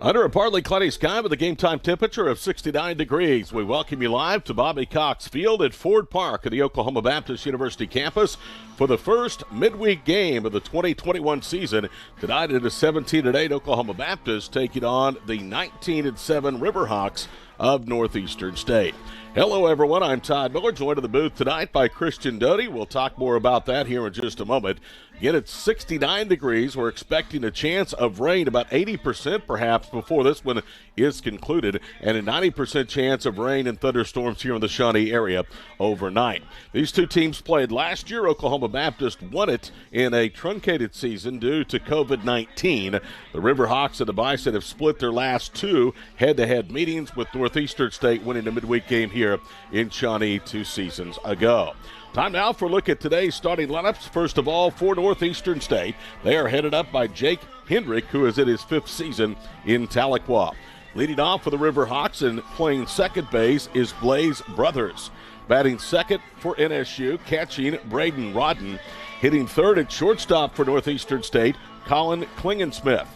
Under a partly cloudy sky with a game time temperature of 69 degrees, we welcome you live to Bobby Cox Field at Ford Park at the Oklahoma Baptist University campus for the first midweek game of the 2021 season. Tonight it is 17-8 Oklahoma Baptist taking on the 19-7 Riverhawks of Northeastern State. Hello, everyone. I'm Todd Miller, joined in the booth tonight by Christian Doty. We'll talk more about that here in just a moment. Again, it's 69 degrees. We're expecting a chance of rain, about 80% perhaps, before this one is concluded, and a 90% chance of rain and thunderstorms here in the Shawnee area overnight. These two teams played last year. Oklahoma Baptist won it in a truncated season due to COVID-19. The Riverhawks and the Bison have split their last two head-to-head meetings, with Northeastern State winning a midweek game here in Shawnee 2 seasons ago. Time now for a look at today's starting lineups. First of all, for Northeastern State, they are headed up by Jake Hendrick, who is in his 5th season in Tahlequah. Leading off for the Riverhawks and playing second base is Blaze Brothers. Batting second for NSU, catching Braden Rodden. Hitting third at shortstop for Northeastern State, Colin Klingensmith.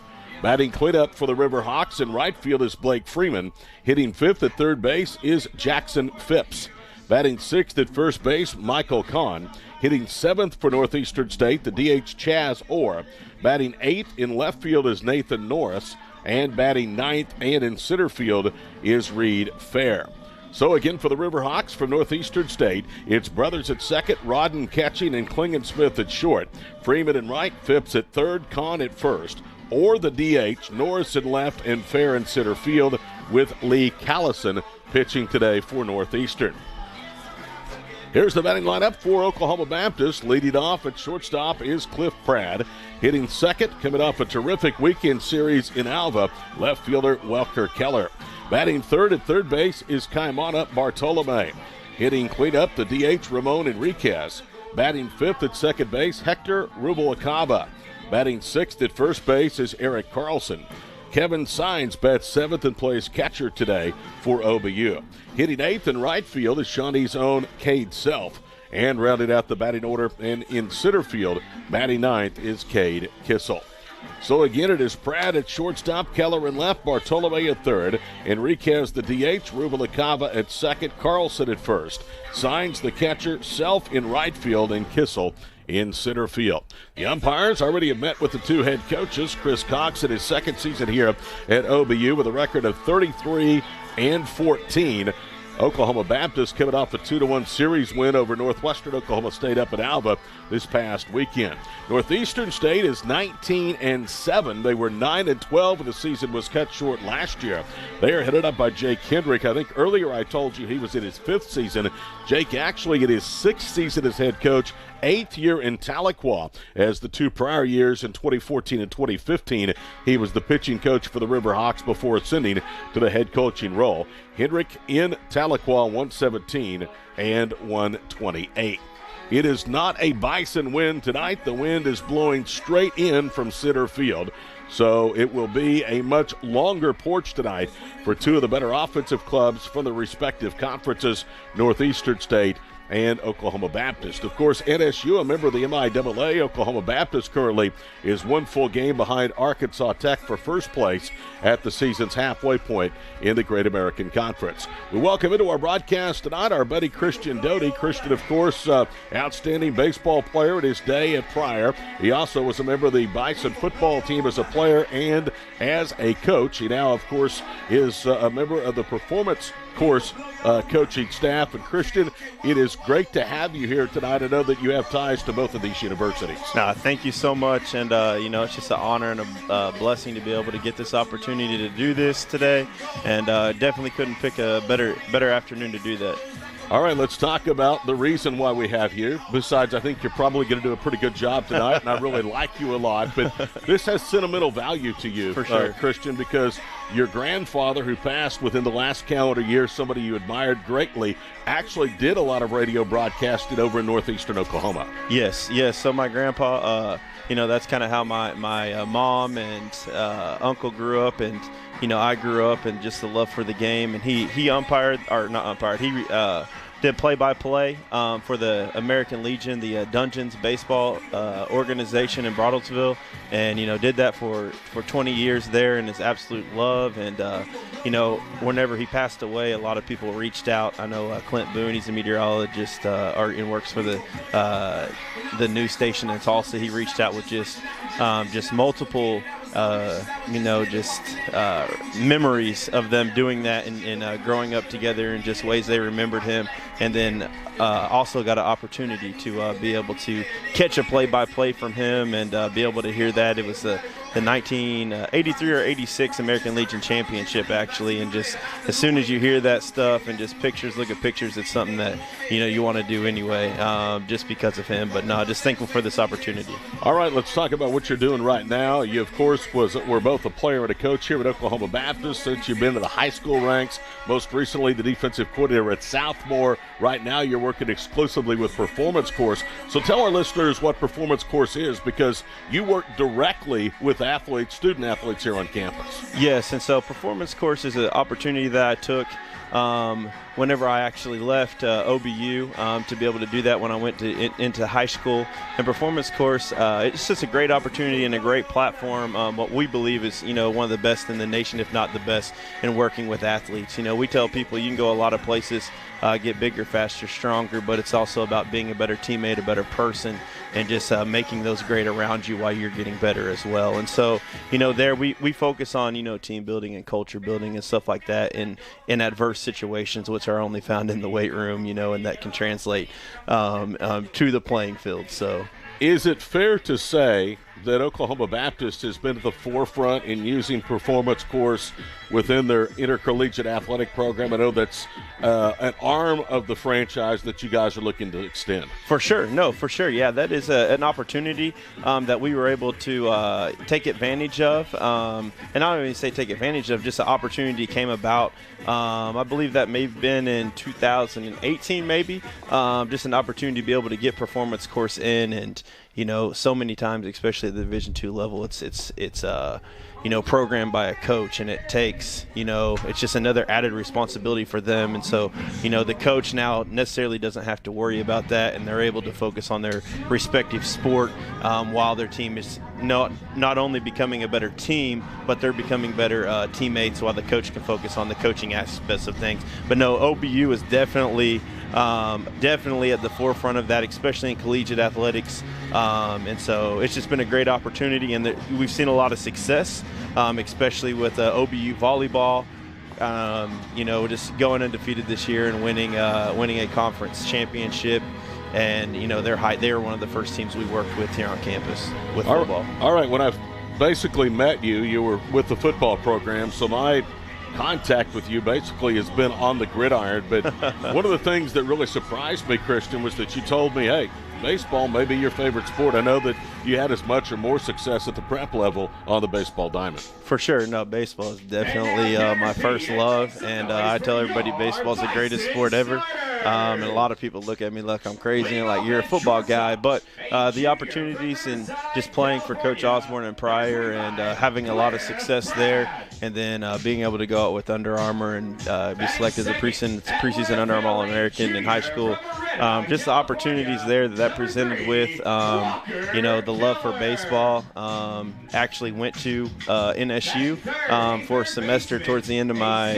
Batting cleanup for the Riverhawks in right field is Blake Freeman. Hitting 5th at third base is Jackson Phipps. Batting 6th at first base, Michael Kahn. Hitting 7th for Northeastern State, the DH Chaz Orr. Batting 8th in left field is Nathan Norris. And batting 9th and in center field is Reed Fair. So again for the Riverhawks from Northeastern State, it's Brothers at second, Rodden catching, and Klingensmith at short. Freeman in right, Phipps at third, Kahn at first. Or the DH, Norris in left and Fair in center field, with Lee Callison pitching today for Northeastern. Here's the batting lineup for Oklahoma Baptist. Leading off at shortstop is Cliff Pratt. Hitting second, coming off a terrific weekend series in Alva, left fielder Welker Keller. Batting third at third base is Kaimana Bartolome. Hitting cleanup, the DH Ramon Enriquez. Batting 5th at second base, Hector Rubalcaba. Batting 6th at first base is Eric Carlson. Kevin Sines bats 7th and plays catcher today for OBU. Hitting 8th in right field is Shawnee's own Cade Self. And rounding out the batting order and in center field, batting 9th is Cade Kissel. So again, it is Pratt at shortstop, Keller in left, Bartolome at third, Enriquez the DH, Rubalcaba at second, Carlson at first. Sines the catcher, Self in right field, and Kissel in center field. The umpires already have met with the two head coaches. Chris Cox in his second season here at OBU with a record of 33-14. Oklahoma Baptist coming off a 2-1 series win over Northwestern Oklahoma State up in Alva this past weekend. Northeastern State is 19-7. They were 9-12 when the season was cut short last year. They are headed up by Jake Hendrick. I think earlier I told you he was in his 5th season. Jake actually in his 6th season as head coach, 8th year in Tahlequah, as the 2 prior years in 2014 and 2015, he was the pitching coach for the Riverhawks before ascending to the head coaching role. Hendrick in Tahlequah, 117 and 128. It is not a Bison win tonight. The wind is blowing straight in from center field. So it will be a much longer porch tonight for two of the better offensive clubs from the respective conferences, Northeastern State and Oklahoma Baptist. Of course, NSU, a member of the MIAA, Oklahoma Baptist currently is 1 full game behind Arkansas Tech for first place at the season's halfway point in the Great American Conference. We welcome into our broadcast tonight our buddy Christian Doty. Christian, of course, outstanding baseball player in his day at Pryor. He also was a member of the Bison football team as a player and as a coach. He now, of course, is a member of the performance course coaching staff. And Christian, it is great to have you here tonight. I know that you have ties to both of these universities. Thank you so much, and it's just an honor and a blessing to be able to get this opportunity to do this today, and definitely couldn't pick a better afternoon to do that. All right, let's talk about the reason why we have you. Besides, I think you're probably going to do a pretty good job tonight, and I really like you a lot. But this has sentimental value to you, for sure, Christian, because your grandfather, who passed within the last calendar year, somebody you admired greatly, actually did a lot of radio broadcasting over in Northeastern Oklahoma. Yes. So my grandpa, that's kind of how my mom and uncle grew up, and I grew up, and just the love for the game. And he umpired, or not umpired, he did play-by-play for the American Legion, the Dungeons baseball organization in Brattlesville, and did that for 20 years there, and his absolute love. And whenever he passed away, a lot of people reached out. I know Clint Boone, he's a meteorologist and works for the news station in Tulsa. He reached out with just multiple memories of them doing that and growing up together, and just ways they remembered him. And then also got an opportunity to be able to catch a play-by-play from him and be able to hear that. It was the 1983 or 86 American Legion Championship, actually. And just as soon as you hear that stuff and just pictures, look at pictures, it's something that you want to do anyway, just because of him. But no, just thankful for this opportunity. All right, let's talk about what you're doing right now. You, of course, were both a player and a coach here at Oklahoma Baptist since you've been to the high school ranks. Most recently, the defensive coordinator at Southmore. Right now, you're working exclusively with Performance Course. So tell our listeners what Performance Course is, because you work directly with student athletes here on campus. Yes, and so Performance Course is an opportunity that I took whenever I actually left OBU to be able to do that when I went into high school. And Performance Course, it's just a great opportunity and a great platform. What we believe is, one of the best in the nation, if not the best, in working with athletes. We tell people you can go a lot of places, get bigger, faster, stronger, but it's also about being a better teammate, a better person, and just making those great around you while you're getting better as well. And so, there we focus on, team building and culture building and stuff like that in adverse situations, which are only found in the weight room, and that can translate to the playing field. So, is it fair to say that Oklahoma Baptist has been at the forefront in using Performance Course within their intercollegiate athletic program? I know that's an arm of the franchise that you guys are looking to extend. For sure. No, for sure. Yeah, that is an opportunity that we were able to take advantage of. And I don't even say take advantage of, just an opportunity came about. I believe that may have been in 2018 maybe. Just an opportunity to be able to get Performance Course in. And so many times, especially at the Division II level, it's programmed by a coach, and it takes, it's just another added responsibility for them. And so, the coach now necessarily doesn't have to worry about that, and they're able to focus on their respective sport while their team is not only becoming a better team, but they're becoming better teammates, while the coach can focus on the coaching aspects of things. But no, OBU is definitely at the forefront of that, especially in collegiate athletics. And so it's just been a great opportunity, and we've seen a lot of success, especially with OBU volleyball. Just going undefeated this year and winning a conference championship. And, they're one of the first teams we worked with here on campus with football. All right. When I basically met you, you were with the football program, so my contact with you basically has been on the gridiron. But one of the things that really surprised me, Christian, was that you told me, hey, baseball may be your favorite sport. I know that you had as much or more success at the prep level on the baseball diamond. For sure. No, baseball is definitely my first love, and I tell everybody baseball is the greatest sport ever. And a lot of people look at me like I'm crazy and like, you're a football guy. But the opportunities and just playing for Coach Osborne and Pryor and having a lot of success there, and then being able to go out with Under Armour and be selected as a preseason Under Armour All-American in high school. Just the opportunities there that presented with, the love for baseball. Actually went to NSU for a semester towards the end of my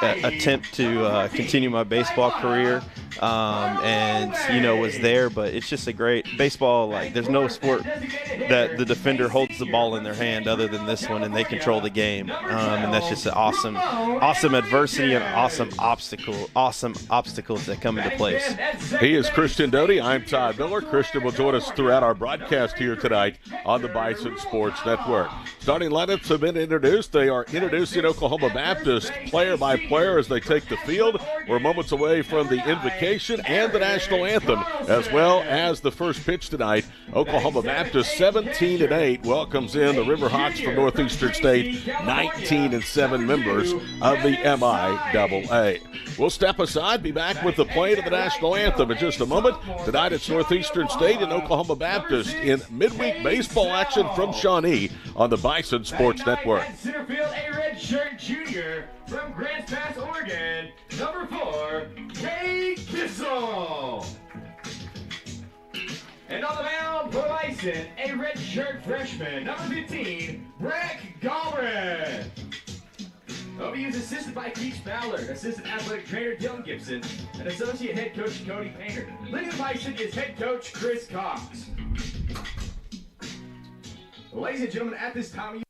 attempt to continue my baseball career, and was there. But it's just a great baseball. Like, there's no sport that the defender holds the ball in their hand other than this one, and they control the game. And that's just an awesome adversity and awesome obstacles that come into place. He is Christian Doty. I'm Todd Miller. Christian will join us throughout our broadcast here tonight on the Bison Sports Network. Starting lineups have been introduced. They are introducing Oklahoma Baptist player by player as they take the field. We're moments away from the invocation and the national anthem, as well as the first pitch tonight. Oklahoma Baptist 17-8 welcomes in the Riverhawks from Northeastern State, 19-7 members of the MIAA. We'll step aside, be back with the playing of the national anthem in just a moment. Tonight it's Northeastern State and Oklahoma Baptist in midweek baseball action from Shawnee on the Bison Sports Network. redshirt junior from Grants Pass, Oregon, number 4, Cade Kissel. And on the mound for Bison, a redshirt freshman, number 15, Breck Galbraith. OBU is assisted by Keith Ballard, assistant athletic trainer Dylan Gibson, and associate head coach Cody Painter. Leading the Bison is head coach Chris Cox. Ladies and gentlemen, at this time,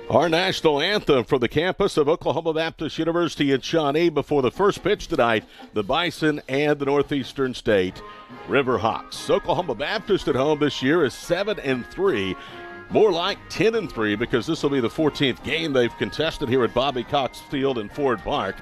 Our national anthem for the campus of Oklahoma Baptist University in Shawnee before the first pitch tonight, the Bison and the Northeastern State Riverhawks. Oklahoma Baptist at home this year is 7-3, more like 10-3 because this will be the 14th game they've contested here at Bobby Cox Field in Ford Park.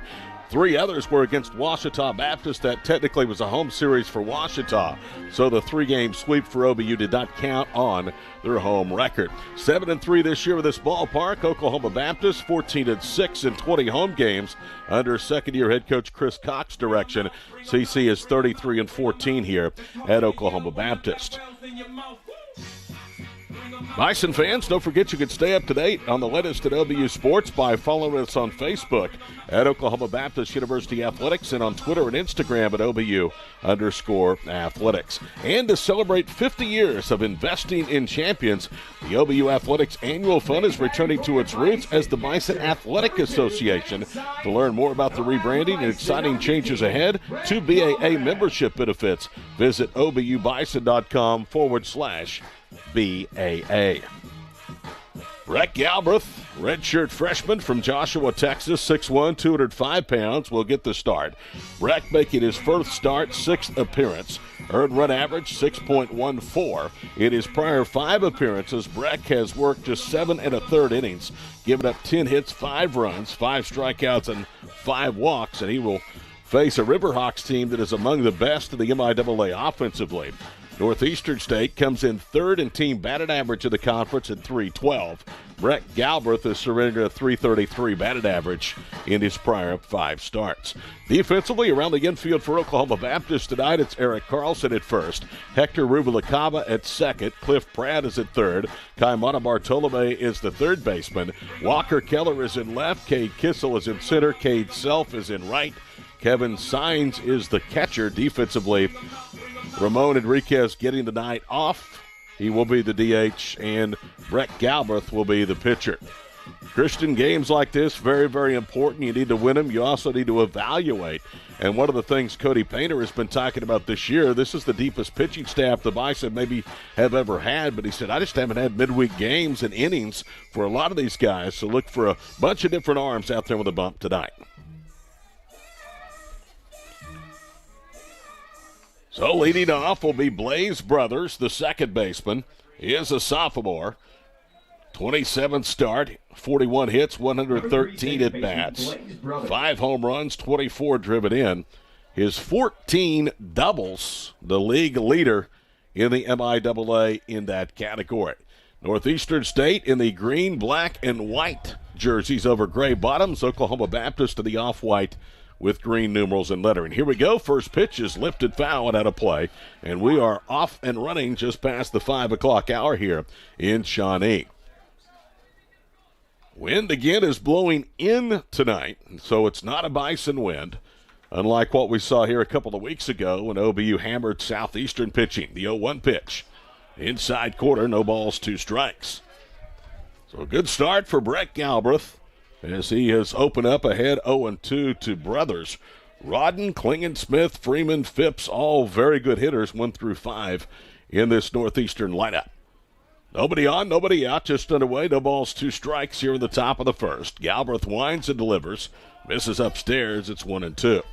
3 others were against Ouachita Baptist. That technically was a home series for Ouachita. So the 3-game sweep for OBU did not count on their home record. 7-3 this year with this ballpark. Oklahoma Baptist 14-6 in 20 home games under second-year head coach Chris Cox's direction. CC is 33-14 here at Oklahoma Baptist. Bison fans, don't forget you can stay up to date on the latest at OBU Sports by following us on Facebook at Oklahoma Baptist University Athletics and on Twitter and Instagram at OBU_athletics. And to celebrate 50 years of investing in champions, the OBU Athletics Annual Fund is returning to its roots as the Bison Athletic Association. To learn more about the rebranding and exciting changes ahead to BAA membership benefits, visit obubison.com/BAA. Breck Galbraith, redshirt freshman from Joshua, Texas, 6'1", 205 pounds, will get the start. Breck making his first start, 6th appearance. Earned run average, 6.14. In his prior 5 appearances, Breck has worked just 7 1/3 innings, giving up 10 hits, 5 runs, 5 strikeouts, and 5 walks, and he will face a Riverhawks team that is among the best in the MIAA offensively. Northeastern State comes in 3rd in team batted average of the conference at .312. Breck Galbraith has surrendered a .333 batted average in his prior 5 starts. Defensively, around the infield for Oklahoma Baptist tonight, it's Eric Carlson at first, Hector Rubalcaba at second, Cliff Pratt is at third, Kaimana Bartolome is the third baseman, Walker Keller is in left, Cade Kissel is in center, Cade Self is in right, Kevin Sines is the catcher. Defensively, Ramon Enriquez getting the night off. He will be the DH, and Breck Galbraith will be the pitcher. Christian, games like this, very, very important. You need to win them. You also need to evaluate. And one of the things Cody Painter has been talking about this year, this is the deepest pitching staff the Bison maybe have ever had. But he said, I just haven't had midweek games and innings for a lot of these guys. So look for a bunch of different arms out there with a bump tonight. So leading off will be Blaze Brothers, the second baseman. He is a sophomore. 27 start, 41 hits, 113 at-bats, 5 home runs, 24 driven in. His 14 doubles, the league leader in the MIAA in that category. Northeastern State in the green, black, and white jerseys over gray bottoms. Oklahoma Baptist to the off-white with green numerals and lettering. Here we go. First pitch is lifted, foul, and out of play. And we are off and running just past the 5 o'clock hour here in Shawnee. Wind again is blowing in tonight, so it's not a bison wind, unlike what we saw here a couple of weeks ago when OBU hammered Southeastern pitching. The 0-1 pitch. Inside quarter, no balls, 2 strikes. So a good start for Brett Galbraith as he has opened up ahead 0-2 to brothers. Rodden, Klingensmith, Freeman, Phipps, all very good hitters, 1 through 5 in this Northeastern lineup. Nobody on, nobody out, just underway. No balls, 2 strikes here in the top of the first. Galbraith winds and delivers. Misses upstairs. It's 1-2.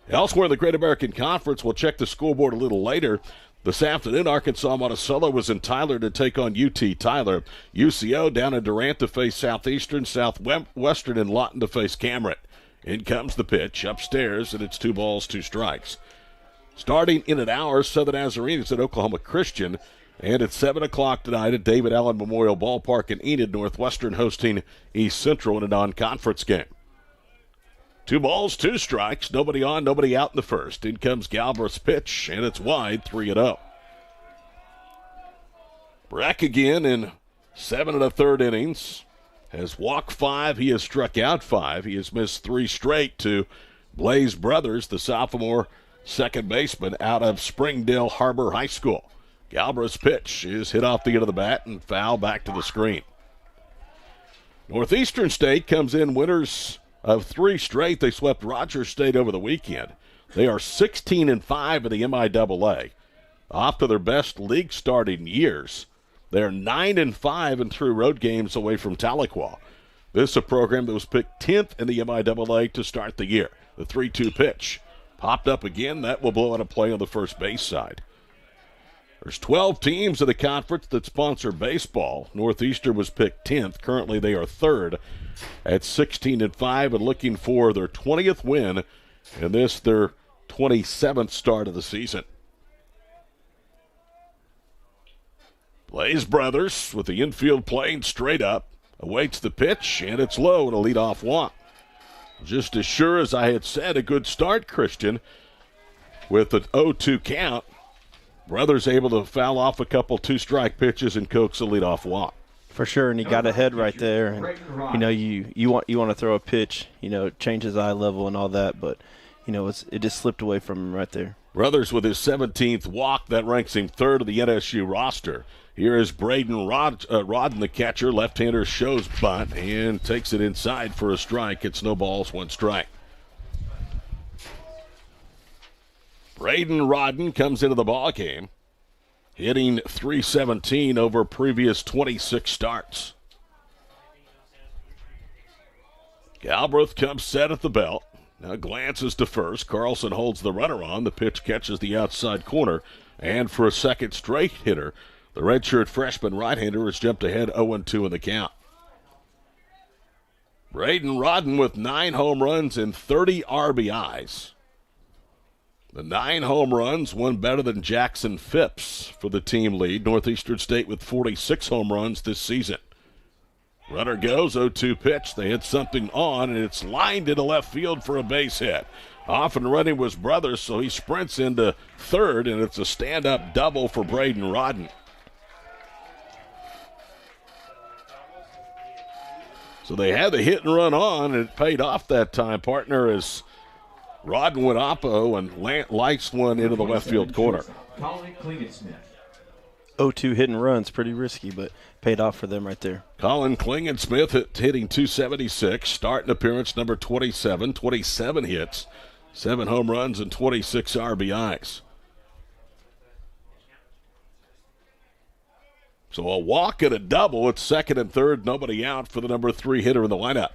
Elsewhere in the Great American Conference, we'll check the scoreboard a little later. This afternoon, Arkansas Monticello was in Tyler to take on UT Tyler. UCO down in Durant to face Southeastern. Southwestern in Lawton to face Cameron. In comes the pitch upstairs, and it's 2 balls, 2 strikes. Starting in an hour, Southern Nazarenes at Oklahoma Christian. And at 7 o'clock tonight at David Allen Memorial Ballpark in Enid, Northwestern hosting East Central in a non-conference game. 2 balls, 2 strikes, nobody on, nobody out in the first. In comes Galbraith's pitch, and it's wide, 3-0. Breck again in 7 1/3 innings. Has walked 5, he has struck out 5. He has missed 3 straight to Blaze Brothers, the sophomore second baseman out of Springdale Harbor High School. Galbraith's pitch is hit off the end of the bat and foul back to the screen. Northeastern State comes in winners of 3 straight. They swept Rogers State over the weekend. They are 16-5 in the MIAA, off to their best league start in years. They're 9-5 in true road games away from Tahlequah. This is a program that was picked 10th in the MIAA to start the year. The 3-2 pitch popped up again. That will blow out a play on the first base side. There's 12 teams in the conference that sponsor baseball. Northeastern was picked 10th. Currently, they are 3rd at 16-5 and looking for their 20th win, and this their 27th start of the season. Blaze Brothers with the infield playing straight up awaits the pitch, and it's low and a leadoff walk. Just as sure as I had said, a good start, Christian, with the 0-2 count. Brothers able to foul off a couple 2-strike pitches and coax a leadoff walk. For sure, and he got ahead right there. And, you want to throw a pitch, change his eye level and all that, but, it just slipped away from him right there. Brothers with his 17th walk, that ranks him 3rd of the NSU roster. Here is Braden Rodden, the catcher. Left-hander shows bunt and takes it inside for a strike. It's no balls, 1 strike. Braden Rodden comes into the ball game, hitting .317 over previous 26 starts. Galbraith comes set at the belt. Now glances to first. Carlson holds the runner on. The pitch catches the outside corner. And for a second straight hitter, the redshirt freshman right-hander has jumped ahead 0-2 in the count. Braden Rodden with 9 home runs and 30 RBIs. The 9 home runs, one better than Jackson Phipps for the team lead. Northeastern State with 46 home runs this season. Runner goes, 0-2 pitch. They hit something on, and it's lined into left field for a base hit. Off and running was Brothers, so he sprints into third, and it's a stand-up double for Braden Rodden. So they had the hit and run on, and it paid off that time, partner, as Rodden went oppo and liced one into the left field corner. 0-2 hit and run's pretty risky, but paid off for them right there. Colin Klingensmith hitting .276, starting appearance number 27, 27 hits, 7 home runs, and 26 RBIs. So a walk and a double. It's second and third, nobody out for the number 3 hitter in the lineup.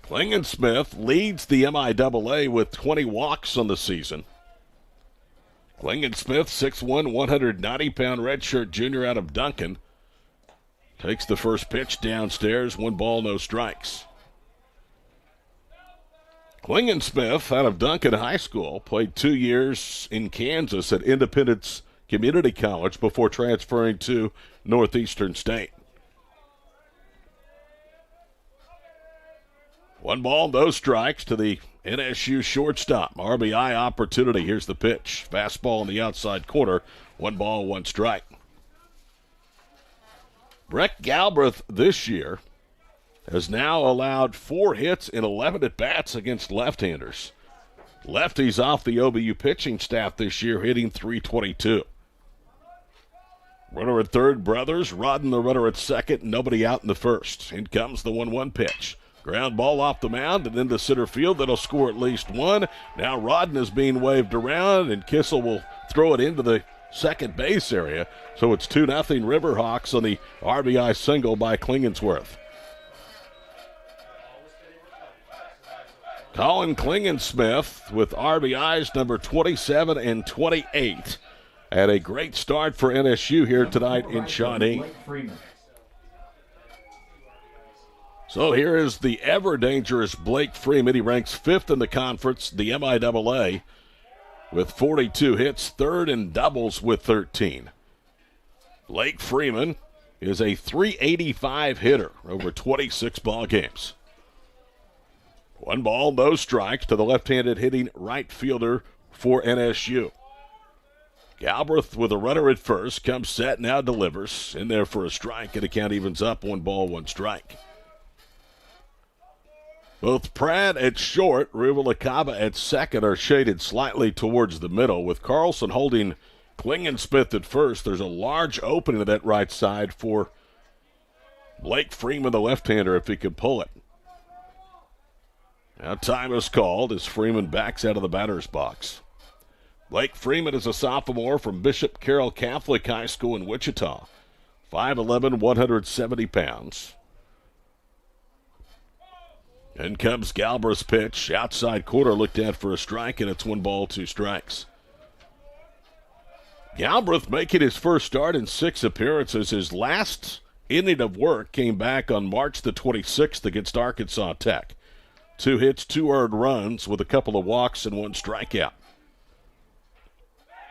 Klingensmith leads the MIAA with 20 walks on the season. Klingensmith, 6'1", 190-pound redshirt junior out of Duncan. Takes the first pitch downstairs, 1 ball, no strikes. Klingensmith out of Duncan High School, played 2 years in Kansas at Independence Community College before transferring to Northeastern State. One ball, no strikes to the NSU shortstop. RBI opportunity. Here's the pitch. Fastball in the outside corner. 1 ball, 1 strike. Breck Galbraith this year has now allowed 4 hits in 11 at-bats against left-handers. Lefties off the OBU pitching staff this year, hitting .322. Runner at third, Brothers. Rodden the runner at second. Nobody out in the first. In comes the 1-1 pitch. Ground ball off the mound and into center field. That'll score at least 1. Now Rodden is being waved around, and Kissel will throw it into the second base area. So it's 2-0 Riverhawks on the RBI single by Klingensworth. Colin Klingensmith with RBIs number 27 and 28. Had a great start for NSU here tonight in Shawnee. So here is the ever-dangerous Blake Freeman. He ranks 5th in the conference, the MIAA, with 42 hits, 3rd in doubles with 13. Blake Freeman is a .385 hitter over 26 ball games. 1 ball, no strikes to the left-handed hitting right fielder for NSU. Galbraith with a runner at first, comes set, now delivers. In there for a strike, and the count evens up. 1 ball, 1 strike. Both Pratt at short, Ruvalacaba at second are shaded slightly towards the middle, with Carlson holding Klingensmith at first. There's a large opening to that right side for Blake Freeman, the left-hander, if he can pull it. Now time is called as Freeman backs out of the batter's box. Blake Freeman is a sophomore from Bishop Carroll Catholic High School in Wichita. 5'11", 170 pounds. In comes Galbraith's pitch. Outside corner looked at for a strike, and it's 1 ball, 2 strikes. Galbraith making his first start in 6 appearances. His last inning of work came back on March the 26th against Arkansas Tech. 2 hits, 2 earned runs with a couple of walks and 1 strikeout.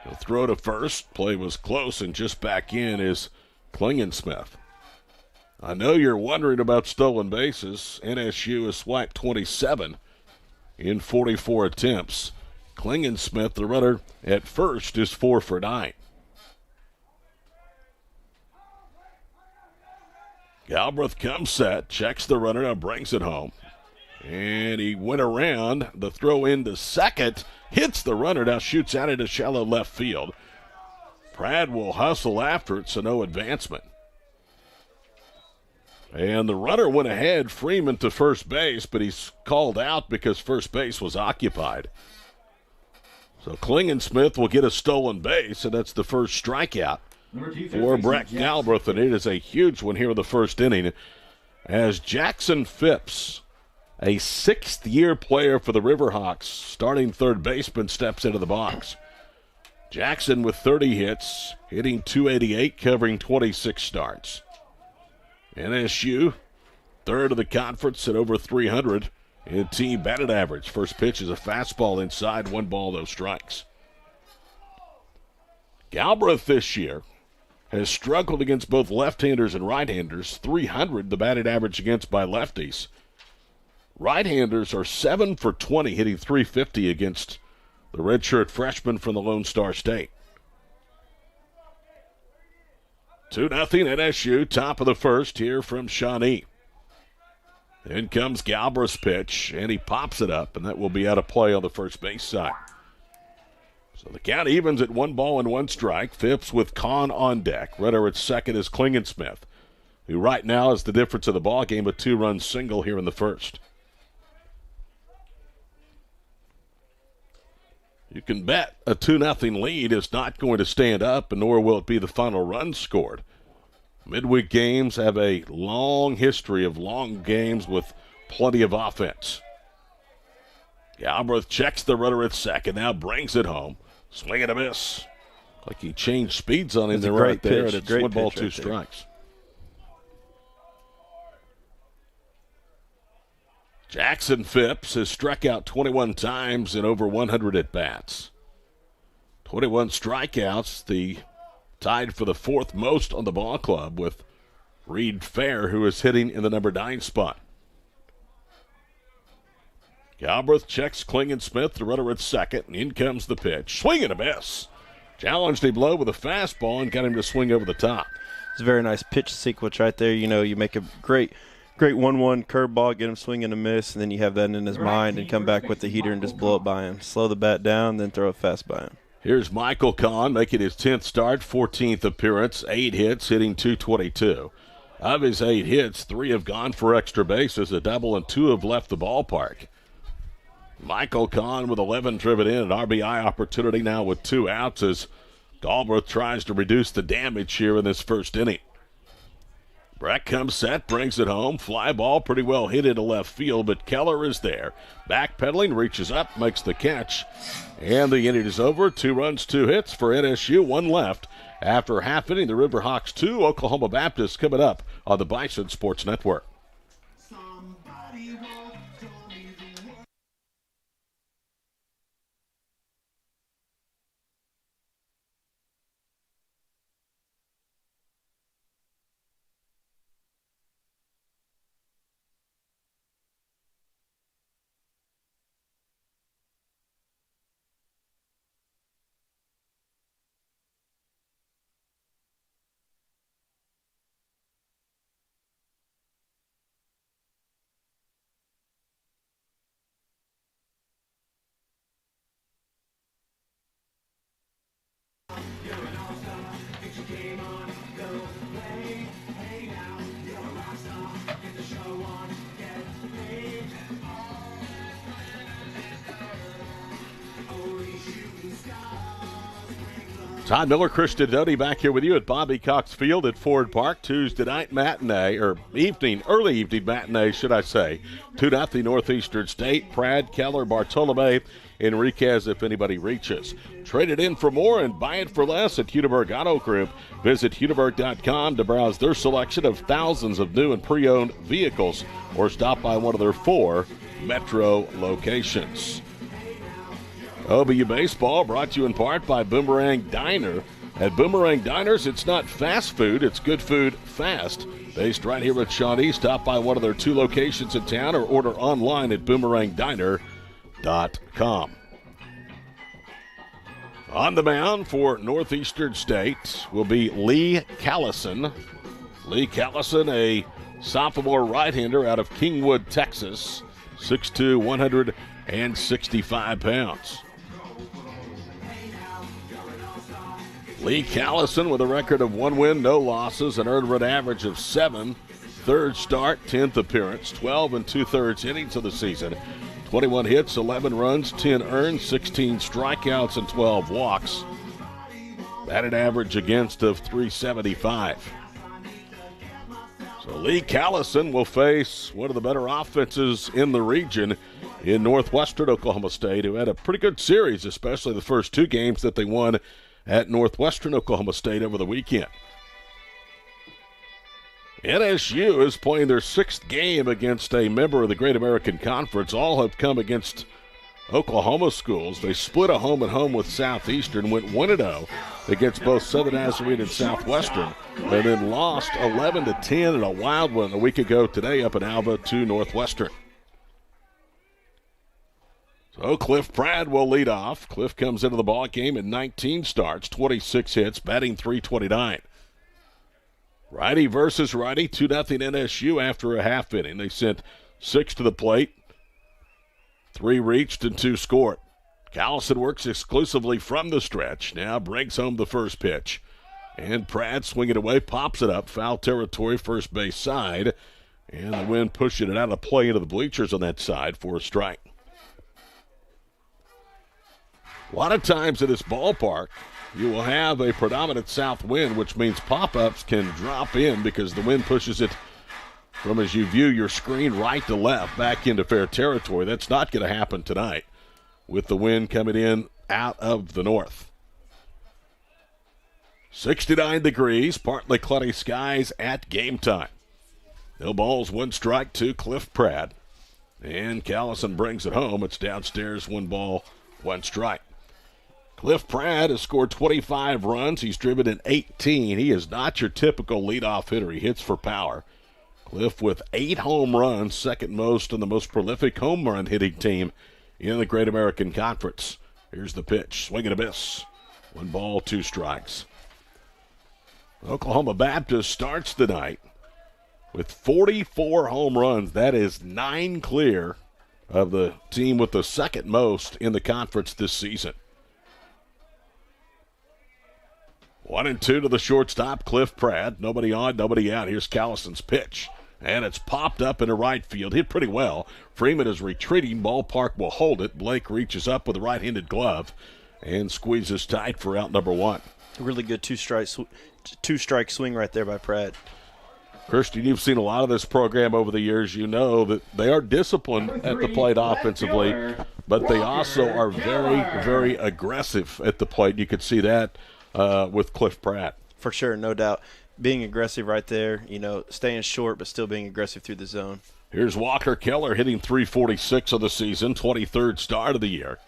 The throw to first. Play was close, and just back in is Klingensmith. I know you're wondering about stolen bases. NSU has swiped 27 in 44 attempts. Klingensmith, the runner at first, is 4 for 9. Galbraith comes set, checks the runner, now brings it home. And he went around. The throw into second, hits the runner, now shoots out into shallow left field. Pratt will hustle after it, so no advancement. And the runner went ahead, Freeman to first base, but he's called out because first base was occupied. So Klingensmith will get a stolen base, and that's the first strikeout for Breck Galbraith, and it is a huge one here in the first inning as Jackson Phipps, a 6th-year player for the Riverhawks, starting third baseman, steps into the box. Jackson with 30 hits, hitting .288, covering 26 starts. NSU, 3rd of the conference at over 300 in team batted average. First pitch is a fastball inside, 1 ball, no strikes. Galbraith this year has struggled against both left-handers and right-handers. 300 the batted average against by lefties. Right-handers are 7 for 20, hitting .350 against the redshirt freshman from the Lone Star State. 2-0 NSU, top of the first here from Shawnee. In comes Galbraith's pitch, and he pops it up, and that will be out of play on the first base side. So the count evens at 1 ball and 1 strike. Phipps with Kahn on deck. Runner at second is Klingensmith, who right now is the difference of the ball game, a 2-run single here in the first. You can bet a 2-0 lead is not going to stand up, and nor will it be the final run scored. Midweek games have a long history of long games with plenty of offense. Galbraith checks the runner at second, now brings it home. Swing and a miss. Like he changed speeds on him there right there, and it's 1 ball, 2 strikes. Jackson Phipps has struck out 21 times in over 100 at-bats. 21 strikeouts, the tied for the 4th most on the ball club with Reed Fair, who is hitting in the number 9 spot. Galbraith checks Klingensmith, the runner at second, and in comes the pitch. Swing and a miss. Challenged him low with a fastball and got him to swing over the top. It's a very nice pitch sequence right there. You know, you make a great 1-1 curveball, get him swinging a miss, and then you have that in his mind and come back with the heater and just blow it by him. Slow the bat down, then throw it fast by him. Here's Michael Kahn making his 10th start, 14th appearance, 8 hits, hitting .222. Of his 8 hits, 3 have gone for extra bases, a double, and 2 have left the ballpark. Michael Kahn with 11 driven in, an RBI opportunity now with 2 outs as Galbraith tries to reduce the damage here in this first inning. Breck comes set, brings it home. Fly ball pretty well hit into left field, but Keller is there. Backpedaling, reaches up, makes the catch. And the inning is over. 2 runs, 2 hits for NSU, 1 left. After half inning, the Riverhawks 2, Oklahoma Baptist coming up on the Bison Sports Network. Todd Miller, Christian Doty back here with you at Bobby Cox Field at Ford Park. Tuesday night matinee, or early evening matinee, should I say. 2-0 Northeastern State. Pratt, Keller, Bartolome, Enriquez if anybody reaches. Trade it in for more and buy it for less at Hudeberg Auto Group. Visit Hudeberg.com to browse their selection of thousands of new and pre-owned vehicles or stop by one of their 4 metro locations. OBU Baseball brought to you in part by Boomerang Diner. At Boomerang Diners, it's not fast food, it's good food fast. Based right here at Shawnee, stop by one of their 2 locations in town or order online at boomerangdiner.com. On the mound for Northeastern State will be Lee Callison. Lee Callison, a sophomore right-hander out of Kingwood, Texas, 6'2", 165 pounds. Lee Callison with a record of 1 win, no losses, an earned run average of 7. 3rd start, 10th appearance, 12 2/3 innings of the season. 21 hits, 11 runs, 10 earned, 16 strikeouts, and 12 walks. Batted average against of .375. So Lee Callison will face one of the better offenses in the region in Northwestern Oklahoma State, who had a pretty good series, especially the first 2 games that they won at Northwestern Oklahoma State over the weekend. NSU is playing their 6th game against a member of the Great American Conference. All have come against Oklahoma schools. They split a home-and-home with Southeastern, went 1-0 against both Southern Nazarene and Southwestern, and then lost 11-10 in a wild one a week ago today up in Alva to Northwestern. So Cliff Pratt will lead off. Cliff comes into the ball game in 19 starts, 26 hits, batting .329. Righty versus righty, 2-0 NSU after a half inning. They sent 6 to the plate, 3 reached and 2 scored. Callison works exclusively from the stretch, now brings home the first pitch. And Pratt swinging away, pops it up, foul territory, first base side. And the wind pushing it out of play into the bleachers on that side for a strike. A lot of times at this ballpark, you will have a predominant south wind, which means pop-ups can drop in because the wind pushes it from, as you view your screen, right to left back into fair territory. That's not going to happen tonight with the wind coming in out of the north. 69 degrees, partly cloudy skies at game time. No balls, 1 strike to Cliff Pratt. And Callison brings it home. It's downstairs, 1 ball, 1 strike. Cliff Pratt has scored 25 runs. He's driven in 18. He is not your typical leadoff hitter. He hits for power. Cliff with 8 home runs, second most and the most prolific home run hitting team in the Great American Conference. Here's the pitch. Swing and a miss. 1 ball, 2 strikes. Oklahoma Baptist starts the night with 44 home runs. That is 9 clear of the team with the second most in the conference this season. 1-2 to the shortstop, Cliff Pratt. Nobody on, nobody out. Here's Callison's pitch. And it's popped up into right field. Hit pretty well. Freeman is retreating. Ballpark will hold it. Blake reaches up with a right-handed glove and squeezes tight for out number 1. Really good two-strike swing right there by Pratt. Christian, you've seen a lot of this program over the years. You know that they are disciplined at the plate offensively, but they also are very, very aggressive at the plate. You could see that with Cliff Pratt. For sure, no doubt. Being aggressive right there, staying short but still being aggressive through the zone. Here's Walker Keller hitting .346 of the season, 23rd start of the year.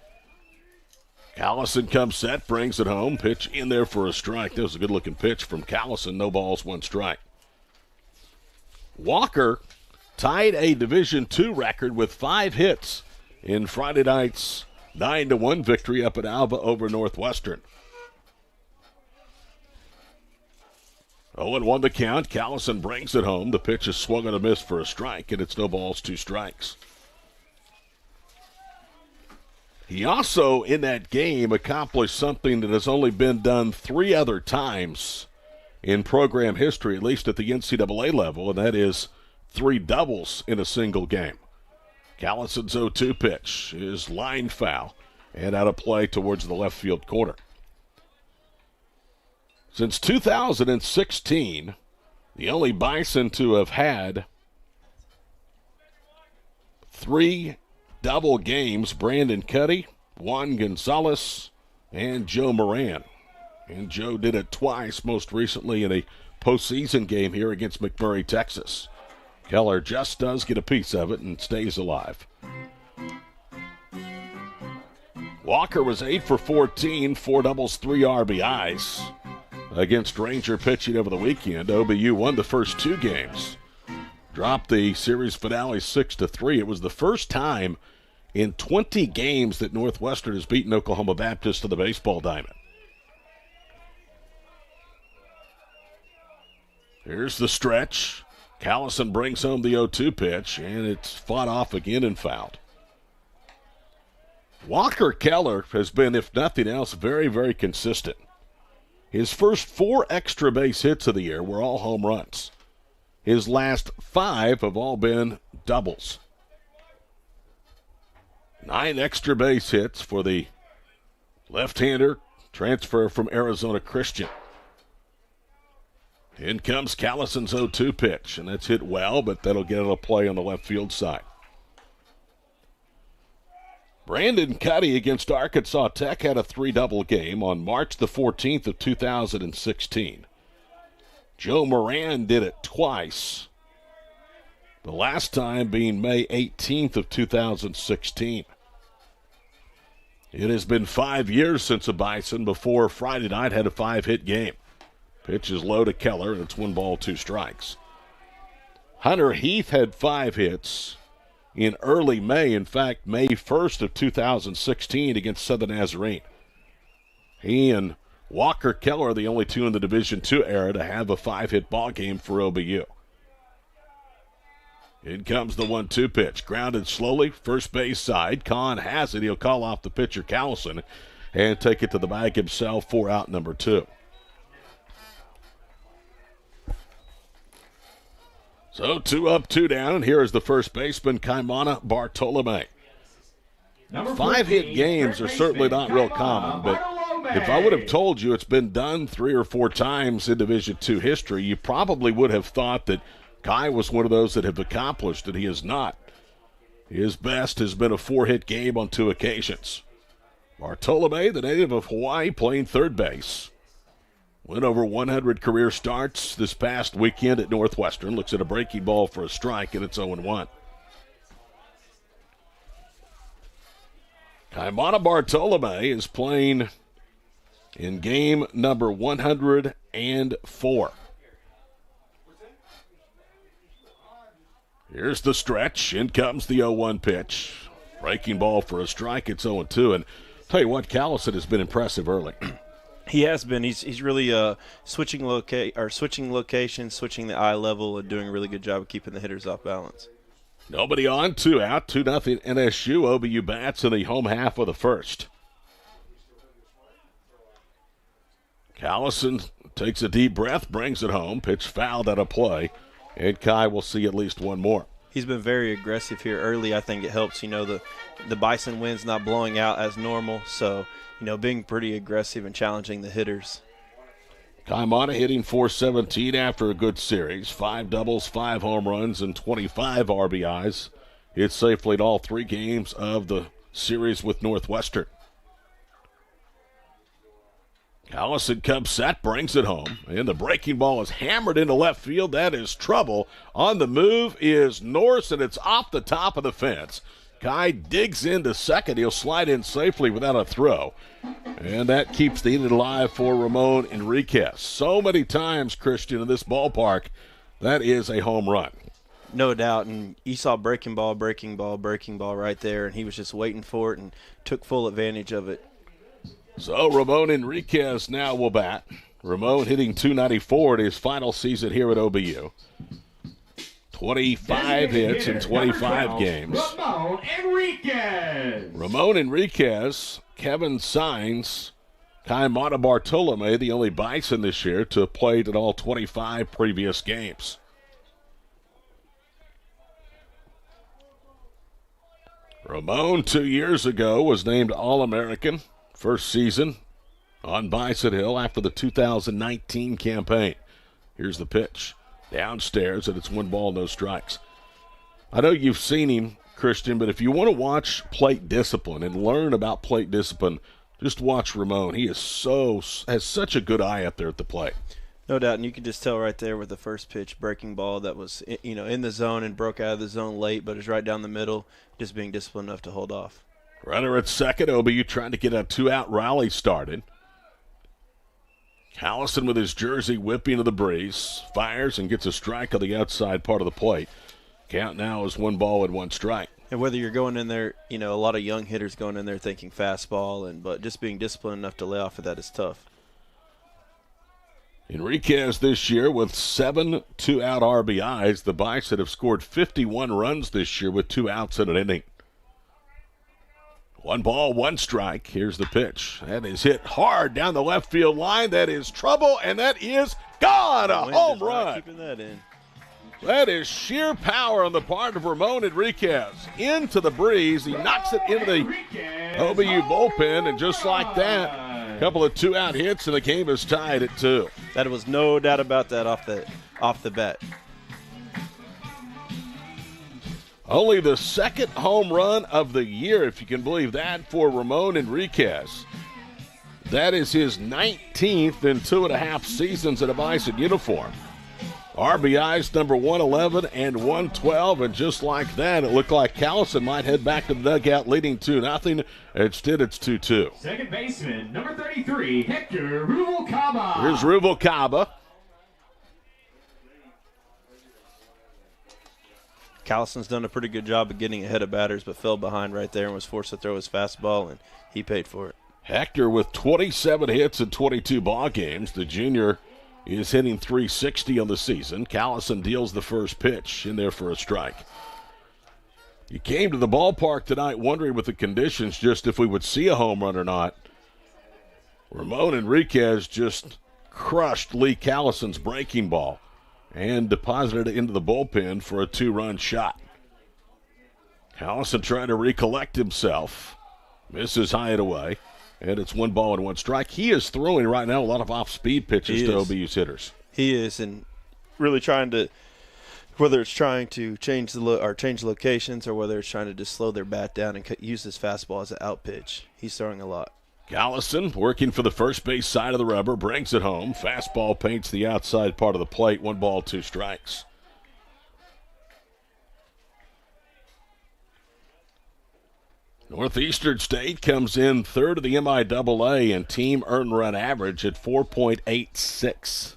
Callison comes set, brings it home. Pitch in there for a strike. That was a good-looking pitch from Callison. No balls, 1 strike. Walker tied a Division II record with 5 hits in Friday night's 9-1 victory up at Alva over Northwestern. 0-1 the count. Callison brings it home. The pitch is swung and a miss for a strike, and it's no balls, 2 strikes. He also, in that game, accomplished something that has only been done 3 other times in program history, at least at the NCAA level, and that is 3 doubles in a single game. Callison's 0-2 pitch is line foul and out of play towards the left field corner. Since 2016, the only Bison to have had 3 double games, Brandon Cuddy, Juan Gonzalez, and Joe Moran. And Joe did it twice, most recently in a postseason game here against McMurray, Texas. Keller just does get a piece of it and stays alive. Walker was 8 for 14, 4 doubles, 3 RBIs against Ranger pitching over the weekend. OBU won the first 2 games. Dropped the series finale 6-3. It was the first time in 20 games that Northwestern has beaten Oklahoma Baptist to the baseball diamond. Here's the stretch. Callison brings home the 0-2 pitch, and it's fought off again and fouled. Walker Keller has been, if nothing else, very, very consistent. His first 4 extra base hits of the year were all home runs. His last 5 have all been doubles. 9 extra base hits for the left-hander, transfer from Arizona Christian. In comes Callison's 0-2 pitch, and that's hit well, but that'll get it a play on the left field side. Brandon Cuddy against Arkansas Tech had a 3-double game on March the 14th of 2016. Joe Moran did it twice, the last time being May 18th of 2016. It has been 5 years since a Bison before Friday night had a 5-hit game. Pitch is low to Keller, and it's 1 ball, 2 strikes. Hunter Heath had 5 hits in early May. In fact, May 1st of 2016 against Southern Nazarene. He and Walker Keller are the only 2 in the Division II era to have a 5-hit ball game for OBU. In comes the 1-2 pitch. Grounded slowly, first base side. Kahn has it. He'll call off the pitcher, Callison, and take it to the bag himself for out number 2. So 2 up, 2 down, and here is the first baseman, Kaimana Bartolome. 5-hit games are certainly not real common, but if I would have told you it's been done 3 or 4 times in Division II history, you probably would have thought that Kai was one of those that have accomplished it. He is not. His best has been a 4-hit game on 2 occasions. Bartolome, the native of Hawaii, playing third base. Went over 100 career starts this past weekend at Northwestern. Looks at a breaking ball for a strike, and it's 0-1. Kaimana Bartolome is playing in game number 104. Here's the stretch. In comes the 0-1 pitch. Breaking ball for a strike. It's 0-2. And tell you what, Callison has been impressive early. He has been. He's really switching locations, switching the eye level, and doing a really good job of keeping the hitters off balance. Nobody on, 2 out, 2-0 NSU. OBU bats in the home half of the first. Callison takes a deep breath, brings it home. Pitch fouled out of play, and Kai will see at least one more. He's been very aggressive here early. I think it helps. The Bison wind's not blowing out as normal, so being pretty aggressive and challenging the hitters. Kaimana hitting .417 after a good series. 5 doubles, 5 home runs, and 25 RBIs. Hit safely in all 3 games of the series with Northwestern. Callison comes set, brings it home, and the breaking ball is hammered into left field. That is trouble. On the move is Norse, and it's off the top of the fence. Kai digs into second. He'll slide in safely without a throw. And that keeps the inning alive for Ramon Enriquez. So many times, Christian, in this ballpark, that is a home run. No doubt, and you saw breaking ball right there, and he was just waiting for it and took full advantage of it. So Ramon Enriquez now will bat. Ramon hitting .294 in his final season here at OBU. 25 hits in 25 games. Ramon Enriquez, Kevin Sines, Kaimana Bartolome, the only Bison this year to have played in all 25 previous games. Ramon 2 years ago was named All-American, first season on Bison Hill after the 2019 campaign. Here's the pitch. Downstairs, and it's 1 ball, no strikes. I know you've seen him, Christian, but if you want to watch plate discipline and learn about plate discipline, just watch Ramon. He has such a good eye up there at the plate. No doubt, and you can just tell right there with the first pitch, breaking ball that was in the zone and broke out of the zone late, but is right down the middle, just being disciplined enough to hold off. Runner at second, OBU trying to get a 2-out rally started. Callison with his jersey whipping to the breeze, fires and gets a strike on the outside part of the plate. Count now is 1 ball and 1 strike. And whether you're going in there, a lot of young hitters going in there thinking fastball, but just being disciplined enough to lay off of that is tough. Enriquez this year with 7 2-out RBIs. The Bison have scored 51 runs this year with 2 outs in an inning. 1 ball, 1 strike. Here's the pitch. That is hit hard down the left field line. That is trouble, and that is gone. A home run. Keeping that in. That is sheer power on the part of Ramon Enriquez. Into the breeze. He knocks it into the OBU bullpen, and just like that, a couple of 2-out hits, and the game is tied at 2. That was no doubt about that off the bat. Only the 2nd home run of the year, if you can believe that, for Ramon Enriquez. That is his 19th in 2.5 seasons in a Bison uniform. RBIs number 111 and 112, and just like that, it looked like Callison might head back to the dugout leading 2-0. Instead, it's 2-2. Second baseman, number 33, Hector Rubalcaba. Here's Rubalcaba. Callison's done a pretty good job of getting ahead of batters, but fell behind right there and was forced to throw his fastball, and he paid for it. Hector with 27 hits in 22 ball games. The junior is hitting .360 on the season. Callison deals the first pitch in there for a strike. You came to the ballpark tonight wondering with the conditions just if we would see a home run or not. Ramon Enriquez just crushed Lee Callison's breaking ball and deposited it into the bullpen for a 2-run shot. Callison trying to recollect himself. Misses high and away. And it's 1 ball and 1 strike. He is throwing right now a lot of off-speed pitches to OBU's hitters. He is, and really trying to, whether it's trying to change locations or whether it's trying to just slow their bat down and use his fastball as an out pitch. He's throwing a lot. Callison working for the first base side of the rubber, brings it home. Fastball paints the outside part of the plate. 1 ball, 2 strikes. Northeastern State comes in 3rd of the MIAA and team earned run average at 4.86.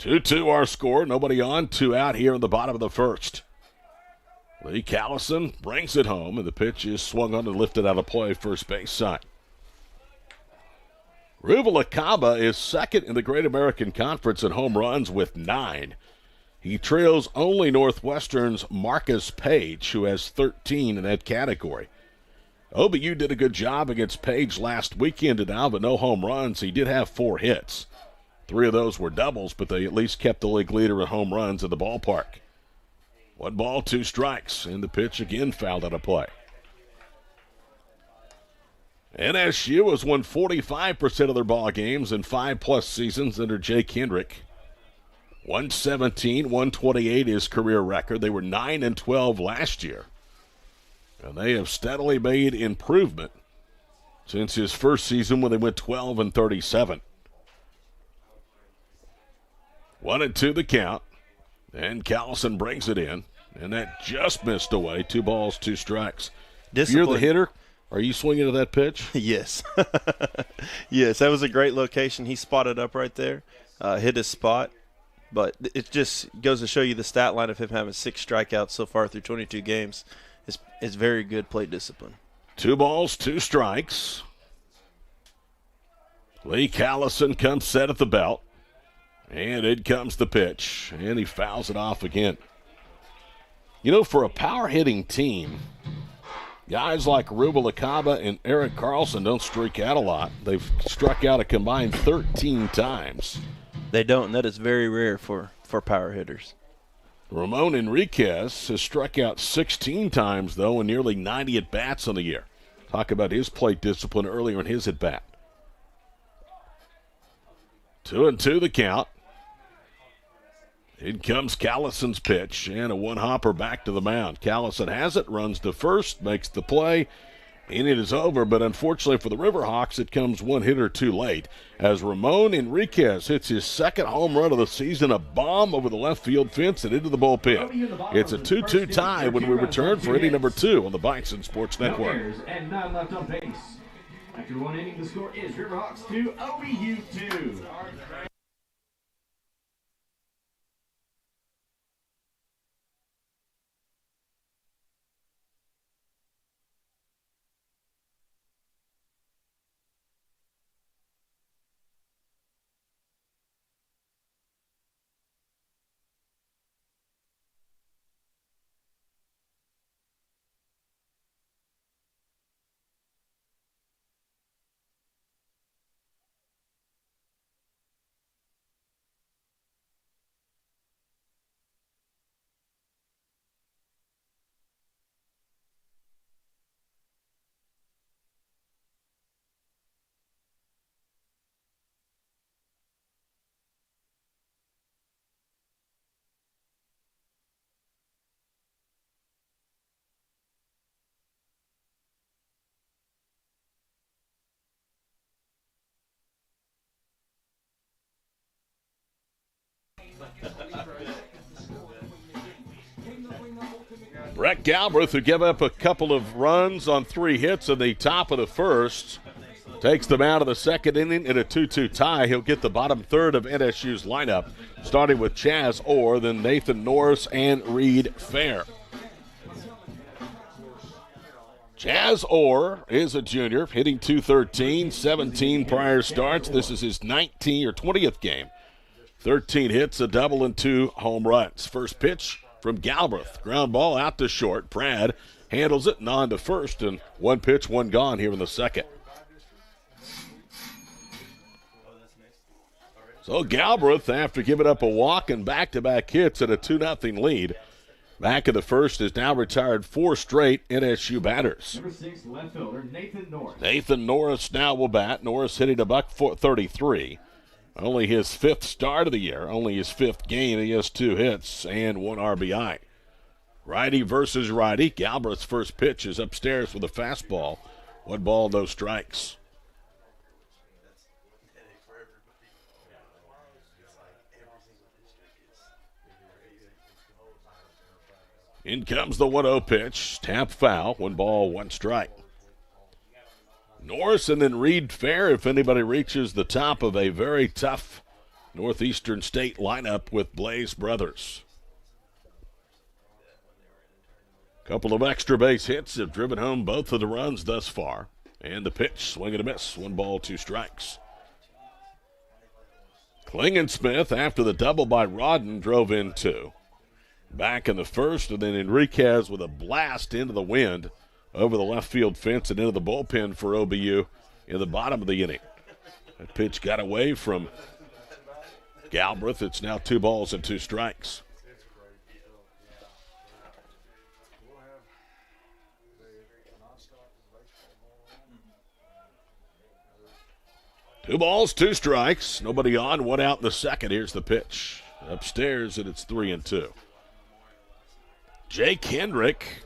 2-2 our score. Nobody on, 2 out here in the bottom of the first. Lee Callison brings it home, and the pitch is swung on and lifted out of play first base side. Rubalcaba is second in the Great American Conference in home runs with 9. He trails only Northwestern's Marcus Page, who has 13 in that category. OBU did a good job against Page last weekend in Alva, no home runs. He did have 4 hits. 3 of those were doubles, but they at least kept the league leader in home runs at the ballpark. 1 ball, 2 strikes, and the pitch again fouled out of play. NSU has won 45% of their ball games in 5+ seasons under Jake Hendrick. 117, 128 is career record. They were 9-12 last year. And they have steadily made improvement since his first season when they went 12-37. 1-2 the count. And Callison brings it in. And that just missed away. 2 balls, 2 strikes. If you're the hitter, are you swinging to that pitch? Yes. Yes, that was a great location. He spotted up right there, hit his spot. But it just goes to show you the stat line of him having 6 strikeouts so far through 22 games. It's very good plate discipline. 2 balls, 2 strikes. Lee Callison comes set at the belt. And in comes the pitch. And he fouls it off again. You know, for a power-hitting team, guys like Rubalcaba and Eric Carlson don't streak out a lot. They've struck out a combined 13 times. They don't, and that is very rare for power hitters. Ramon Enriquez has struck out 16 times, though, in nearly 90 at-bats on the year. Talk about his plate discipline earlier in his at-bat. 2-2 the count. In comes Callison's pitch, and a one-hopper back to the mound. Callison has it, runs to first, makes the play, and it is over. But unfortunately for the Riverhawks, it comes 1 hitter too late as Ramon Enriquez hits his 2nd home run of the season, a bomb over the left field fence and into the bullpen. It's a 2-2 tie when we return for inning number 2 on the Bison Sports Network. And 9 left on base. After 1 inning, the score is Riverhawks 2, OBU 2. Brett Galbraith, who gave up a couple of runs on 3 hits in the top of the first, takes them out of the 2nd inning in a 2-2 tie. He'll get the bottom third of NSU's lineup, starting with Chaz Orr, then Nathan Norris, and Reed Fair. Chaz Orr is a junior, hitting .213, 17 prior starts. This is his 20th game. 13 hits, a double, and 2 home runs. First pitch from Galbraith. Ground ball out to short. Pratt handles it and on to first, and 1 pitch, 1 gone here in the 2nd. So Galbraith, after giving up a walk and back-to-back hits at a 2-0 lead, back in the first, has now retired 4 straight NSU batters. Number 6, left fielder, Nathan Norris. Nathan Norris now will bat. Norris hitting a .133. Only his 5th start of the year, only his 5th game. He has 2 hits and 1 RBI. Righty versus righty. Galbraith's first pitch is upstairs with a fastball. 1 ball, no strikes. In comes the 1-0 pitch. Tap foul. 1 ball, 1 strike. Norris and then Reed Fair, if anybody reaches the top of a very tough Northeastern State lineup with Blaze Brothers. Couple of extra base hits have driven home both of the runs thus far. And the pitch, swing and a miss, 1 ball, 2 strikes. Klingensmith, after the double by Rodden, drove in 2. Back in the first, and then Enriquez with a blast into the wind over the left field fence and into the bullpen for OBU in the bottom of the inning. That pitch got away from Galbraith. It's now 2 balls and 2 strikes. Two balls, 2 strikes. Nobody on, 1 out in the second. Here's the pitch. Upstairs, and it's 3-2. Jake Hendrick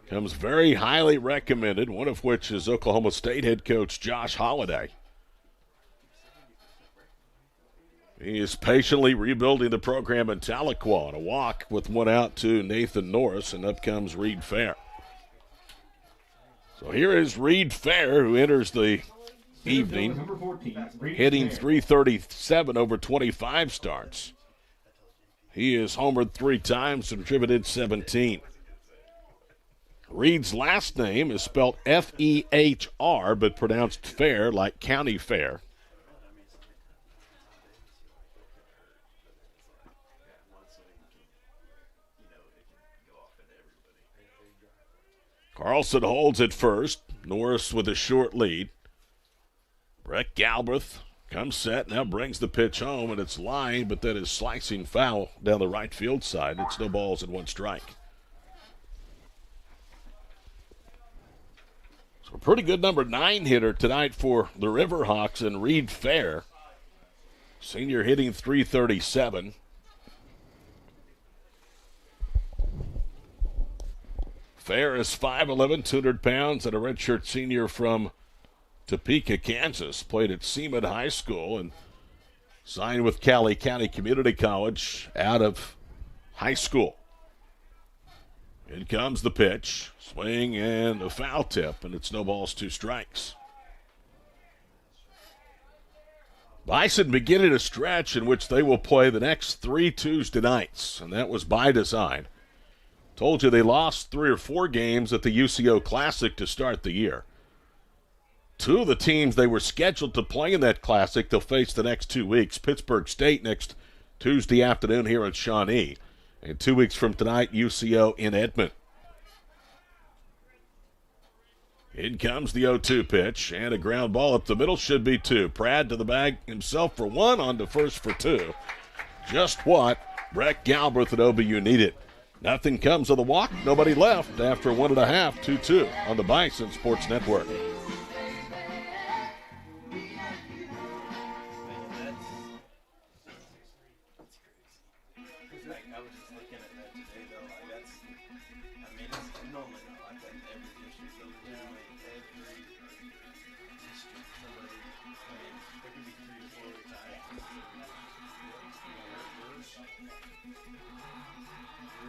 comes very highly recommended, one of which is Oklahoma State head coach Josh Holliday. He is patiently rebuilding the program in Tahlequah, and a walk with 1 out to Nathan Norris, and up comes Reed Fair. So here is Reed Fair, who enters the evening, hitting .337 over 25 starts. He has homered 3 times and contributed 17. Reed's last name is spelled F-E-H-R, but pronounced Fair, like County Fair. Carlson holds at first. Norris with a short lead. Brett Galbraith comes set, now brings the pitch home, and it's lined, but that is slicing foul down the right field side. It's no balls and 1 strike. So a pretty good number 9 hitter tonight for the Riverhawks, and Reed Fair. Senior hitting .337. Fair is 5'11", 200 pounds, and a redshirt senior from Topeka, Kansas. Played at Seaman High School and signed with Cali County Community College out of high school. In comes the pitch. Swing and a foul tip, and it's no balls, 2 strikes. Bison beginning a stretch in which they will play the next 3 Tuesday nights, and that was by design. Told you they lost 3 or 4 games at the UCO Classic to start the year. 2 of the teams they were scheduled to play in that Classic they'll face the next 2 weeks. Pittsburgh State next Tuesday afternoon here in Shawnee. And 2 weeks from tonight, UCO in Edmond. In comes the 0-2 pitch, and a ground ball up the middle, should be 2. Pratt to the bag himself for 1, on to first for 2. Just what Brett Galbraith at OBU needed. Nothing comes of the walk, nobody left after 1.5, 2-2 on the Bison Sports Network.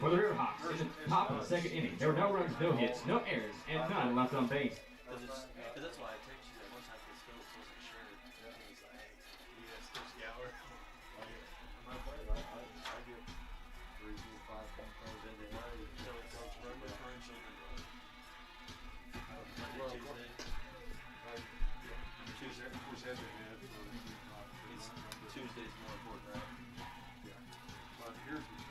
For the Riverhawks, in the top of the second inning, there were no runs, no hits, no errors, and none left on base. That's why I texted you that one time because Phillips wasn't sure. He was like, hey, you guys still scour? I'm not playing. I get 3, 4, 5 phone calls in the day. Tell Coach run differential. Monday, Tuesday. Tuesday's more important, right?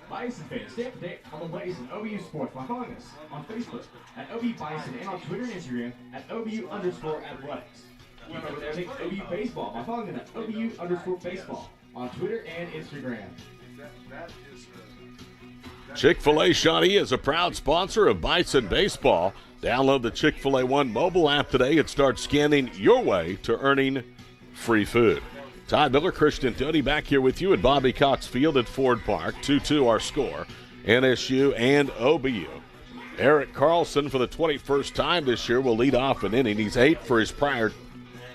Bison fans, stay up to date on the latest in OBU sports by following us on Facebook at OBU Bison and on Twitter and Instagram at OBU_athletics. Keep up with everything OBU baseball by following them at OBU_baseball on Twitter and Instagram. Chick-fil-A Shawnee is a proud sponsor of Bison Baseball. Download the Chick-fil-A One mobile app today and start scanning your way to earning free food. Todd Miller, Christian Doty back here with you at Bobby Cox Field at Ford Park. 2-2 our score. NSU and OBU. Eric Carlson, for the 21st time this year, will lead off an inning. He's 8 for his prior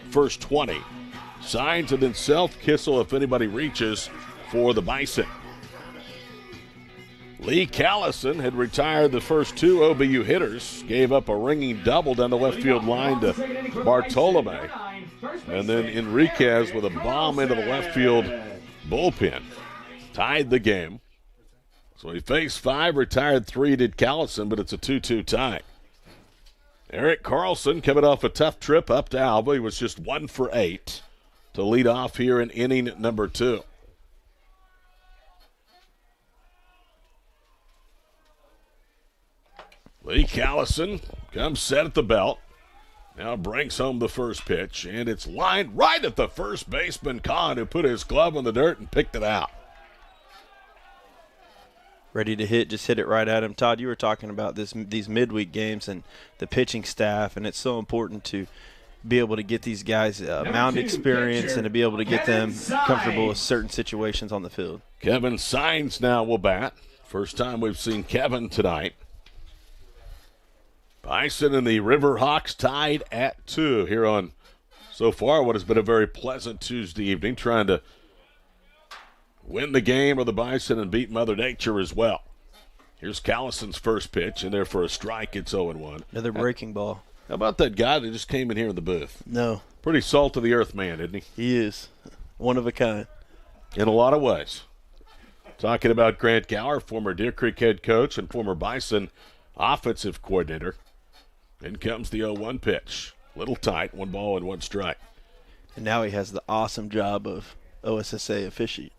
first 20. Signs and then Self-Kissel if anybody reaches for the Bison. Lee Callison had retired the first 2 OBU hitters, gave up a ringing double down the left field line to Bartolome. And then Enriquez with a bomb into the left field bullpen tied the game. So he faced 5, retired 3, did Callison, but it's a 2-2 tie. Eric Carlson coming off a tough trip up to Alva. He was just 1 for 8 to lead off here in inning number 2. Lee Callison comes set at the belt. Now brings home the first pitch, and it's lined right at the first baseman, Kahn, who put his glove on the dirt and picked it out. Ready to hit, just hit it right at him. Todd, you were talking about these midweek games and the pitching staff, and it's so important to be able to get these guys mound experience and to be able to get them comfortable with certain situations on the field. Kevin Sines now will bat. First time we've seen Kevin tonight. Bison and the Riverhawks tied at 2 here on so far what has been a very pleasant Tuesday evening, trying to win the game of the Bison and beat Mother Nature as well. Here's Callison's first pitch, and there for a strike. It's 0-1. Another breaking ball. How about that guy that just came in here in the booth? No. Pretty salt of the earth man, isn't he? He is. One of a kind. In a lot of ways. Talking about Grant Gower, former Deer Creek head coach and former Bison offensive coordinator. In comes the 0-1 pitch. Little tight, 1 ball and 1 strike. And now he has the awesome job of OSSA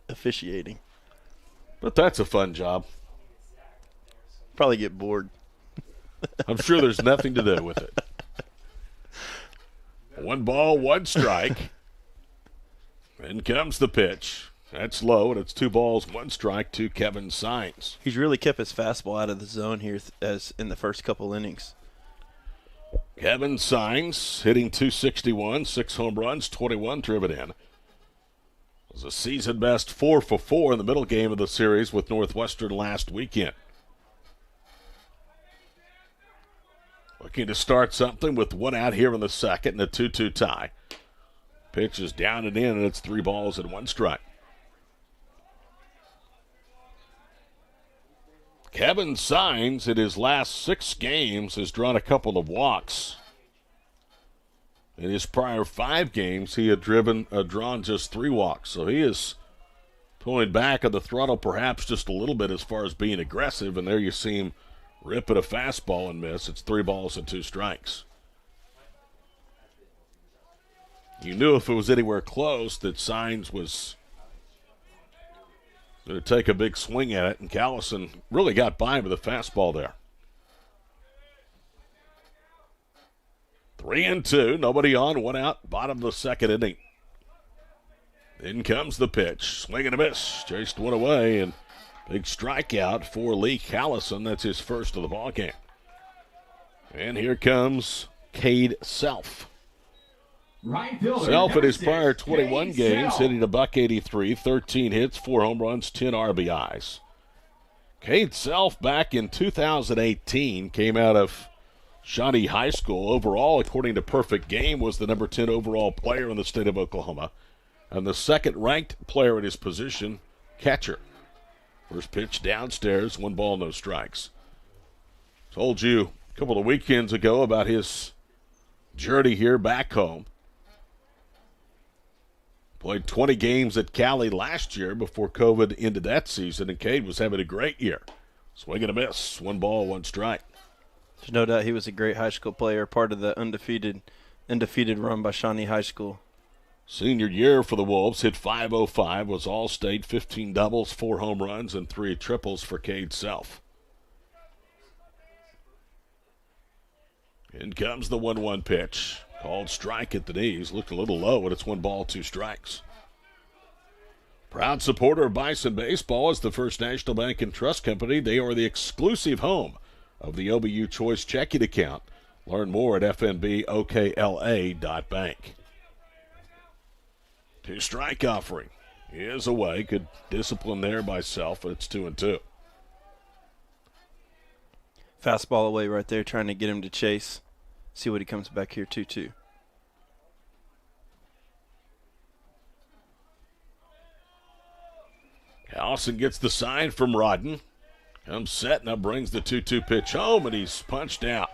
officiating. But that's a fun job. Probably get bored. I'm sure there's nothing to do with it. 1 ball, 1 strike. In comes the pitch. That's low, and it's 2 balls, 1 strike to Kevin Sines. He's really kept his fastball out of the zone here as in the first couple innings. Kevin Sines hitting .261, 6 home runs, 21 driven in. It was a season best 4 for 4 in the middle game of the series with Northwestern last weekend. Looking to start something with 1 out here in the second and a 2-2 tie. Pitch is down and in, and it's 3 balls and 1 strike. Kevin Sines, in his last 6 games, has drawn a couple of walks. In his prior 5 games, he had drawn just 3 walks. So he is pulling back on the throttle perhaps just a little bit as far as being aggressive, and there you see him rip at a fastball and miss. It's 3 balls and 2 strikes. You knew if it was anywhere close that Sines was going to take a big swing at it, and Callison really got by with a fastball there. 3-2, nobody on, 1 out, bottom of the second inning. In comes the pitch, swing and a miss, chased 1 away, and big strikeout for Lee Callison. That's his first of the ballgame. And here comes Cade Self. Self in his prior 21 games, hitting a .183, 13 hits, 4 home runs, 10 RBIs. Cade Self back in 2018 came out of Shawnee High School. Overall, according to Perfect Game, was the number 10 overall player in the state of Oklahoma and the second-ranked player at his position, catcher. First pitch downstairs, 1 ball, no strikes. Told you a couple of weekends ago about his journey here back home. Played 20 games at Cali last year before COVID ended that season, and Cade was having a great year. Swing and a miss, 1 ball, 1 strike. There's no doubt he was a great high school player, part of the undefeated run by Shawnee High School. Senior year for the Wolves, hit .505, was All-State, 15 doubles, 4 home runs, and 3 triples for Cade Self. In comes the 1-1 pitch. Called strike at the knees. Looked a little low, but it's 1 ball, 2 strikes. Proud supporter of Bison Baseball is the First National Bank and Trust Company. They are the exclusive home of the OBU Choice checking account. Learn more at fnbokla.bank. 2 strike offering. He is away. Good discipline there by Self, but it's 2-2. Fastball away right there, trying to get him to chase. See what he comes back here, 2-2. Allison gets the sign from Rodden. Comes set, now brings the 2-2 pitch home, and he's punched out.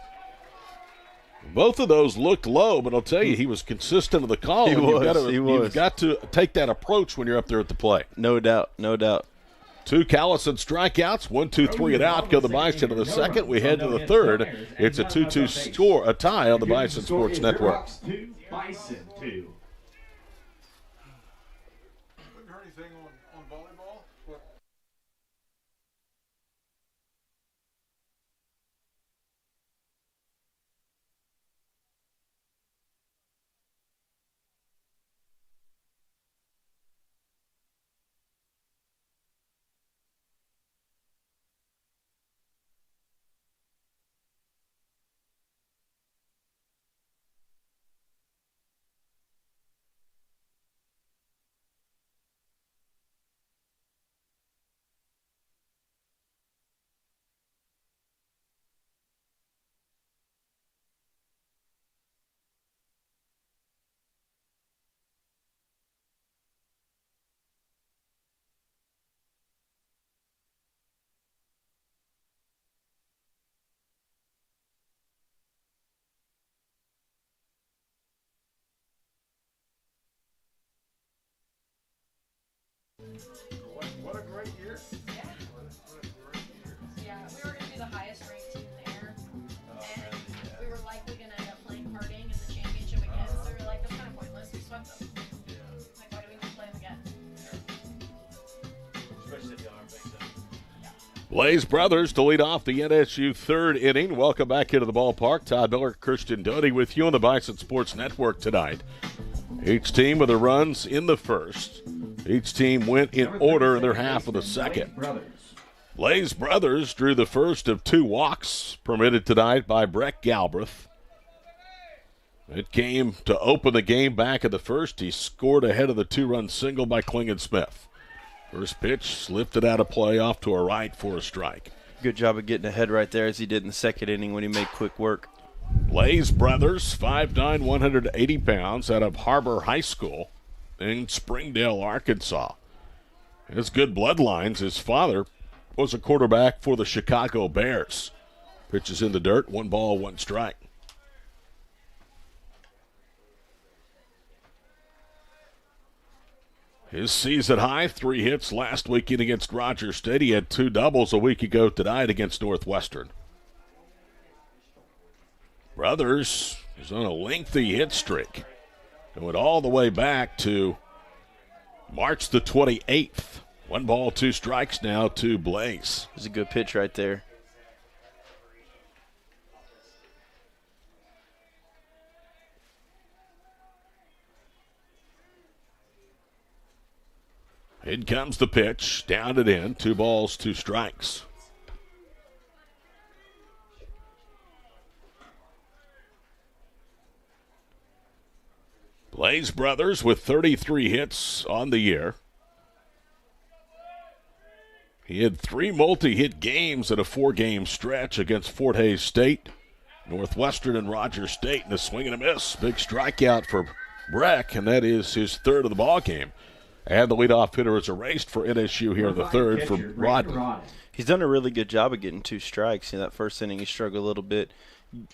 Both of those looked low, but I'll tell you, he was consistent with the call. He was. You've got to take that approach when you're up there at the plate. No doubt. 2 Callison strikeouts, 1, 2, 3 and out. Go the Bison to the second. We head to the third. It's a 2-2 score, a tie on the Bison Sports Network. 2, Bison 2. Haven't heard anything on volleyball. What? What a great year. Yeah. What a great year. Yeah, we were going to be the highest ranked team there. And we were likely going to end up playing Harding in the championship again. So we were like, that's kind of pointless. We swept them. Yeah. Like, why do we need to play them again? Especially if y'all aren't banged up. Blaze Brothers to lead off the NSU third inning. Welcome back into the ballpark. Todd Miller, Christian Doty with you on the Bison Sports Network tonight. Each team with the runs in the first. Each team went in order in their half of the second. Blaze Brothers drew the first of 2 walks permitted tonight by Breck Galbraith. It came to open the game back in the first. He scored ahead of the 2-run single by Klingon Smith. First pitch lifted out of play off to a right for a strike. Good job of getting ahead right there as he did in the second inning when he made quick work. Blaze Brothers, 5'9", 180 pounds, out of Harbor High School in Springdale, Arkansas. His good bloodlines. His father was a quarterback for the Chicago Bears. Pitches in the dirt, 1 ball, 1 strike. His season high, 3 hits last weekend against Rogers State. He had 2 doubles a week ago tonight against Northwestern. Brothers is on a lengthy hit streak. It went all the way back to March the 28th. 1 ball, 2 strikes now to Blaze. It was a good pitch right there. In comes the pitch, down and in, 2 balls, 2 strikes. Blaze Brothers with 33 hits on the year. He had 3 multi-hit games in a 4-game stretch against Fort Hays State, Northwestern, and Rogers State in a swing and a miss. Big strikeout for Breck, and that is his 3rd of the ball game. And the leadoff hitter is erased for NSU here in the 3rd for Rodman. He's done a really good job of getting 2 strikes. In that first inning, he struggled a little bit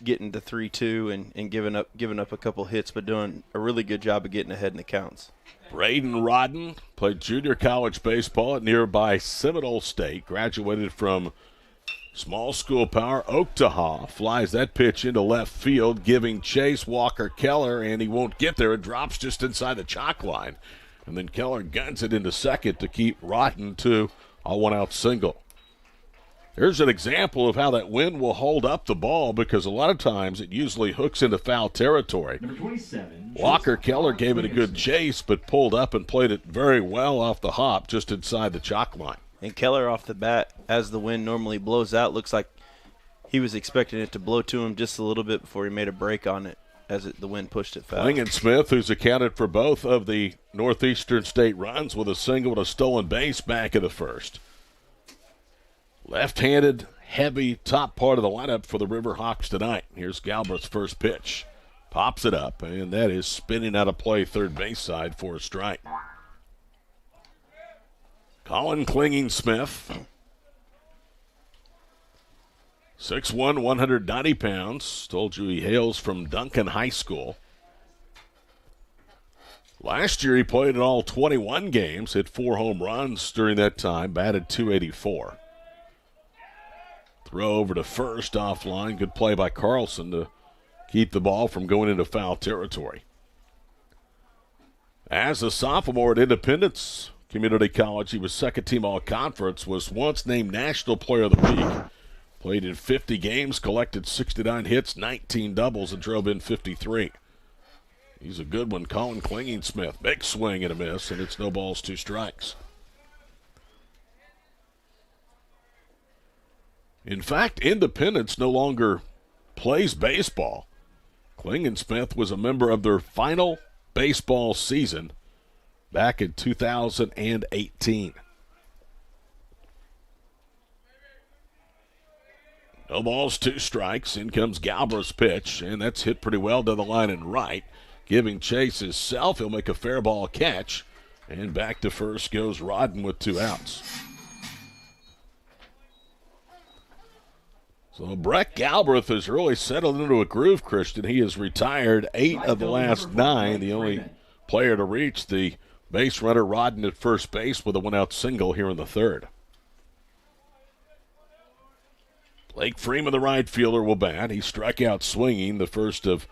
getting to 3-2 and giving up a couple hits, but doing a really good job of getting ahead in the counts. Braden Rodden played junior college baseball at nearby Seminole State, graduated from small school power Oaktaha, flies that pitch into left field, giving chase Walker Keller, and he won't get there. It drops just inside the chalk line. And then Keller guns it into second to keep Rodden to a 1-out single. Here's an example of how that wind will hold up the ball, because a lot of times it usually hooks into foul territory. Number 27. Walker Keller gave it a good chase, but pulled up and played it very well off the hop just inside the chalk line. And Keller off the bat, as the wind normally blows out, looks like he was expecting it to blow to him just a little bit before he made a break on it as the wind pushed it foul. Klingon Smith, who's accounted for both of the Northeastern State runs with a single and a stolen base back in the first. Left-handed, heavy top part of the lineup for the Riverhawks tonight. Here's Galbraith's first pitch. Pops it up, and that is spinning out of play third base side for a strike. Colin Clinging Smith 6'1", 190 pounds. Told you he hails from Duncan High School. Last year he played in all 21 games, hit 4 home runs during that time, batted .284. Throw over to first offline. Good play by Carlson to keep the ball from going into foul territory. As a sophomore at Independence Community College, he was second team all-conference, was once named National Player of the Week. Played in 50 games, collected 69 hits, 19 doubles, and drove in 53. He's a good one. Colin Klingensmith, big swing and a miss, and it's no balls, 2 strikes. In fact, Independence no longer plays baseball. Klingensmith was a member of their final baseball season back in 2018. No balls, 2 strikes. In comes Galbraith's pitch, and that's hit pretty well to the line and right. Giving chase himself, he'll make a fair ball catch, and back to first goes Rodden with 2 outs. So Breck Galbraith has really settled into a groove, Christian. He has retired 8 of the last 9, the only player to reach the base runner Rodden at first base with a 1-out single here in the 3rd. Blake Freeman, the right fielder, will bat. He struck out swinging, the first of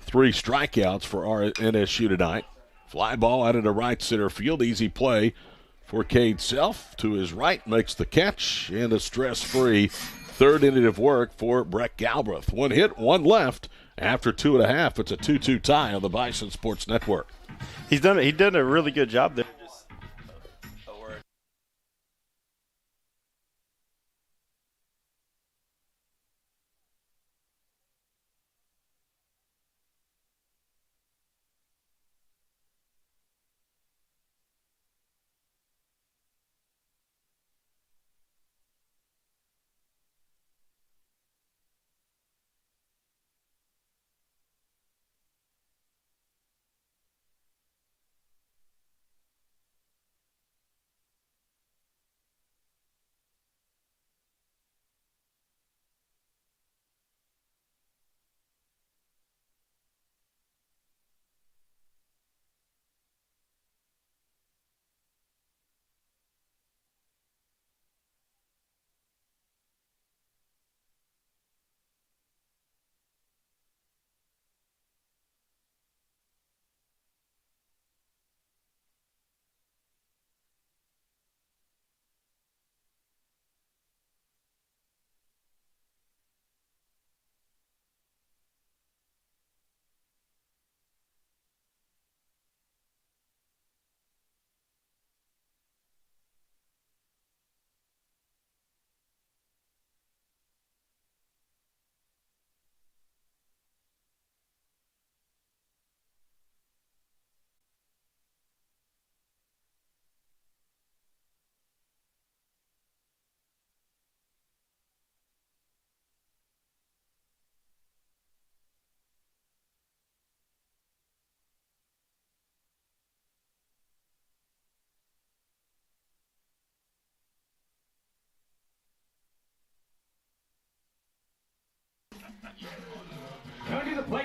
3 strikeouts for our NSU tonight. Fly ball out into right center field. Easy play for Cade Self. To his right, makes the catch, and a stress-free 3rd inning of work for Breck Galbraith. 1 hit, 1 left. After 2.5, it's a 2-2 tie on the Bison Sports Network. He done a really good job there.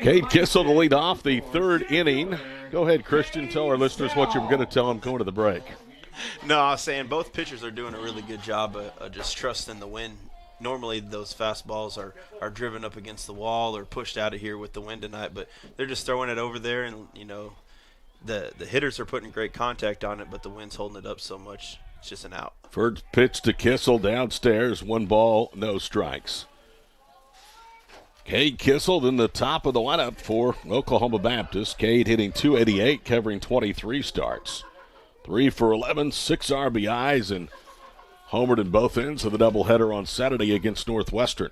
Cade Kissel to lead off the 3rd inning. Go ahead, Christian. Tell our listeners what you were going to tell them going to the break. No, I was saying both pitchers are doing a really good job of just trusting the wind. Normally those fastballs are driven up against the wall or pushed out of here with the wind tonight, but they're just throwing it over there, and, you know, the hitters are putting great contact on it, but the wind's holding it up so much, it's just an out. First pitch to Kissel downstairs, 1 ball, no strikes. Cade Kissel then the top of the lineup for Oklahoma Baptist. Cade hitting .288, covering 23 starts. 3 for 11, 6 RBIs, and homered in both ends of the doubleheader on Saturday against Northwestern.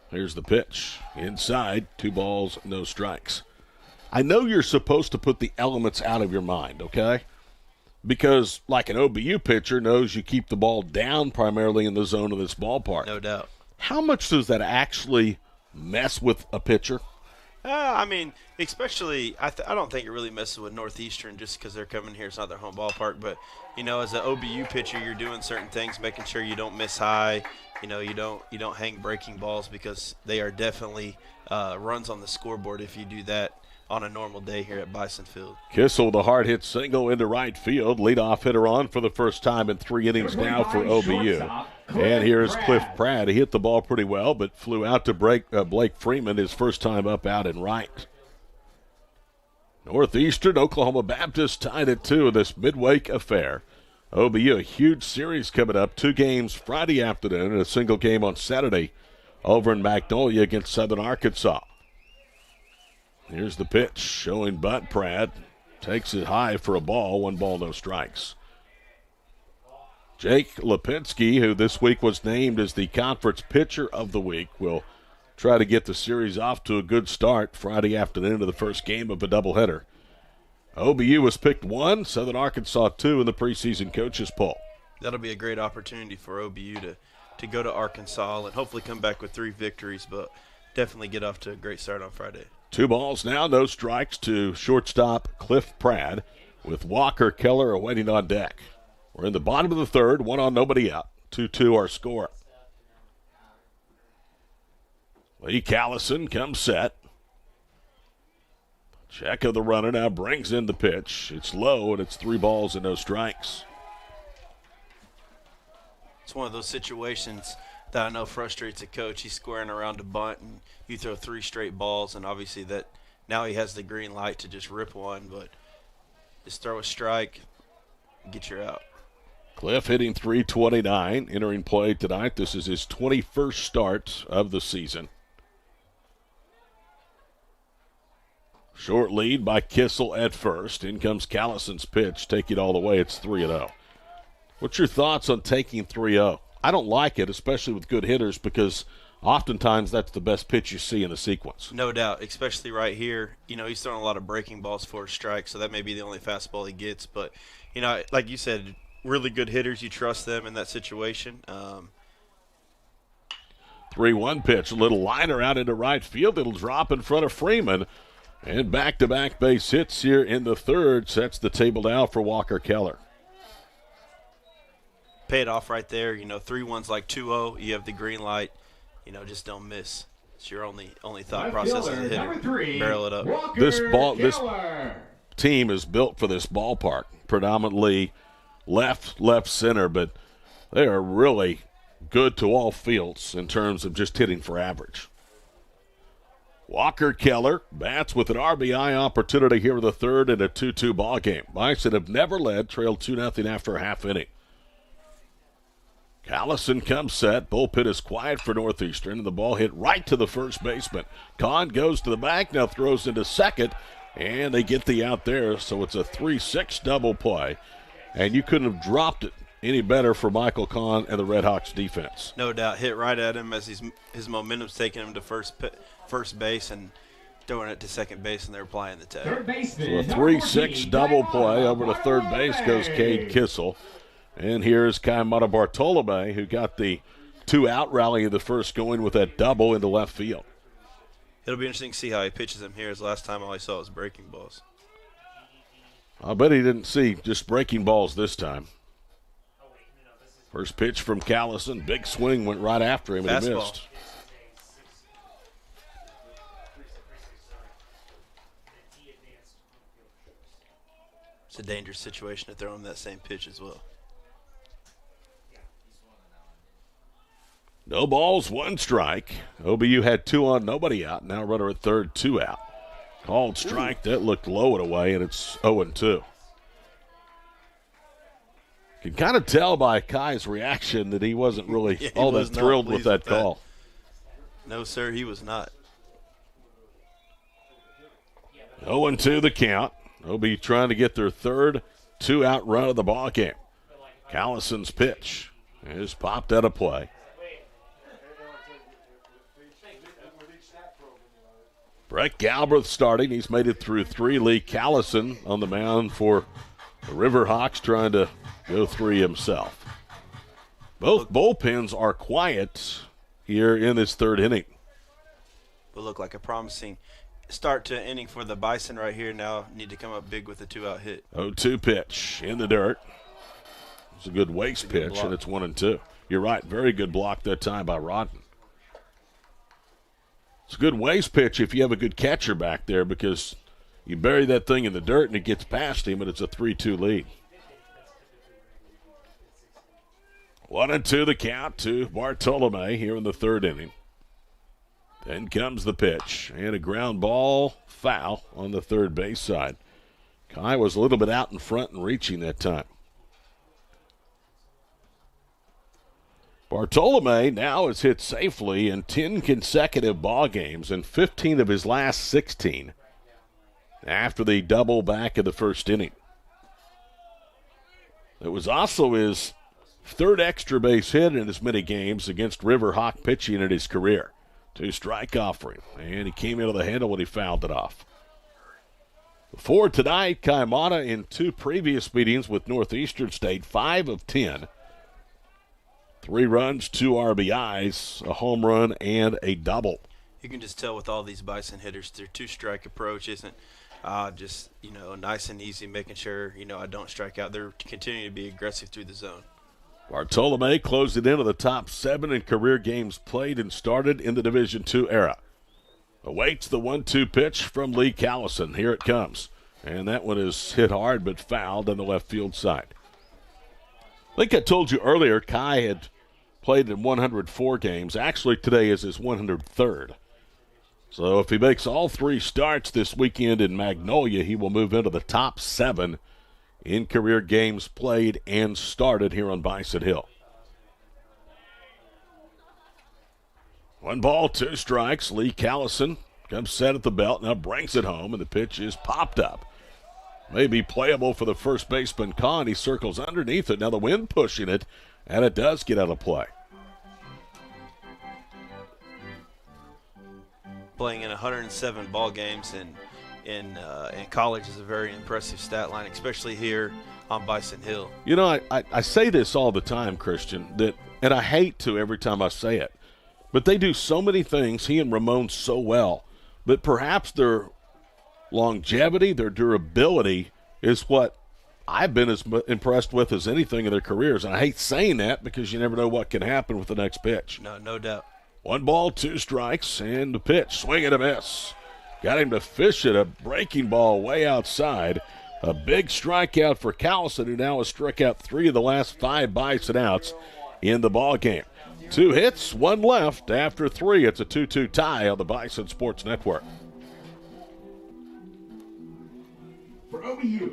Here's the pitch. Inside, 2 balls, no strikes. I know you're supposed to put the elements out of your mind, okay? Because like an OBU pitcher knows you keep the ball down primarily in the zone of this ballpark. No doubt. How much does that actually mess with a pitcher? I mean, especially, I don't think it really messes with Northeastern just because they're coming here. It's not their home ballpark. But, you know, as an OBU pitcher, you're doing certain things, making sure you don't miss high. You know, you don't hang breaking balls because they are definitely runs on the scoreboard if you do that on a normal day here at Bison Field. Kissel, the hard hit single into right field. Leadoff hitter on for the first time in 3 innings now for OBU. And here's Cliff Pratt. He hit the ball pretty well, but flew out to Blake Freeman his first time up out in right. Northeastern, Oklahoma Baptist tied at 2 in this midweek affair. OBU, a huge series coming up. 2 games Friday afternoon and a single game on Saturday over in Magnolia against Southern Arkansas. Here's the pitch showing bunt. Pratt takes it high for a ball. 1 ball, no strikes. Jake Lipinski, who this week was named as the conference pitcher of the week, will try to get the series off to a good start Friday afternoon of the first game of a doubleheader. OBU was picked 1, Southern Arkansas 2 in the preseason coaches poll. That'll be a great opportunity for OBU to go to Arkansas and hopefully come back with 3 victories, but definitely get off to a great start on Friday. 2 balls now, no strikes to shortstop Cliff Pratt with Walker Keller awaiting on deck. We're in the bottom of the third, 1 on, nobody out. 2-2 our score. Lee Callison comes set. Check of the runner now brings in the pitch. It's low, and it's 3 balls and no strikes. It's one of those situations that I know frustrates a coach. He's squaring around to bunt, and you throw 3 straight balls, and obviously that now he has the green light to just rip one, but just throw a strike, get you out. Cliff hitting .329, entering play tonight. This is his 21st start of the season. Short lead by Kissel at first. In comes Callison's pitch. Take it all the way. It's 3-0. What's your thoughts on taking 3-0? I don't like it, especially with good hitters, because oftentimes that's the best pitch you see in the sequence. No doubt, especially right here. You know, he's throwing a lot of breaking balls for a strike, so that may be the only fastball he gets. But, you know, like you said, really good hitters, you trust them in that situation. 3-1 pitch, a little liner out into right field. It'll drop in front of Freeman. And back-to-back base hits here in the third sets the table down for Walker Keller. Pay it off right there. You know, 3-1's like 2-0. You have the green light. You know, just don't miss. It's your only thought process as a hitter. Barrel it up. This team is built for this ballpark. Predominantly left, center, but they are really good to all fields in terms of just hitting for average. Walker Keller bats with an RBI opportunity here in the third in a 2-2 ball game. Bison have never led, trailed 2-0 after a half inning. Callison comes set. Bullpen is quiet for Northeastern, and the ball hit right to the first baseman. Kahn goes to the back, now throws into second, and they get the out there, so it's a 3-6 double play. And you couldn't have dropped it any better for Michael Kahn and the Red Hawks defense. No doubt, hit right at him as his momentum's taking him to first base and throwing it to second base, and they're applying the tag. So a 3-6 double play over to third base goes Cade Kissel. And here's Kaimata Bartolome, who got the 2-out rally of the first going with that double into left field. It'll be interesting to see how he pitches him here. As last time all I saw was breaking balls. I bet he didn't see just breaking balls this time. First pitch from Callison. Big swing went right after him and he missed. It's a dangerous situation to throw him that same pitch as well. No balls, 1 strike. OBU had 2 on, nobody out. Now runner at third, 2 out. Called strike. That looked low and away, and it's 0-2. Can kind of tell by Kai's reaction that he wasn't really all that thrilled with that call. No, sir, he was not. 0-2 the count. OBU trying to get their third 2-out run of the ball game. Callison's pitch is popped out of play. Brett Galbraith starting. He's made it through 3. Lee Callison on the mound for the Riverhawks, trying to go 3 himself. Both bullpens are quiet here in this third inning. Will look like a promising start to inning for the Bison right here. Now need to come up big with a 2-out hit. 0-2 pitch in the dirt. It's a good waste pitch, and it's 1-2. You're right. Very good block that time by Rodden. It's a good waste pitch if you have a good catcher back there because you bury that thing in the dirt and it gets past him, and it's a 3-2 lead. 1-2 the count to Bartolome here in the third inning. Then comes the pitch, and a ground ball foul on the third base side. Kai was a little bit out in front and reaching that time. Bartolome now has hit safely in 10 consecutive ball games and 15 of his last 16 after the double back of the first inning. It was also his third extra base hit in as many games against River Hawk pitching in his career. 2-strike offering, and he came into the handle when he fouled it off. For tonight, Kaimana in 2 previous meetings with Northeastern State, 5 of 10. 3 runs, 2 RBIs, a home run, and a double. You can just tell with all these Bison hitters, their 2-strike approach isn't just, nice and easy, making sure, I don't strike out. They're continuing to be aggressive through the zone. Bartolome closed it into the top 7 in career games played and started in the Division II era. Awaits the 1-2 pitch from Lee Callison. Here it comes. And that one is hit hard but fouled on the left field side. I think I told you earlier Kai had played in 104 games. Actually, today is his 103rd. So if he makes all 3 starts this weekend in Magnolia, he will move into the top 7 in career games played and started here on Bison Hill. 1 ball, 2 strikes. Lee Callison comes set at the belt, now brings it home, and the pitch is popped up. May be playable for the first baseman, Kahn. He circles underneath it. Now the wind pushing it, and it does get out of play. Playing in 107 ball games in college is a very impressive stat line, especially here on Bison Hill. I say this all the time, Christian, and I hate to every time I say it, but they do so many things, he and Ramon, so well, but perhaps their longevity, their durability is what I've been as impressed with as anything in their careers. And I hate saying that because you never know what can happen with the next pitch. No doubt. 1 ball, 2 strikes, and the pitch, swing and a miss. Got him to fish it, a breaking ball way outside. A big strikeout for Callison, who now has struck out 3 of the last 5 Bison outs in the ball game. 2 hits, 1 left after 3. It's a 2-2 tie on the Bison Sports Network. For OBU.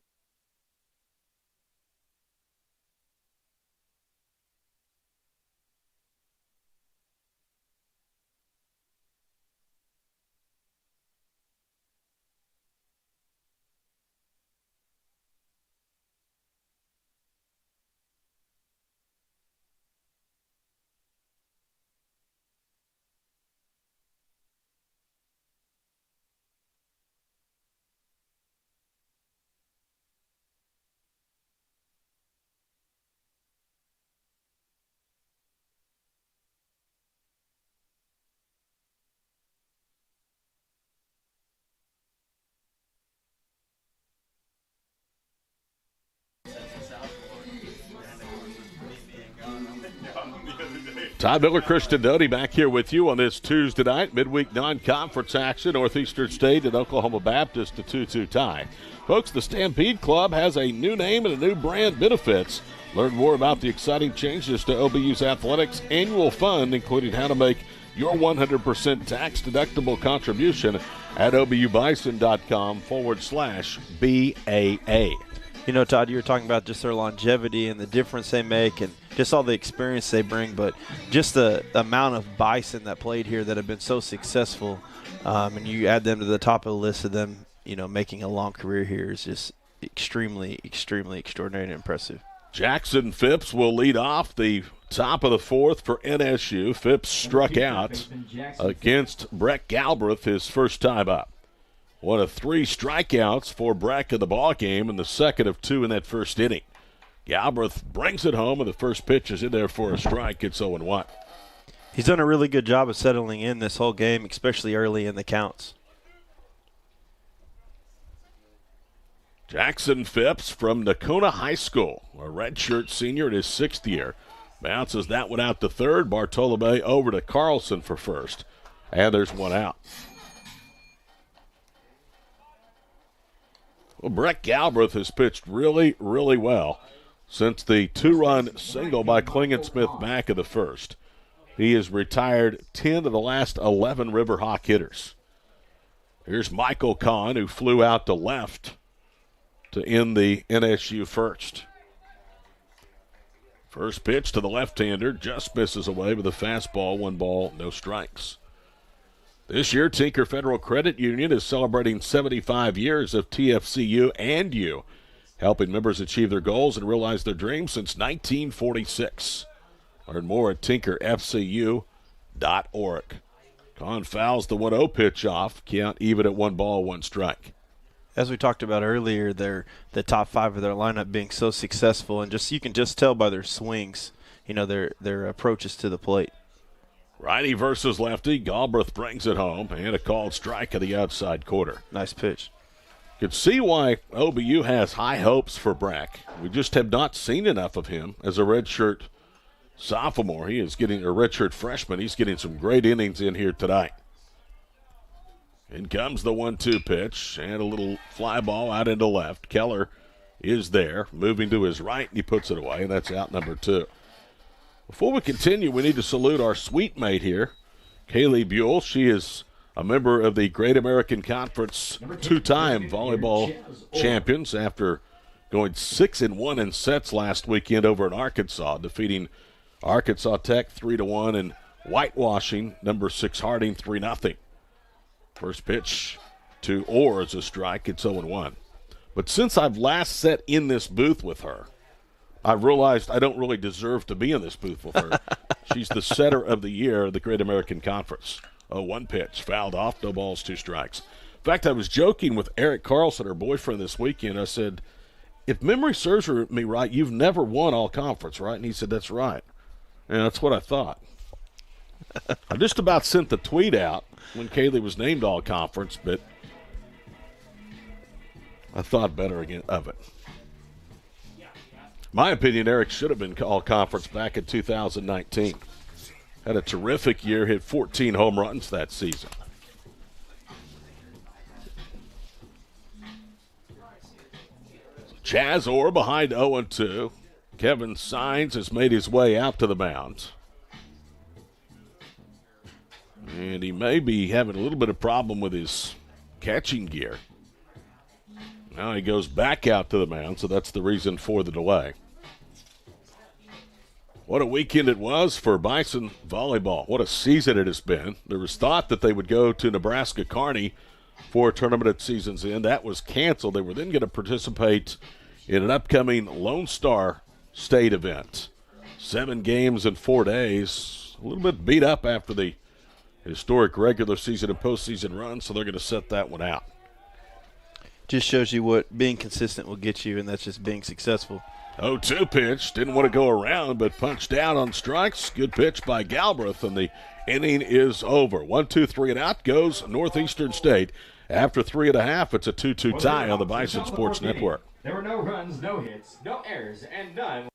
Todd Miller, Christian Doty back here with you on this Tuesday night, midweek non-conference action. Northeastern State and Oklahoma Baptist, a 2-2 tie. Folks, the Stampede Club has a new name and a new brand benefits. Learn more about the exciting changes to OBU's athletics annual fund, including how to make your 100% tax-deductible contribution at obubison.com/BAA. Todd, you were talking about just their longevity and the difference they make and just all the experience they bring, but just the amount of Bison that played here that have been so successful, and you add them to the top of the list of them, making a long career here is just extremely, extremely extraordinary and impressive. Jackson Phipps will lead off the top of the 4th for NSU. Phipps struck out against Breck Galbraith his first time up. One of 3 strikeouts for Breck in the ball game, and the second of 2 in that first inning. Galbraith brings it home, and the first pitch is in there for a strike. It's 0-1. He's done a really good job of settling in this whole game, especially early in the counts. Jackson Phipps from Nakona High School, a redshirt senior in his 6th year. Bounces that one out to third. Bartolome over to Carlson for first. And there's one out. Well, Brett Galbraith has pitched really, really well since the 2-run single by Klingensmith back in the first. He has retired 10 of the last 11 Riverhawk hitters. Here's Michael Kahn, who flew out to left to end the NSU first. First pitch to the left-hander, just misses away with a fastball, 1 ball, no strikes. This year, Tinker Federal Credit Union is celebrating 75 years of TFCU and U, helping members achieve their goals and realize their dreams since 1946. Learn more at tinkerfcu.org. Kahn fouls the 1-0 pitch off, count even at 1 ball, 1 strike. As we talked about earlier, the top 5 of their lineup being so successful, and you can just tell by their swings, their approaches to the plate. Righty versus lefty. Galbraith brings it home, and a called strike at the outside quarter. Nice pitch. You can see why OBU has high hopes for Brack. We just have not seen enough of him as a redshirt sophomore. He is getting a redshirt freshman. He's getting some great innings in here tonight. In comes the 1-2 pitch, and a little fly ball out into left. Keller is there, moving to his right, and he puts it away, and that's out number 2. Before we continue, we need to salute our suite mate here, Kaylee Buell. She is a member of the Great American Conference, 2-time volleyball champions after going 6-1 in sets last weekend over in Arkansas, defeating Arkansas Tech 3-1 and whitewashing number 6 Harding 3-0. First pitch to Orr is a strike. It's 0-1. But since I've last sat in this booth with her, I've realized I don't really deserve to be in this booth with her. She's the setter of the year of the Great American Conference. 0-1 pitch, fouled off, no balls, 2 strikes. In fact, I was joking with Eric Carlson, her boyfriend, this weekend. I said, if memory serves me right, you've never won all conference, right? And he said, that's right. And that's what I thought. I just about sent the tweet out when Kaylee was named all conference, but I thought better again of it. My opinion, Eric should have been all conference back in 2019. Had a terrific year, hit 14 home runs that season. Chaz Orr behind 0-2. Kevin Sines has made his way out to the mound. And he may be having a little bit of problem with his catching gear. Now he goes back out to the mound, so that's the reason for the delay. What a weekend it was for Bison volleyball. What a season it has been. There was thought that they would go to Nebraska Kearney for a tournament at season's end. That was canceled. They were then going to participate in an upcoming Lone Star State event. 7 games in 4 days. A little bit beat up after the historic regular season and postseason run, so they're going to set that one out. Just shows you what being consistent will get you, and that's just being successful. 0-2 pitch. Didn't want to go around, but punched down on strikes. Good pitch by Galbraith, and the inning is over. 1-2-3 and out goes Northeastern State. After 3.5, it's a 2-2 tie on the Bison Sports Network. There were no runs, no hits, no errors, and none.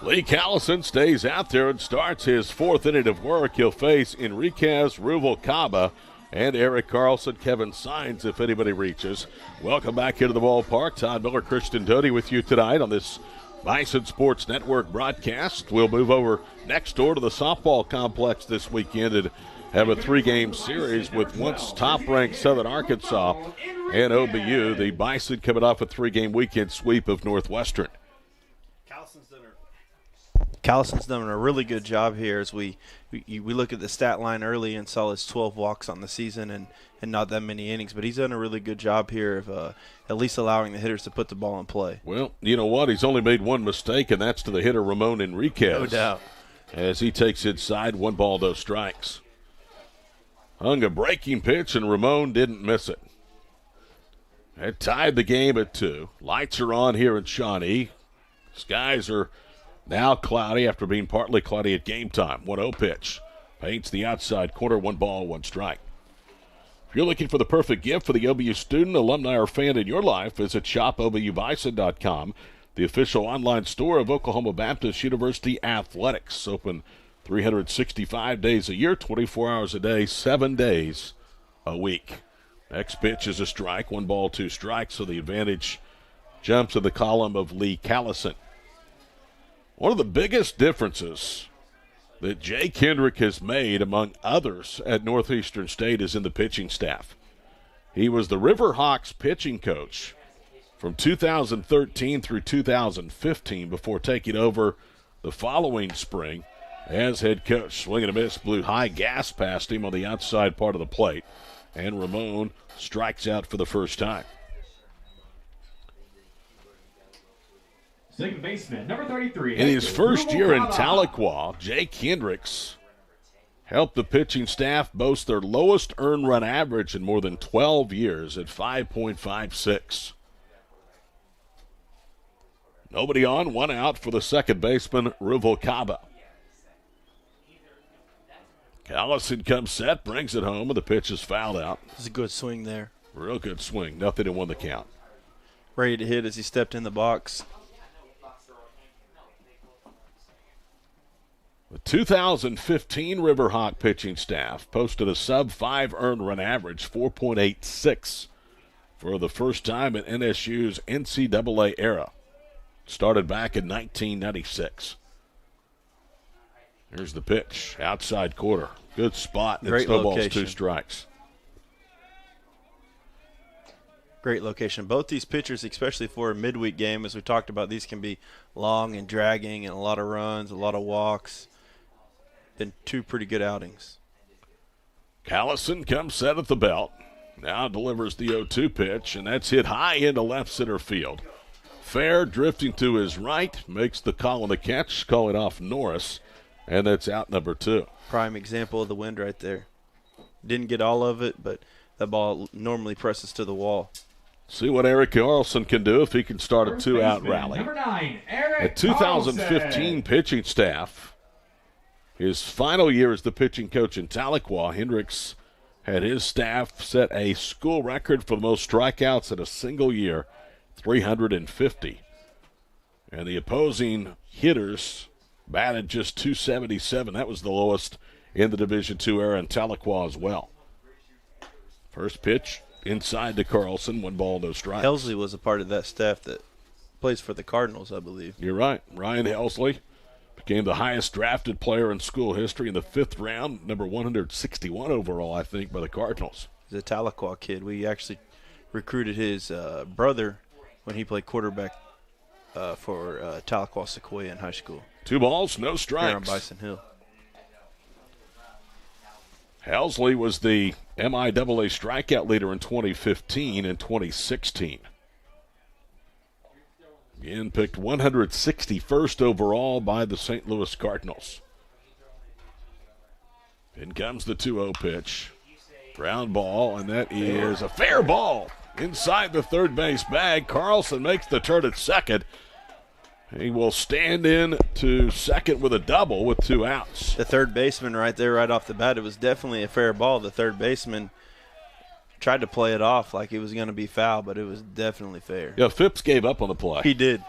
Lee Callison stays out there and starts his fourth inning of work. He'll face Enriquez Ruvalcaba and Eric Carlson, Kevin Sines, if anybody reaches. Welcome back into the ballpark. Todd Miller, Christian Doty with you tonight on this Bison Sports Network broadcast. We'll move over next door to the softball complex this weekend and have a 3-game series with once top-ranked Southern Arkansas and OBU. The Bison coming off a 3-game weekend sweep of Northwestern. Callison's done a really good job here as we look at the stat line early and saw his 12 walks on the season and not that many innings. But he's done a really good job here of at least allowing the hitters to put the ball in play. Well, you know what? He's only made one mistake, and that's to the hitter Ramon Enriquez. No doubt. As he takes inside, 1 ball, no strikes. Hung a breaking pitch, and Ramon didn't miss it. That tied the game at 2. Lights are on here in Shawnee. Skies are now cloudy after being partly cloudy at game time. 1-0 pitch. Paints the outside corner, 1 ball, 1 strike. If you're looking for the perfect gift for the OBU student, alumni, or fan in your life, visit shopobubison.com, the official online store of Oklahoma Baptist University Athletics. Open 365 days a year, 24 hours a day, 7 days a week. Next pitch is a strike, 1 ball, 2 strikes, so the advantage jumps in the column of Lee Callison. One of the biggest differences that Jay Kendrick has made, among others, at Northeastern State is in the pitching staff. He was the Riverhawks pitching coach from 2013 through 2015 before taking over the following spring as head coach. Swing and a miss, blew high gas past him on the outside part of the plate, and Ramon strikes out for the first time. Second baseman, number 33. In his first year in Tahlequah, Jay Kendricks helped the pitching staff boast their lowest earned run average in more than 12 years at 5.56. Nobody on, 1 out for the second baseman, Ruvalcaba. Callison comes set, brings it home, and the pitch is fouled out. It's a good swing there. Real good swing. Nothing to win the count. Ready to hit as he stepped in the box. The 2015 Riverhawk pitching staff posted a sub-5 earned run average, 4.86, for the first time in NSU's NCAA era. Started back in 1996. Here's the pitch, outside quarter. Good spot, and Great snowballs, location. 2 strikes. Great location. Both these pitchers, especially for a midweek game, as we talked about, these can be long and dragging and a lot of runs, a lot of walks. Been 2 pretty good outings. Callison comes set at the belt. Now delivers the 0-2 pitch, and that's hit high into left center field. Fair drifting to his right, makes the call on the catch, calling off Norris, and that's out number 2. Prime example of the wind right there. Didn't get all of it, but that ball normally presses to the wall. See what Eric Carlson can do if he can start a First 2-out baseman, rally. Number 9, Eric A 2015 Carlson. pitching staff. His final year as the pitching coach in Tahlequah, Hendricks had his staff set a school record for the most strikeouts in a single year, 350. And the opposing hitters batted just 277. That was the lowest in the Division II era in Tahlequah as well. First pitch inside to Carlson, 1 ball, no strikes. Helsley was a part of that staff that plays for the Cardinals, I believe. You're right. Ryan Helsley became the highest drafted player in school history in the 5th round, number 161 overall, I think, by the Cardinals. He's a Tahlequah kid. We actually recruited his brother when he played quarterback for Tahlequah Sequoia in high school. 2 balls, no strikes. Here on Bison Hill. Helsley was the MIAA strikeout leader in 2015 and 2016. Again, picked 161st overall by the St. Louis Cardinals. In comes the 2-0 pitch. Ground ball, and that is a fair ball inside the third base bag. Carlson makes the turn at second. He will stand in to second with a double with 2 outs. The third baseman right there, right off the bat, it was definitely a fair ball. The third baseman tried to play it off like it was going to be foul, but it was definitely fair. Yeah, Phipps gave up on the play. He did.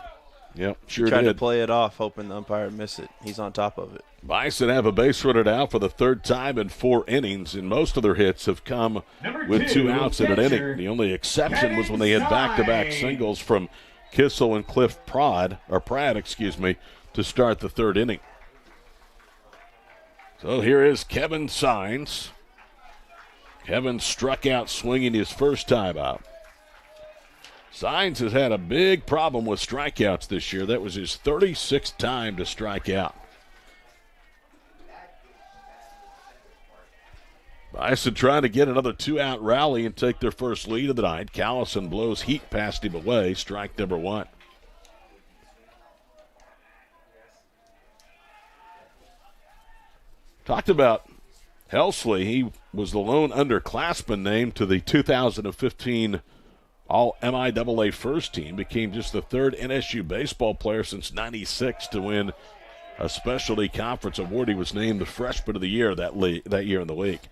Yep, sure Tried did. to play it off, hoping the umpire would miss it. He's on top of it. Bison have a base runner now for the third time in 4 innings, and most of their hits have come with 2 outs in an inning. The only exception was when they had back-to-back singles from Kissel and Cliff Pratt, to start the 3rd inning. So here is Kevin Sines. Kevin struck out swinging his first time out. Sines has had a big problem with strikeouts this year. That was his 36th time to strike out. Bison trying to get another 2-out rally and take their first lead of the night. Callison blows heat past him away. Strike number 1. Talked about Helsley. He was the lone underclassman named to the 2015 All-MIAA first team. Became just the 3rd NSU baseball player since '96 to win a specialty conference award. He was named the freshman of the year that year in the league.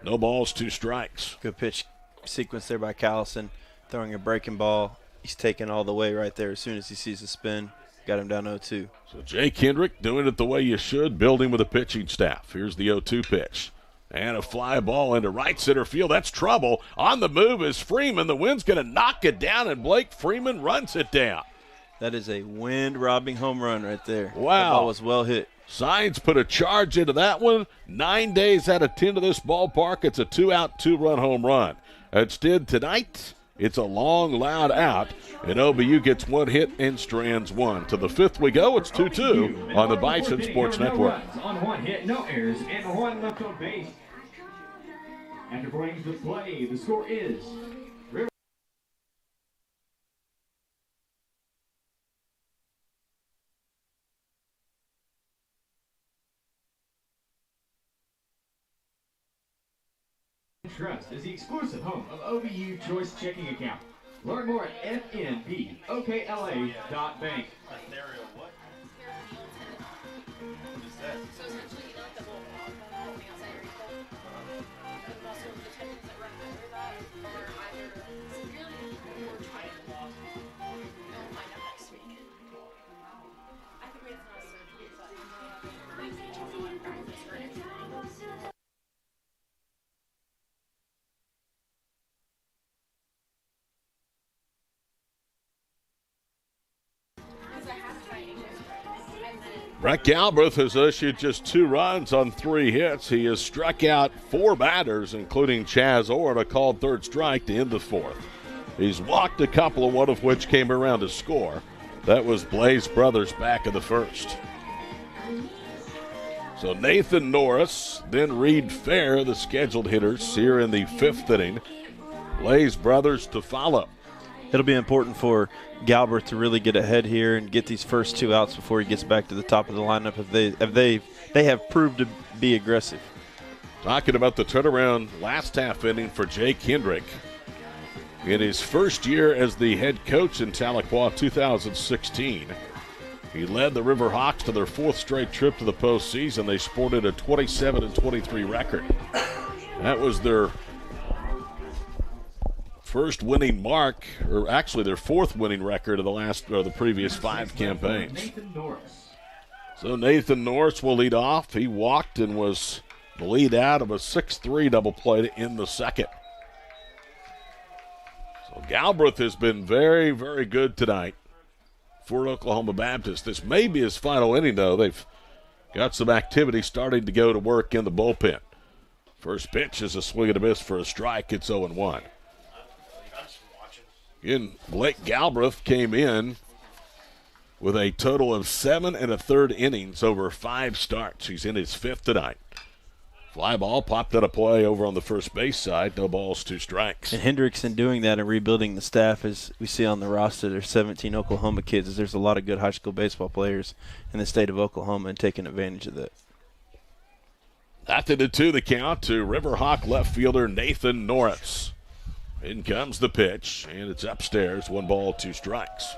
No balls, 2 strikes. Good pitch sequence there by Callison, throwing a breaking ball. He's taking all the way right there as soon as he sees the spin. Got him down 0-2. So Jake Hendrick doing it the way you should, building with a pitching staff. Here's the 0-2 pitch. And a fly ball into right center field. That's trouble. On the move is Freeman. The wind's going to knock it down, and Blake Freeman runs it down. That is a wind-robbing home run right there. Wow. That ball was well hit. Sines put a charge into that one. 9 days out of 10 to this ballpark, it's a 2-out, 2-run home run. Instead, tonight, it's a long, loud out, and OBU gets 1 hit and strands 1. To the 5th we go. It's 2-2 on the Bison Sports Network. On 1 hit, no errors, and 1 left on base. After 4 innings of play, the score is Trust is the exclusive home of OBU Choice Checking Account. Learn more at fnbokla.bank. So essentially, you know, like the little log on the outside of your foot, and also the tendons that run under that are either severely or tight. We'll find out next week. I think we have to surgery, but practice for next week. Brett Galbraith has issued just 2 runs on 3 hits. He has struck out 4 batters, including Chaz Orr, a called 3rd strike to end the 4th. He's walked a couple, one of which came around to score. That was Blaze Brothers back in the 1st. So Nathan Norris, then Reed Fair, the scheduled hitters here in the 5th inning. Blaze Brothers to follow. It'll be important for Galbraith to really get ahead here and get these first 2 outs before he gets back to the top of the lineup. If they have proved to be aggressive. Talking about the turnaround last half inning for Jake Hendrick. In his first year as the head coach in Tahlequah, 2016, he led the River Hawks to their 4th straight trip to the postseason. They sported a 27-23 record. That was their first winning mark, or actually their 4th winning record of the previous 5 campaigns. Nathan Norris. So Nathan Norris will lead off. He walked and was the lead out of a 6-3 double play to end the 2nd. So Galbraith has been very, very good tonight for Oklahoma Baptist. This may be his final inning, though. They've got some activity starting to go to work in the bullpen. First pitch is a swing and a miss for a strike. It's 0-1. Again, Blake Galbraith came in with a total of 7 1/3 innings over 5 starts. He's in his 5th tonight. Fly ball popped out of play over on the first base side. No balls, 2 strikes. And Hendrickson doing that and rebuilding the staff, as we see on the roster. There's 17 Oklahoma kids. As there's a lot of good high school baseball players in the state of Oklahoma and taking advantage of that. After the 2, the count to Riverhawk left fielder Nathan Norris. In comes the pitch, and it's upstairs. 1 ball, 2 strikes.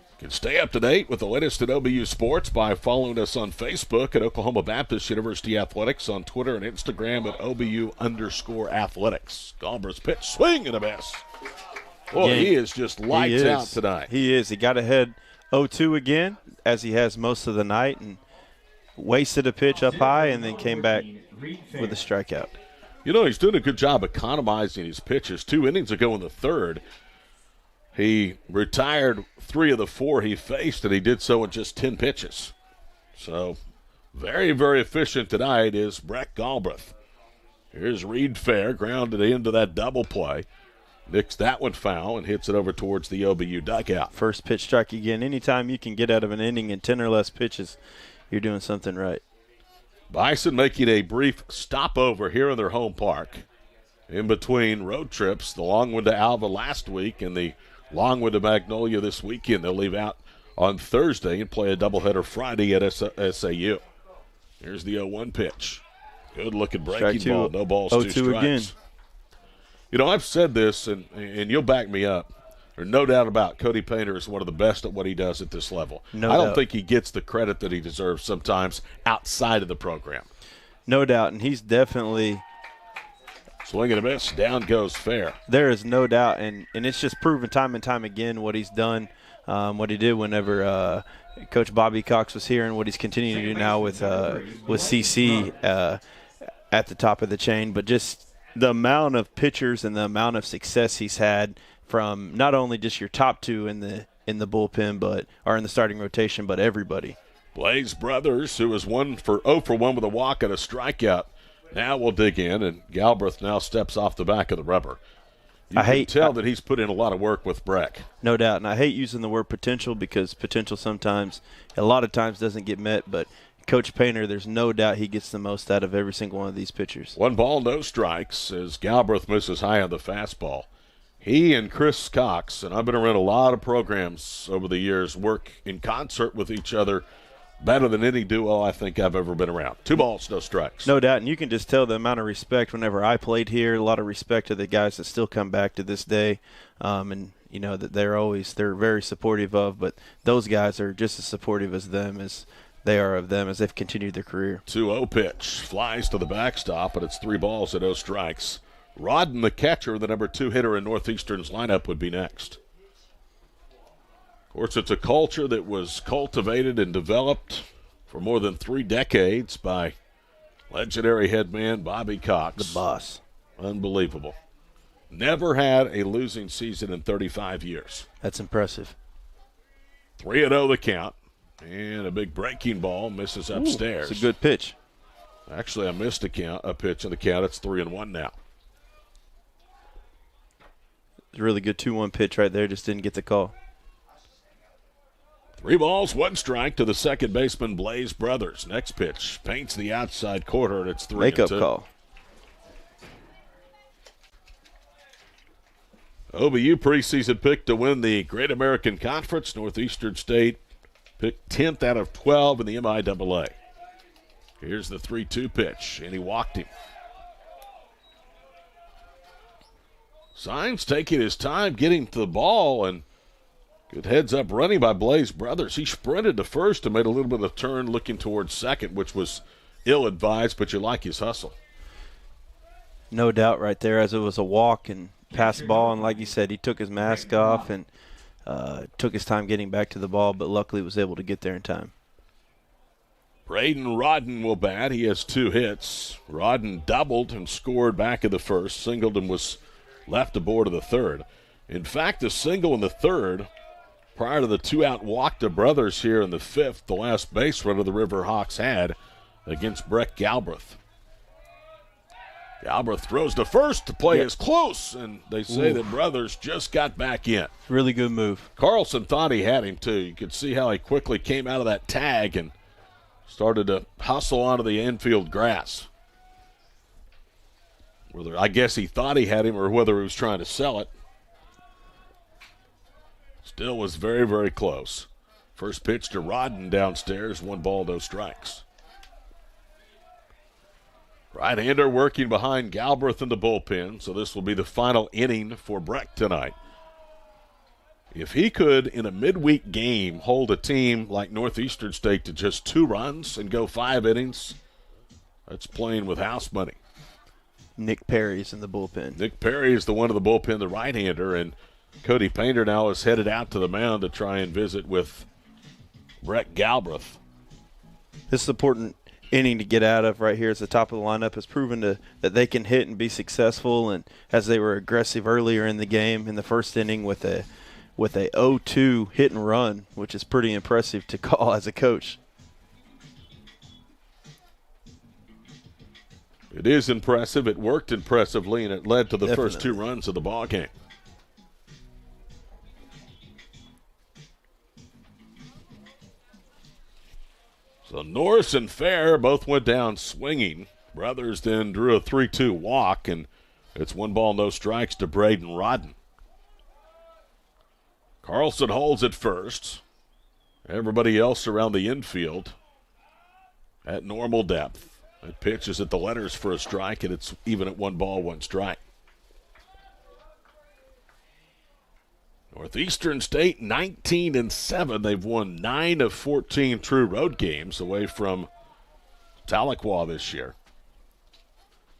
You can stay up to date with the latest at OBU sports by following us on Facebook at Oklahoma Baptist University Athletics, on Twitter and Instagram at OBU_athletics. Galbraith's pitch, swing and a miss. Well, Again, he is just lights out tonight. He is. He got ahead 0-2 again, as he has most of the night, and wasted a pitch up high and then came back with a strikeout. You know, he's doing a good job economizing his pitches. 2 innings ago in the third, he retired 3 of the 4 he faced, and he did so in just 10 pitches. So, very, very efficient tonight is Breck Galbraith. Here's Reed Fair, grounded into that double play. Nicks that one foul and hits it over towards the OBU dugout. First pitch strike again. Anytime you can get out of an inning in 10 or less pitches, you're doing something right. Bison making a brief stopover here in their home park. In between road trips, the long one to Alva last week and the long one to Magnolia this weekend. They'll leave out on Thursday and play a doubleheader Friday at SAU. Here's the 0-1 pitch. Good looking breaking ball. No balls, 2 strikes. Again. You know, I've said this, and you'll back me up. There's no doubt about Cody Painter is one of the best at what he does at this level. I don't think he gets the credit that he deserves sometimes outside of the program. No doubt, and he's definitely swing and a miss. Down goes Fair. There is no doubt, and it's just proven time and time again what he's done, what he did whenever Coach Bobby Cox was here, and what he's continuing to do now with CC at the top of the chain. But just the amount of pitchers and the amount of success he's had from not only just your top 2 in the bullpen, but or in the starting rotation, but everybody. Blaze Brothers, who was 0 for 1 with a walk and a strikeout, now will dig in, and Galbraith now steps off the back of the rubber. You can tell that he's put in a lot of work with Breck. No doubt, and I hate using the word potential because potential sometimes, a lot of times, doesn't get met, but Coach Painter, there's no doubt he gets the most out of every single one of these pitchers. 1 ball, no strikes as Galbraith misses high on the fastball. He and Chris Cox, and I've been around a lot of programs over the years, work in concert with each other better than any duo I think I've ever been around. 2 balls, no strikes. No doubt, and you can just tell the amount of respect whenever I played here, a lot of respect to the guys that still come back to this day, and you know that they're very supportive of, but those guys are just as supportive as them as they are of them as they've continued their career. 2-0 pitch, flies to the backstop, and it's 3 balls and no strikes. Rodden, the catcher, the number 2 hitter in Northeastern's lineup, would be next. Of course, it's a culture that was cultivated and developed for more than 3 decades by legendary head man Bobby Cox. The boss. Unbelievable. Never had a losing season in 35 years. That's impressive. 3-0 the count. And a big breaking ball misses upstairs. It's a good pitch. Actually, I missed a pitch in the count. It's 3-1 now. It's a really good 2-1 pitch right there. Just didn't get the call. 3 balls, 1 strike to the second baseman, Blaze Brothers. Next pitch paints the outside corner, and it's 3-2. Makeup call. OBU preseason pick to win the Great American Conference. Northeastern State picked 10th out of 12 in the MIAA. Here's the 3-2 pitch, and he walked him. Signs taking his time getting to the ball, and good heads-up running by Blaze Brothers. He sprinted to first and made a little bit of a turn looking towards second, which was ill-advised, but you like his hustle. No doubt right there, as it was a walk and pass ball, and like you said, he took his mask off and took his time getting back to the ball, but luckily was able to get there in time. Braden Rodden will bat. He has 2 hits. Rodden doubled and scored back in the first. Singleton was left aboard of the third. In fact, the single in the third, prior to the 2-out walk to Brothers here in the 5th, the last base runner the River Hawks had against Breck Galbraith. Galbraith throws to first. The play is close, and they say that Brothers just got back in. Really good move. Carlson thought he had him, too. You could see how he quickly came out of that tag and started to hustle onto the infield grass. Whether I guess he thought he had him or whether he was trying to sell it. Still was very, very close. First pitch to Rodden downstairs, 1 ball, no strikes. Right-hander working behind Galbraith in the bullpen, so this will be the final inning for Breck tonight. If he could, in a midweek game, hold a team like Northeastern State to just 2 runs and go 5 innings, that's playing with house money. Nick Perry's in the bullpen. Nick Perry is the one in the bullpen, the right-hander, and Cody Painter now is headed out to the mound to try and visit with Brett Galbraith. This is an important inning to get out of right here. It's the top of the lineup. Has proven that they can hit and be successful, and as they were aggressive earlier in the game in the first inning with a 0-2 hit and run, which is pretty impressive to call as a coach. It is impressive. It worked impressively, and it led to the first 2 Definitely. runs of the ball game. So Norris and Fair both went down swinging. Brothers then drew a 3-2 walk, and it's 1 ball, no strikes to Braden Rodden. Carlson holds at first. Everybody else around the infield at normal depth. That pitch is at the letters for a strike, and it's even at 1 ball, 1 strike. Northeastern State 19-7. They've won 9 of 14 true road games away from Tahlequah this year.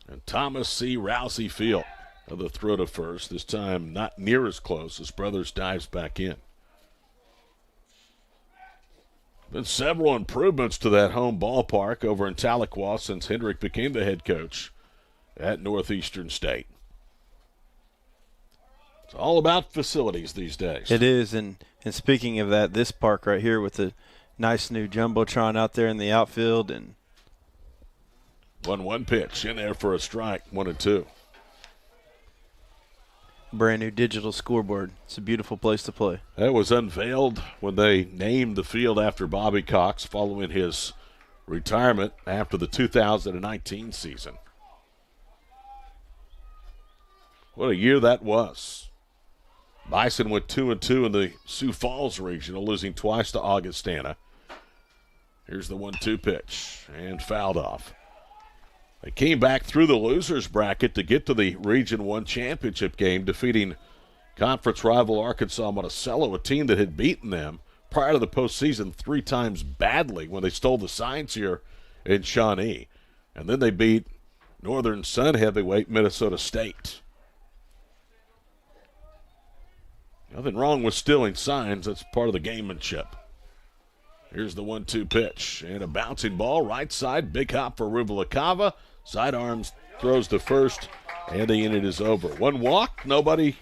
And Thomas C. Rousey Field, another throw to first, this time not near as close as Brothers dives back in. Been several improvements to that home ballpark over in Tahlequah since Hendrick became the head coach at Northeastern State. It's all about facilities these days. It is, and speaking of that, this park right here with the nice new jumbotron out there in the outfield, and 1-1 pitch in there for a strike, 1-2. brand new digital scoreboard. It's a beautiful place to play. That was unveiled when they named the field after Bobby Cox following his retirement after the 2019 season. What a year that was. Bison went 2-2 in the Sioux Falls Regional, losing twice to Augustana. Here's the 1-2 pitch, and fouled off. They came back through the losers bracket to get to the Region 1 championship game, defeating conference rival Arkansas Monticello, a team that had beaten them prior to the postseason 3 times badly when they stole the signs here in Shawnee. And then they beat Northern Sun heavyweight Minnesota State. Nothing wrong with stealing signs. That's part of the gamemanship. Here's the 1-2 pitch. And a bouncing ball, right side. Big hop for Rubalacava. Sidearms throws to first, and the inning is over. 1 walk, nobody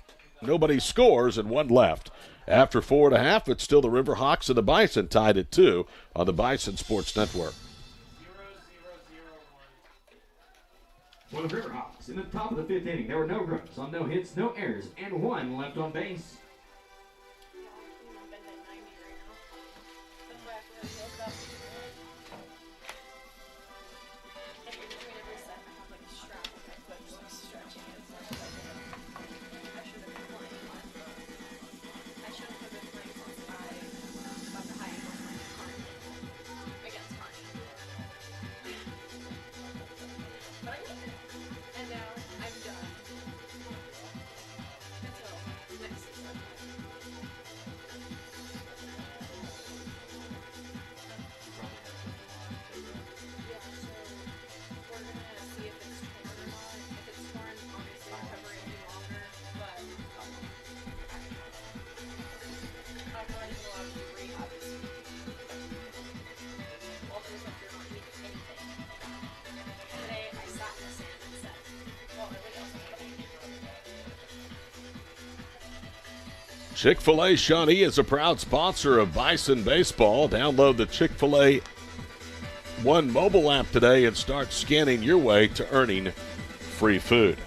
scores, and 1 left. After 4.5, it's still the Riverhawks and the Bison tied at 2 on the Bison Sports Network. 0-0-1. For the Riverhawks, in the top of the 5th inning, there were no runs on no hits, no errors, and 1 left on base. Chick-fil-A Shawnee is a proud sponsor of Bison Baseball. Download the Chick-fil-A One mobile app today and start scanning your way to earning free food.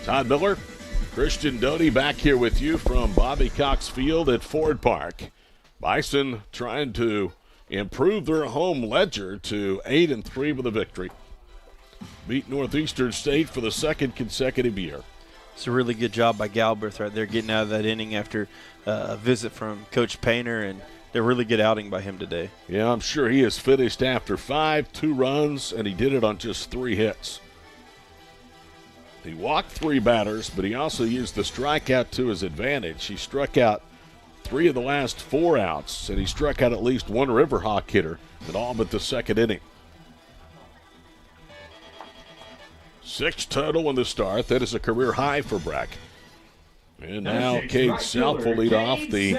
Todd Miller, Christian Doty back here with you from Bobby Cox Field at Ford Park. Bison trying to improve their home ledger to 8-3 with a victory. Beat Northeastern State for the 2nd consecutive year. It's a really good job by Galbraith right there, getting out of that inning after a visit from Coach Painter, and a really good outing by him today. Yeah, I'm sure he is finished after 5, 2 runs, and he did it on just 3 hits. He walked 3 batters, but he also used the strikeout to his advantage. He struck out 3 of the last 4 outs, and he struck out at least 1 Riverhawk hitter in all but the 2nd inning. 6 total in the start. That is a career high for Breck. And now Cade Self will lead off the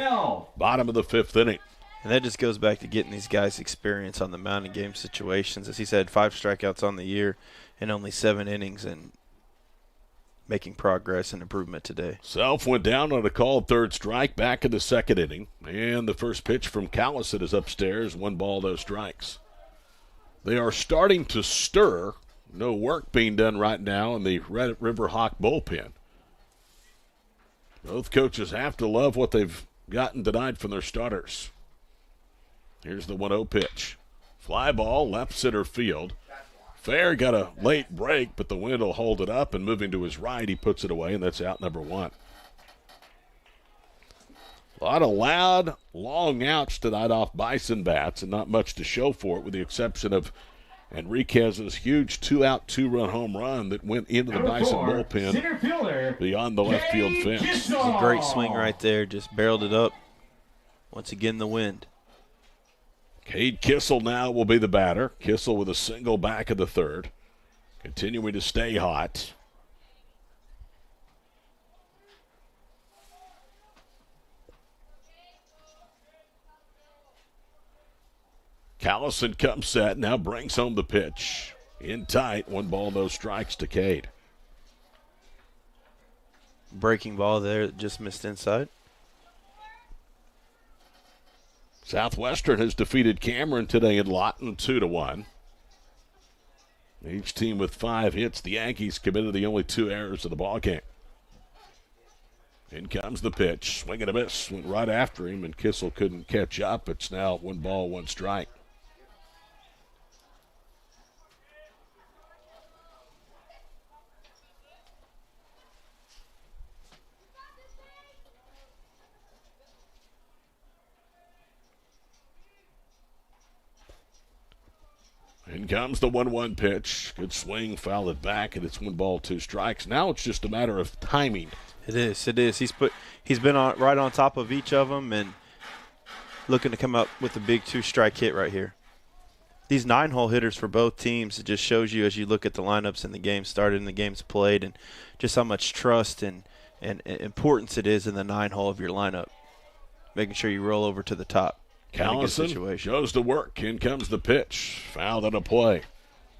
bottom of the 5th inning. And that just goes back to getting these guys experience on the mound in game situations. As he said, 5 strikeouts on the year and only 7 innings, and making progress and improvement today. Self went down on a called 3rd strike back in the 2nd inning. And the first pitch from Callison is upstairs. 1 ball, no strikes. They are starting to stir. No work being done right now in the Red River Hawk bullpen. Both coaches have to love what they've gotten tonight from their starters. Here's the 1-0 pitch. Fly ball, left center field. Fair got a late break, but the wind will hold it up, and moving to his right, he puts it away, and that's out number 1. A lot of loud, long outs tonight off Bison bats, and not much to show for it, with the exception of Enriquez's huge 2-out, 2-run home run that went into the Bison bullpen beyond the left field fence. It's a great swing right there, just barreled it up. Once again, the wind. Cade Kissel now will be the batter. Kissel with a single back of the 3rd. Continuing to stay hot. Callison comes set, now brings home the pitch. In tight, 1 ball, no strikes to Cade. Breaking ball there, just missed inside. Southwestern has defeated Cameron today in Lawton 2-1. Each team with 5 hits. The Yankees committed the only 2 errors of the ballgame. In comes the pitch. Swing and a miss. Went right after him, and Kissel couldn't catch up. It's now 1 ball, 1 strike. In comes the 1-1 pitch. Good swing, fouled it back, and it's 1 ball, 2 strikes. Now it's just a matter of timing. It is. It is. He's been right on top of each of them and looking to come up with a big 2-strike hit right here. These 9-hole hitters for both teams, it just shows you as you look at the lineups in the game started and the games played, and just how much trust and importance it is in the 9-hole of your lineup, making sure you roll over to the top. Callison goes to work. In comes the pitch. Fouled on a play.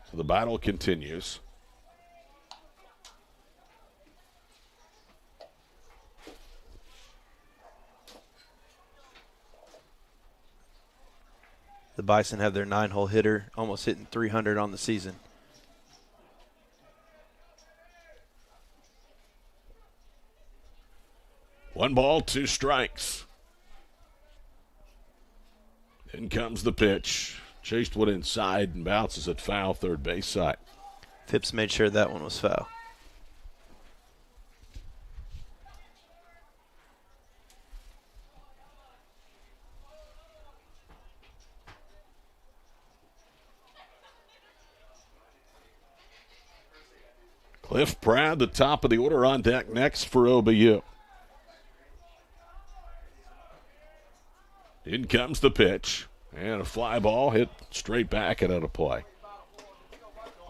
So the battle continues. The Bison have their 9-hole hitter almost hitting 300 on the season. One ball, 2 strikes. In comes the pitch. Chased one inside and bounces it foul, 3rd base side. Phipps made sure that one was foul. Cliff Pratt, the top of the order, on deck next for OBU. In comes the pitch, and a fly ball hit straight back and out of play.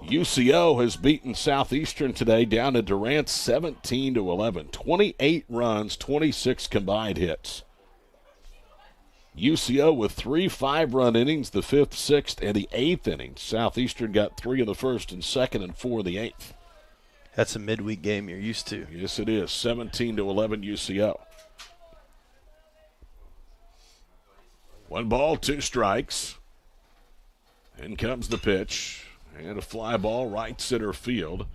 UCO has beaten Southeastern today down at Durant 17-11. 28 runs, 26 combined hits. UCO with 3 5-run innings, the 5th, 6th, and the 8th innings. Southeastern got 3 in the 1st and 2nd and 4 in the 8th. That's a midweek game you're used to. Yes, it is. 17-11 UCO. 1 ball, 2 strikes. In comes the pitch. And a fly ball right center field.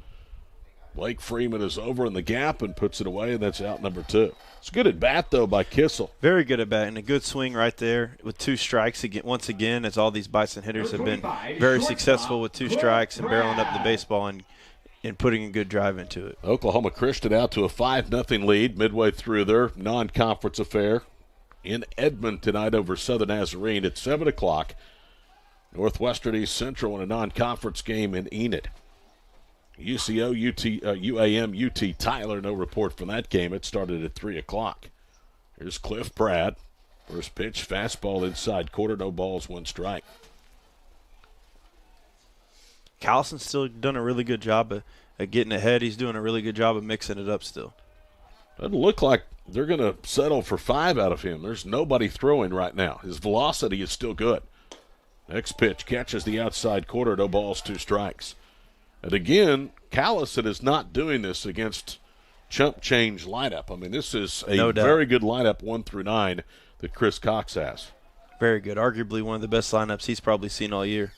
Blake Freeman is over in the gap and puts it away, and that's out number 2. It's good at bat, though, by Kissel. Very good at bat, and a good swing right there with 2 strikes. Again, once again, as all these Bison hitters have been very successful with 2 strikes and barreling up the baseball and putting a good drive into it. Oklahoma Christian out to a 5-0 lead midway through their non-conference affair in Edmond tonight over Southern Nazarene at 7 o'clock. Northwestern East Central in a non-conference game in Enid. UCO, UAM, UT Tyler, no report from that game. It started at 3 o'clock. Here's Cliff Pratt. First pitch, fastball inside quarter, no balls, 1 strike. Callison's still done a really good job of getting ahead. He's doing a really good job of mixing it up still. Doesn't look like they're going to settle for 5 out of him. There's nobody throwing right now. His velocity is still good. Next pitch catches the outside corner. No balls, 2 strikes. And again, Callison is not doing this against chump change lineup. I mean, this is a very good lineup 1 through 9 that Chris Cox has. Very good. Arguably one of the best lineups he's probably seen all year.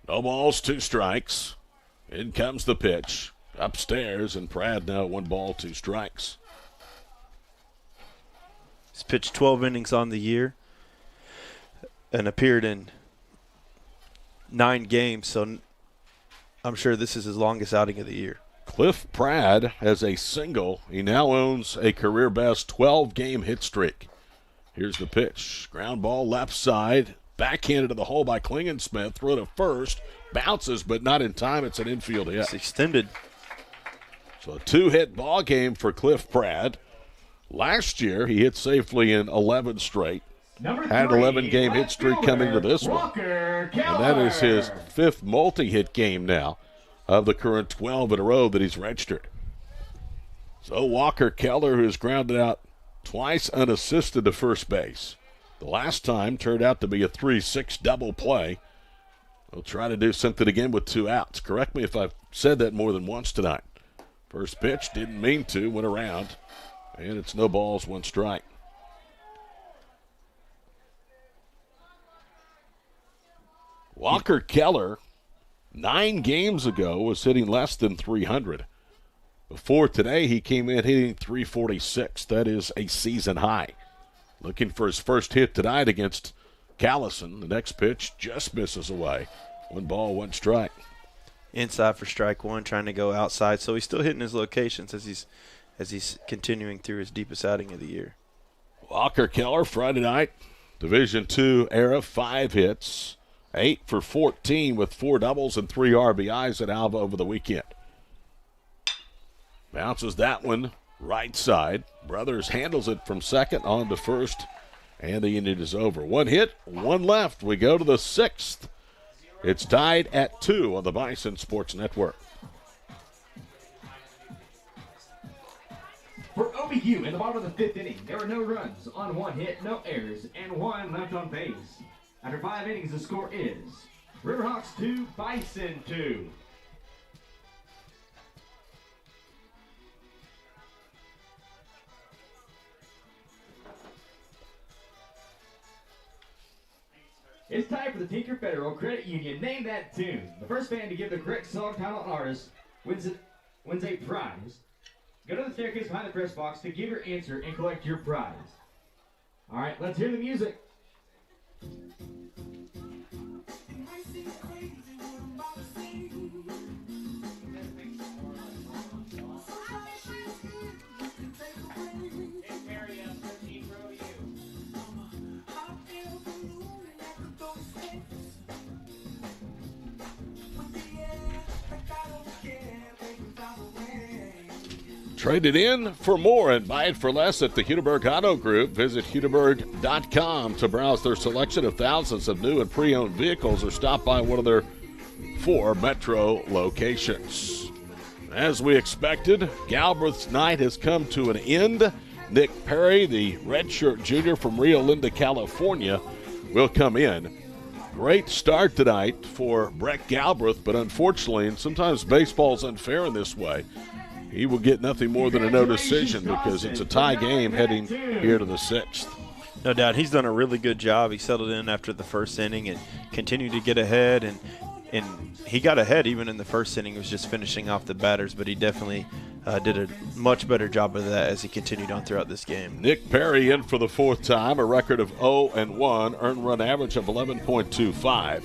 No balls, 2 strikes. In comes the pitch. Upstairs, and Pratt now 1 ball, 2 strikes. He's pitched 12 innings on the year and appeared in 9 games, so I'm sure this is his longest outing of the year. Cliff Pratt has a single. He now owns a career-best 12-game hit streak. Here's the pitch. Ground ball left side. Backhanded to the hole by Klingensmith. Throw to first. Bounces, but not in time. It's an infield hit. It's extended. So a 2-hit ball game for Cliff Pratt. Last year, he hit safely in 11 straight. Had 11-game hit streak coming to this one. And that is his 5th multi-hit game now of the current 12 in a row that he's registered. So Walker Keller, who's grounded out twice unassisted to first base. The last time turned out to be a 3-6 double play. We'll try to do something again with 2 outs. Correct me if I've said that more than once tonight. First pitch, didn't mean to, went around. And it's no balls, 1 strike. Walker Keller, 9 games ago, was hitting less than 300. Before today, he came in hitting 346. That is a season high. Looking for his first hit tonight against Callison. The next pitch just misses away. 1 ball, 1 strike. Inside for strike 1, trying to go outside. So he's still hitting his locations as he's continuing through his deepest outing of the year. Walker Keller, Friday night, Division II era, 5 hits, 8 for 14 with 4 doubles and 3 RBIs at Alva over the weekend. Bounces that one right side. Brothers handles it from second on to first, and the inning is over. 1 hit, 1 left. We go to the 6th. It's tied at 2 on the Bison Sports Network. For OBU in the bottom of the 5th inning, there were no runs on 1 hit, no errors, and 1 left on base. After 5 innings, the score is Riverhawks 2, Bison 2. It's time for the Tinker Federal Credit Union. Name that tune. The first fan to give the correct song, title, and artist wins a prize. Go to the staircase behind the press box to give your answer and collect your prize. All right, let's hear the music. Trade it in for more and buy it for less at the Hudeberg Auto Group. Visit Hudeberg.com to browse their selection of thousands of new and pre-owned vehicles or stop by one of their 4 metro locations. As we expected, Galbraith's night has come to an end. Nick Perry, the redshirt junior from Rio Linda, California, will come in. Great start tonight for Brett Galbraith, but unfortunately, and sometimes baseball's unfair in this way, he will get nothing more than a no decision because it's a tie game heading here to the 6th. No doubt. He's done a really good job. He settled in after the first inning and continued to get ahead. And he got ahead even in the first inning. He was just finishing off the batters, but he definitely did a much better job of that as he continued on throughout this game. Nick Perry in for the 4th time, a record of 0-1, earned run average of 11.25.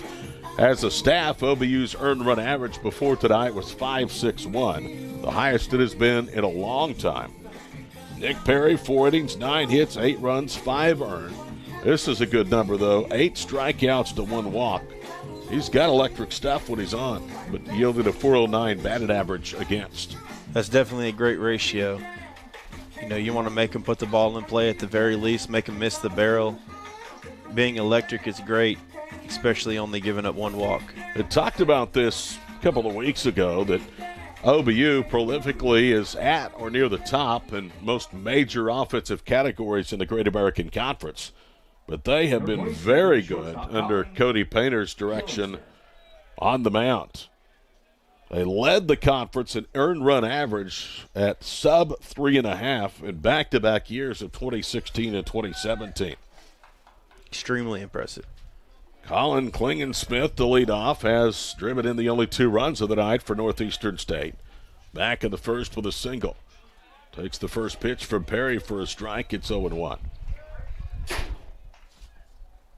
As a staff, OBU's earned run average before tonight was 5.61, the highest it has been in a long time. Nick Perry, 4 innings, 9 hits, 8 runs, 5 earned. This is a good number, though. 8 strikeouts to 1 walk. He's got electric stuff when he's on, but yielded a 4.09 batted average against. That's definitely a great ratio. You know, you want to make him put the ball in play at the very least, make him miss the barrel. Being electric is great, especially only giving up 1 walk. I talked about this a couple of weeks ago that OBU prolifically is at or near the top in most major offensive categories in the Great American Conference. But they have been very good under Cody Painter's direction on the mound. They led the conference in earned run average at sub 3.5 in back-to-back years of 2016 and 2017. Extremely impressive. Colin Klingensmith, the leadoff, has driven in the only 2 runs of the night for Northeastern State. Back in the first with a single. Takes the first pitch from Perry for a strike. It's 0-1.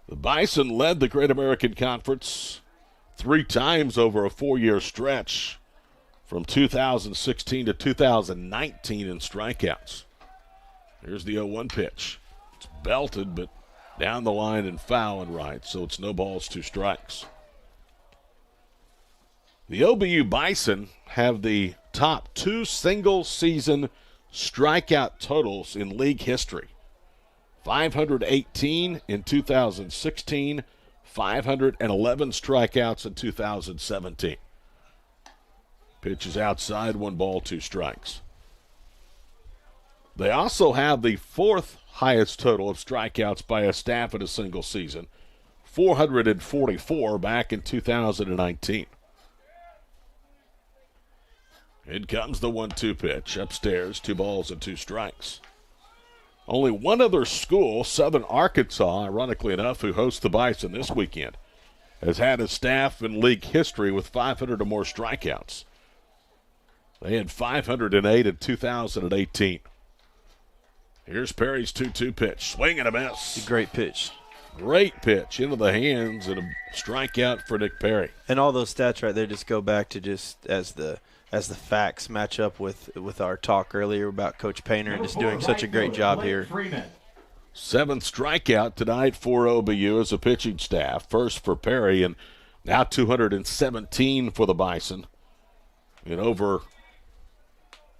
The Bison led the Great American Conference 3 times over a 4-year stretch from 2016 to 2019 in strikeouts. Here's the 0-1 pitch. It's belted, but down the line and foul and right, so it's no balls, 2 strikes. The OBU Bison have the top 2 single-season strikeout totals in league history. 518 in 2016, 511 strikeouts in 2017. Pitch is outside, 1 ball, 2 strikes. They also have the 4th highest total of strikeouts by a staff in a single season, 444 back in 2019. In comes the 1-2 pitch. Upstairs, 2 balls and 2 strikes. Only one other school, Southern Arkansas, ironically enough, who hosts the Bison this weekend, has had a staff in league history with 500 or more strikeouts. They had 508 in 2018. Here's Perry's 2-2 pitch. Swing and a miss. It's a great pitch. Great pitch into the hands and a strikeout for Nick Perry. And all those stats right there just go back to just as the facts match up with our talk earlier about Coach Painter and just doing such a great job here. 7th strikeout tonight for OBU as a pitching staff. First for Perry and now 217 for the Bison in over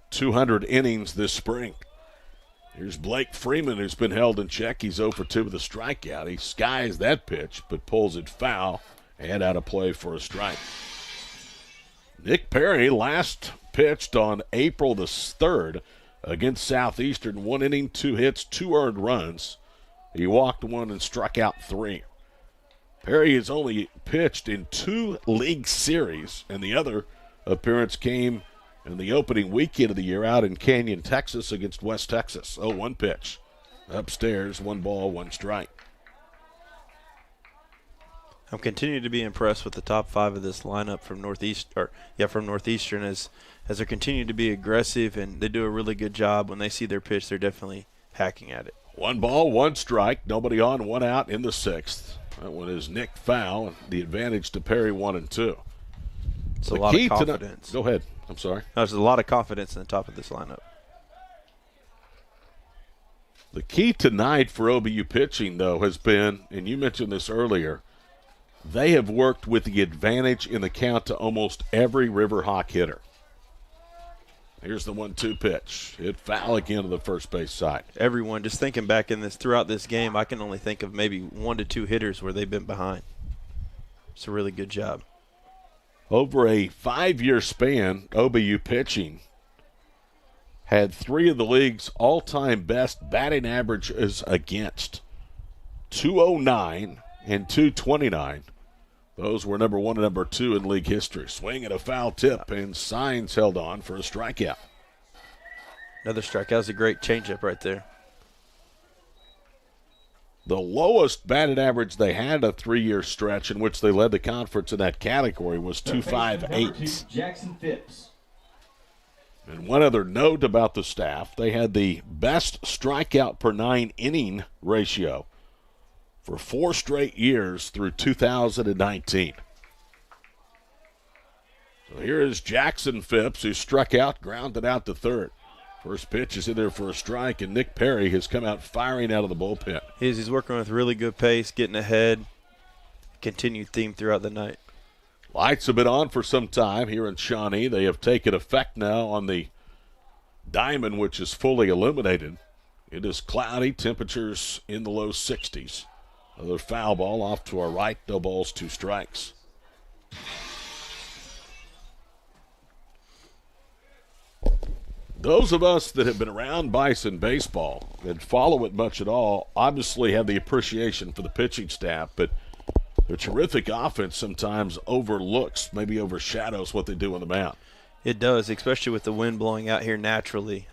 200 innings this spring. Here's Blake Freeman, who's been held in check. He's 0 for 2 with a strikeout. He skies that pitch but pulls it foul and out of play for a strike. Nick Perry last pitched on April the 3rd against Southeastern. 1 inning, 2 hits, 2 earned runs. He walked 1 and struck out 3. Perry has only pitched in 2 league series, and the other appearance came in the opening weekend of the year out in Canyon, Texas against West Texas. 0-1 pitch. Upstairs, 1 ball, 1 strike. I'm continuing to be impressed with the top 5 of this lineup from Northeastern as they continue to be aggressive, and they do a really good job. When they see their pitch, they're definitely hacking at it. 1 ball, 1 strike. Nobody on, 1 out in the 6th. That one is Nick foul, and the advantage to Perry 1 and 2. It's a lot of confidence. Go ahead. I'm sorry. There's a lot of confidence in the top of this lineup. The key tonight for OBU pitching, though, has been, and you mentioned this earlier, they have worked with the advantage in the count to almost every Riverhawk hitter. Here's the 1-2 pitch. Hit foul again to the first base side. Everyone, just thinking back throughout this game, I can only think of maybe 1 to 2 hitters where they've been behind. It's a really good job. Over a 5-year span, OBU pitching had 3 of the league's all-time best batting averages against. 209 and 229. Those were number 1 and number 2 in league history. Swing and a foul tip, and Signs held on for a strikeout. Another strikeout. That was a great changeup right there. The lowest batting average they had a 3-year stretch in which they led the conference in that category was 258. Jackson Phipps. And one other note about the staff, they had the best strikeout per 9 inning ratio for 4 straight years through 2019. So here is Jackson Phipps, who struck out, grounded out to third. First pitch is in there for a strike, and Nick Perry has come out firing out of the bullpen. He's working with really good pace, getting ahead. Continued theme throughout the night. Lights have been on for some time here in Shawnee. They have taken effect now on the diamond, which is fully illuminated. It is cloudy, temperatures in the low 60s. Another foul ball off to our right, no balls, 2 strikes. Those of us that have been around Bison baseball and follow it much at all obviously have the appreciation for the pitching staff, but their terrific offense sometimes overlooks, maybe overshadows what they do on the mound. It does, especially with the wind blowing out here naturally.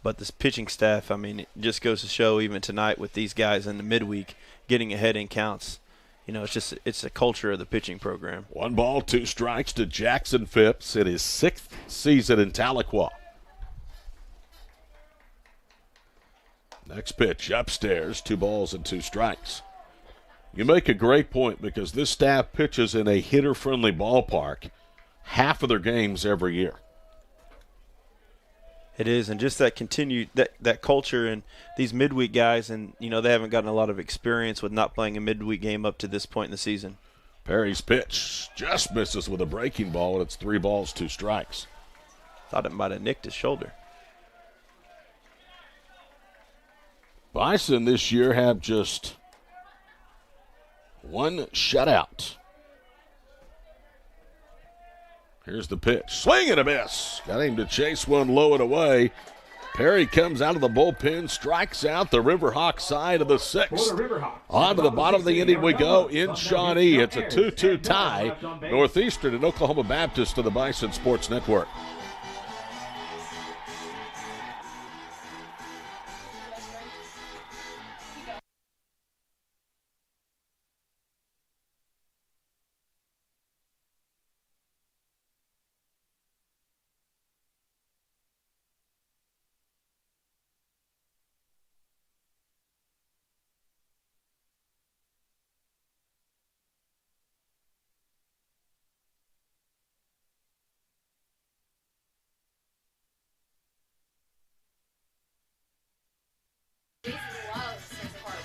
But this pitching staff, I mean, it just goes to show even tonight with these guys in the midweek getting ahead in counts. You know, it's a culture of the pitching program. 1 ball, 2 strikes to Jackson Phipps in his 6th season in Tahlequah. Next pitch upstairs, 2 balls and 2 strikes. You make a great point because this staff pitches in a hitter-friendly ballpark half of their games every year. It is, and just that continued that culture and these midweek guys, and you know they haven't gotten a lot of experience with not playing a midweek game up to this point in the season. Perry's pitch just misses with a breaking ball, and it's 3 balls, 2 strikes. Thought it might have nicked his shoulder. Bison this year have just 1 shutout. Here's the pitch. Swing and a miss. Got him to chase one low and away. Perry comes out of the bullpen, strikes out the Riverhawk side of the 6th. On to the bottom of the inning we go in Shawnee. It's a 2-2 tie. Northeastern and Oklahoma Baptist to the Bison Sports Network. Jason loves his heart.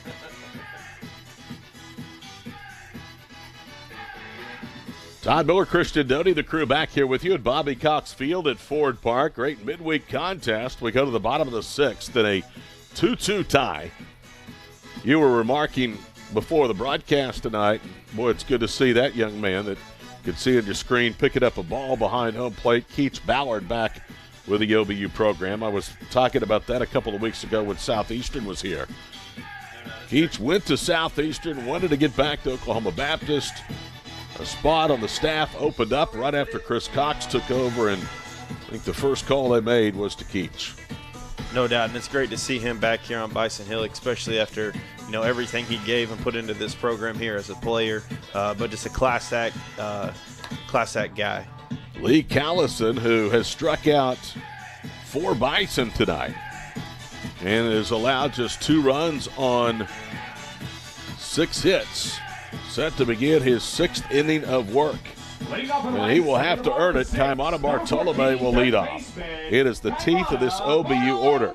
Todd Miller, Christian Doty, the crew back here with you at Bobby Cox Field at Ford Park. Great midweek contest. We go to the bottom of the 6th in a 2-2 tie. You were remarking before the broadcast tonight, boy, it's good to see that young man that you could see on your screen picking up a ball behind home plate. Keach Ballard back with the OBU program. I was talking about that a couple of weeks ago when Southeastern was here. Keach went to Southeastern, wanted to get back to Oklahoma Baptist. A spot on the staff opened up right after Chris Cox took over, and I think the first call they made was to Keach. No doubt, and it's great to see him back here on Bison Hill, especially after everything he gave and put into this program here as a player. But just a class act guy. Lee Callison, who has struck out 4 Bison tonight and has allowed just 2 runs on 6 hits, set to begin his 6th inning of work. And he will have to earn it. Kaimana Bartolome will lead off. It is the teeth of this OBU order.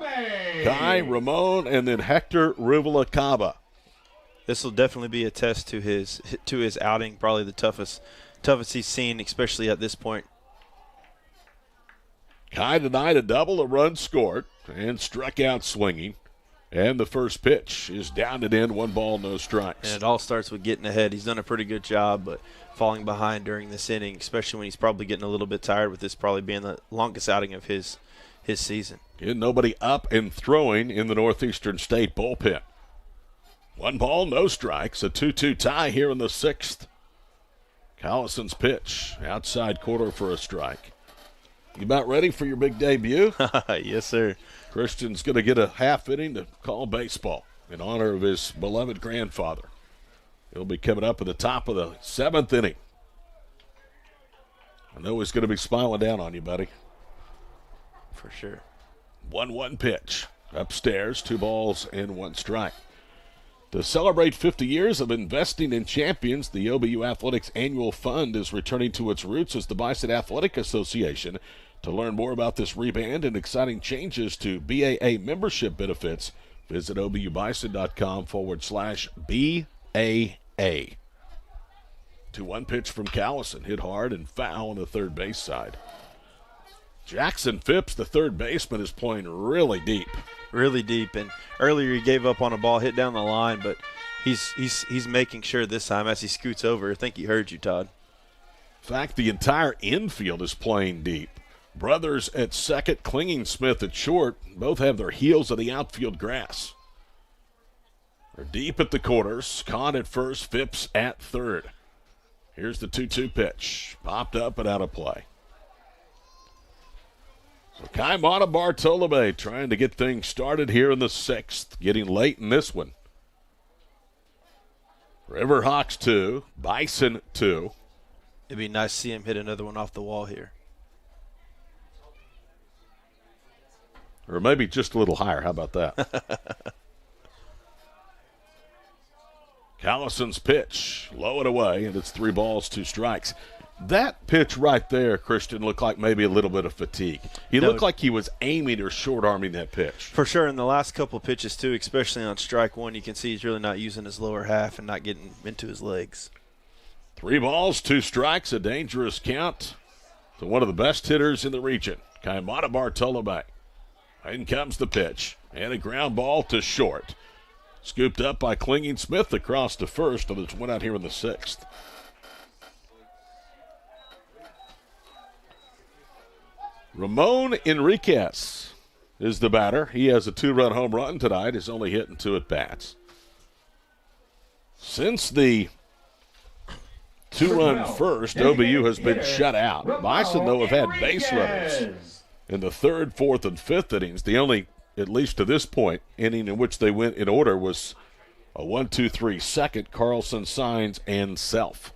Kai, Ramon, and then Hector Ruvalacaba. This will definitely be a test to his outing, probably the toughest he's seen, especially at this point. Kai tonight a double, a run scored, and struck out swinging. And the first pitch is down and in, 1 ball, no strikes. And it all starts with getting ahead. He's done a pretty good job, but falling behind during this inning, especially when he's probably getting a little bit tired with this probably being the longest outing of his season. And nobody up and throwing in the Northeastern State bullpen. 1 ball, no strikes, a 2-2 tie here in the 6th. Callison's pitch, outside quarter for a strike. You about ready for your big debut? Yes, sir. Christian's going to get a half inning to call baseball in honor of his beloved grandfather. He'll be coming up at the top of the 7th inning. I know he's going to be smiling down on you, buddy. For sure. 1-1 pitch. Upstairs, 2 balls and 1 strike. To celebrate 50 years of investing in champions, the OBU Athletics Annual Fund is returning to its roots as the Bison Athletic Association. To learn more about this reband and exciting changes to BAA membership benefits, visit obubison.com/BAA. 2-1 pitch from Callison, hit hard and foul on the third base side. Jackson Phipps, the third baseman, is playing really deep. Really deep, and earlier he gave up on a ball hit down the line, but he's making sure this time as he scoots over. I think he heard you, Todd. In fact, the entire infield is playing deep. Brothers at second, Klingensmith at short. Both have their heels in the outfield grass. They're deep at the corners. Kahn at first, Phipps at third. Here's the 2-2 pitch. Popped up and out of play. So Kaimana Bartolome trying to get things started here in the sixth. Getting late in this one. Riverhawks 2, Bison 2. It'd be nice to see him hit another one off the wall here. Or maybe just a little higher. How about that? Callison's pitch, low and away, and it's 3 balls, 2 strikes. That pitch right there, Christian, looked like maybe a little bit of fatigue. He looked like he was aiming or short-arming that pitch. For sure, in the last couple pitches, too, especially on strike one, you can see he's really not using his lower half and not getting into his legs. 3 balls, 2 strikes, a dangerous count to one of the best hitters in the region, Kaimana Bartolome. In comes the pitch, and a ground ball to short. Scooped up by Klingensmith across to first, and it's one out here in the sixth. Ramon Enriquez is the batter. He has a 2-run home run tonight. He's only hitting 2 at-bats. Since the 2-run first, OBU has been shut out. Bison, though, have had base runners in the 3rd, 4th, and 5th innings. The only, at least to this point, inning in which they went in order was a 1-2-3 second, Carlson, Signs, and Self.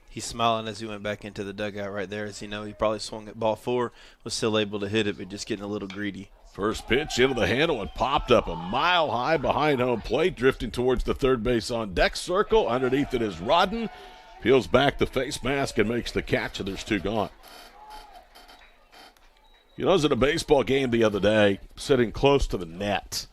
He's smiling as he went back into the dugout right there. As you know, he probably swung at ball 4, was still able to hit it, but just getting a little greedy. First pitch into the handle and popped up a mile high behind home plate, drifting towards the third base on deck circle. Underneath it is Rodden. Peels back the face mask and makes the catch, and there's 2 gone. You know, I was at a baseball game the other day, sitting close to the net,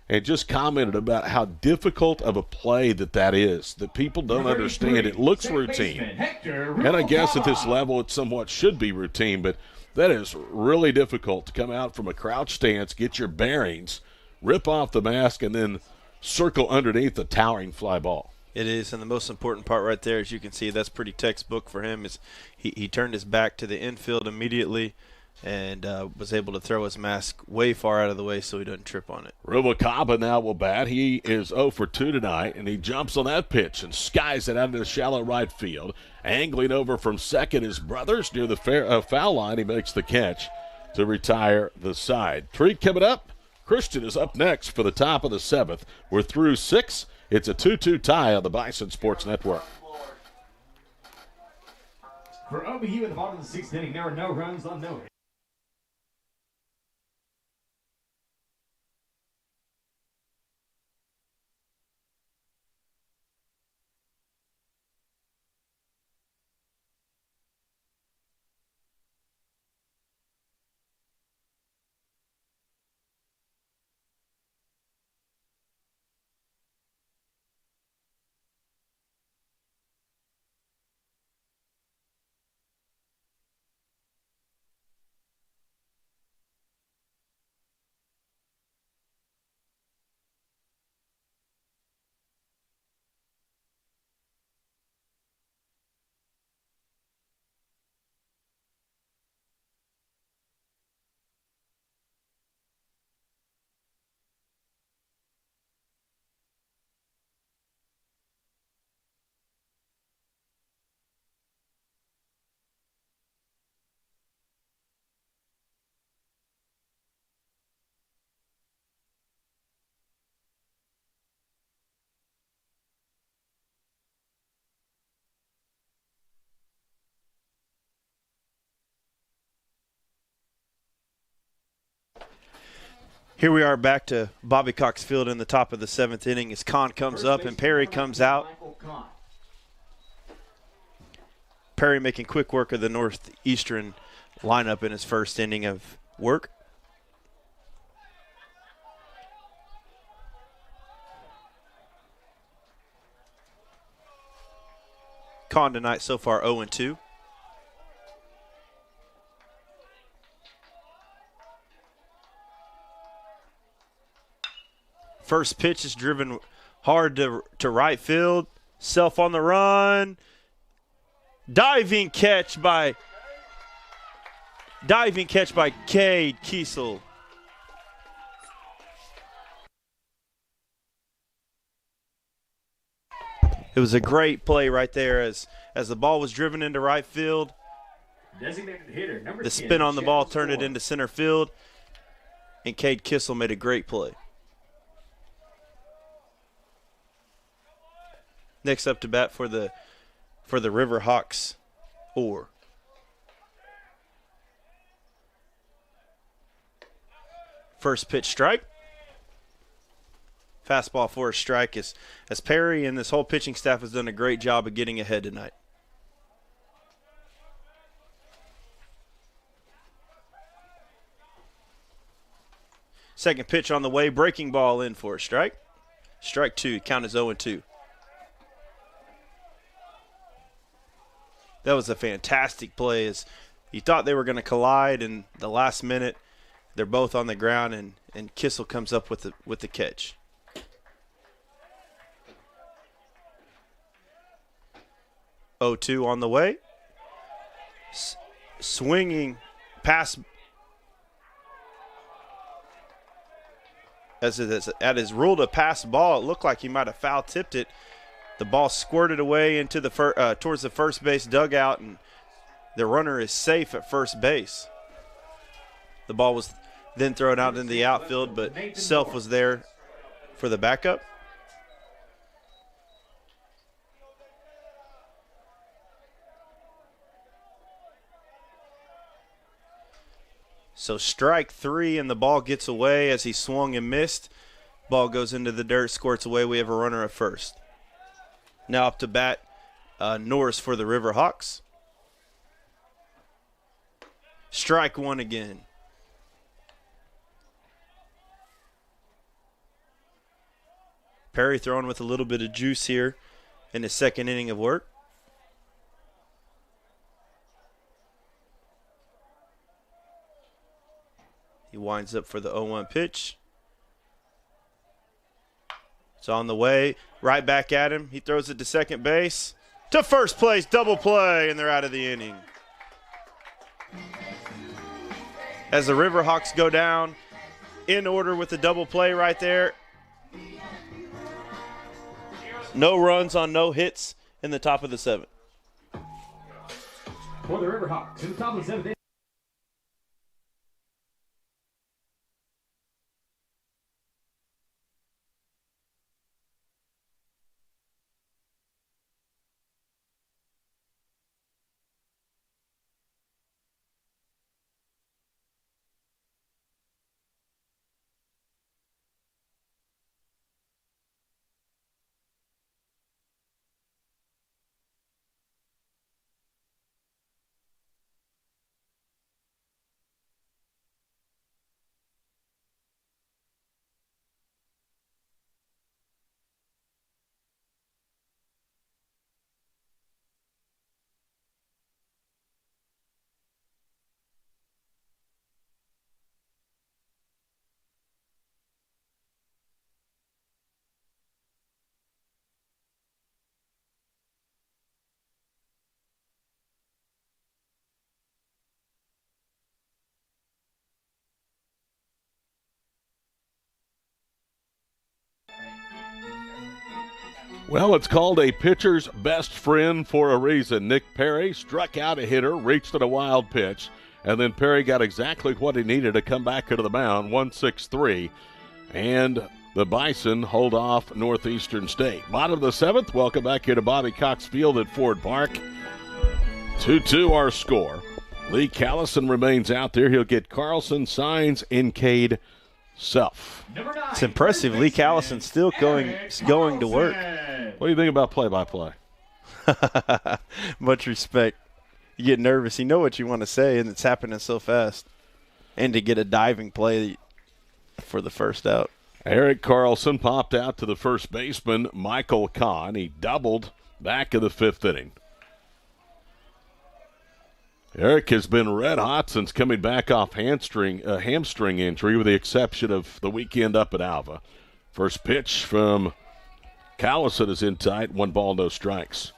and just commented about how difficult of a play that is, that people don't understand. It looks routine, and I guess at this level it somewhat should be routine, but that is really difficult to come out from a crouch stance, get your bearings, rip off the mask, and then circle underneath a towering fly ball. It is, and the most important part right there, as you can see, that's pretty textbook for him, is he turned his back to the infield immediately, and was able to throw his mask way far out of the way so he doesn't trip on it. Rubalcaba now will bat. He is 0 for 2 tonight, and he jumps on that pitch and skies it out into the shallow right field. Angling over from second is Brothers near the foul line. He makes the catch to retire the side. Treat coming up. Christian is up next for the top of the 7th. We're through 6. It's a 2-2 tie on the Bison Sports Network. For OBU in the bottom of the 6th inning, there are no runs on no hits. Here we are back to Bobby Cox Field in the top of the 7th inning as Kahn comes up and Perry comes out. Perry making quick work of the Northeastern lineup in his first inning of work. Kahn tonight so far 0-2. First pitch is driven hard to right field. Self on the run. Diving catch by Diving catch by Cade Kiesel. It was a great play right there as the ball was driven into right field. Designated hitter, number The 10, spin on the ball Chad turned it Score. into center field, and Cade Kissel made a great play. Next up to bat for the Riverhawks, Orr. First pitch strike. Fastball for a strike as Perry and this whole pitching staff has done a great job of getting ahead tonight. Second pitch on the way, breaking ball in for a strike. Strike two, count is 0-2. That was a fantastic play as you thought they were going to collide in the last minute. They're both on the ground and Kissel comes up with the catch. Oh-2 on the way. Swinging pass as it is at his rule to pass ball. It looked like he might have foul tipped it. The ball squirted away into the towards the first base dugout, and the runner is safe at first base. The ball was then thrown out into the outfield, but Self was there for the backup. So strike three, and the ball gets away as he swung and missed. Ball goes into the dirt, squirts away. We have a runner at first. Now up to bat, Norris for the Riverhawks. Strike one again. Perry throwing with a little bit of juice here in his second inning of work. He winds up for the 0-1 pitch. It's on the way. Right back at him. He throws it to second base. To first place. Double play, and they're out of the inning. As the Riverhawks go down in order with the double play right there. No runs on no hits in the top of the seventh. For the Riverhawks, in the top of the 7th. Well, it's called a pitcher's best friend for a reason. Nick Perry struck out a hitter, reached at a wild pitch, and then Perry got exactly what he needed to come back into the mound, 1-6-3, and the Bison hold off Northeastern State. Bottom of the 7th, welcome back here to Bobby Cox Field at Ford Park. 2-2 our score. Lee Callison remains out there. He'll get Carlson, Signs, Cade, Self. It's impressive. Lee Callison still going to work. What do you think about play-by-play? Much respect. You get nervous. You know what you want to say, and it's happening so fast. And to get a diving play for the first out. Eric Carlson popped out to the first baseman, Michael Kahn. He doubled back in the 5th inning. Eric has been red hot since coming back off hamstring injury, with the exception of the weekend up at Alva. First pitch from Callison is in tight, 1 ball, no strikes.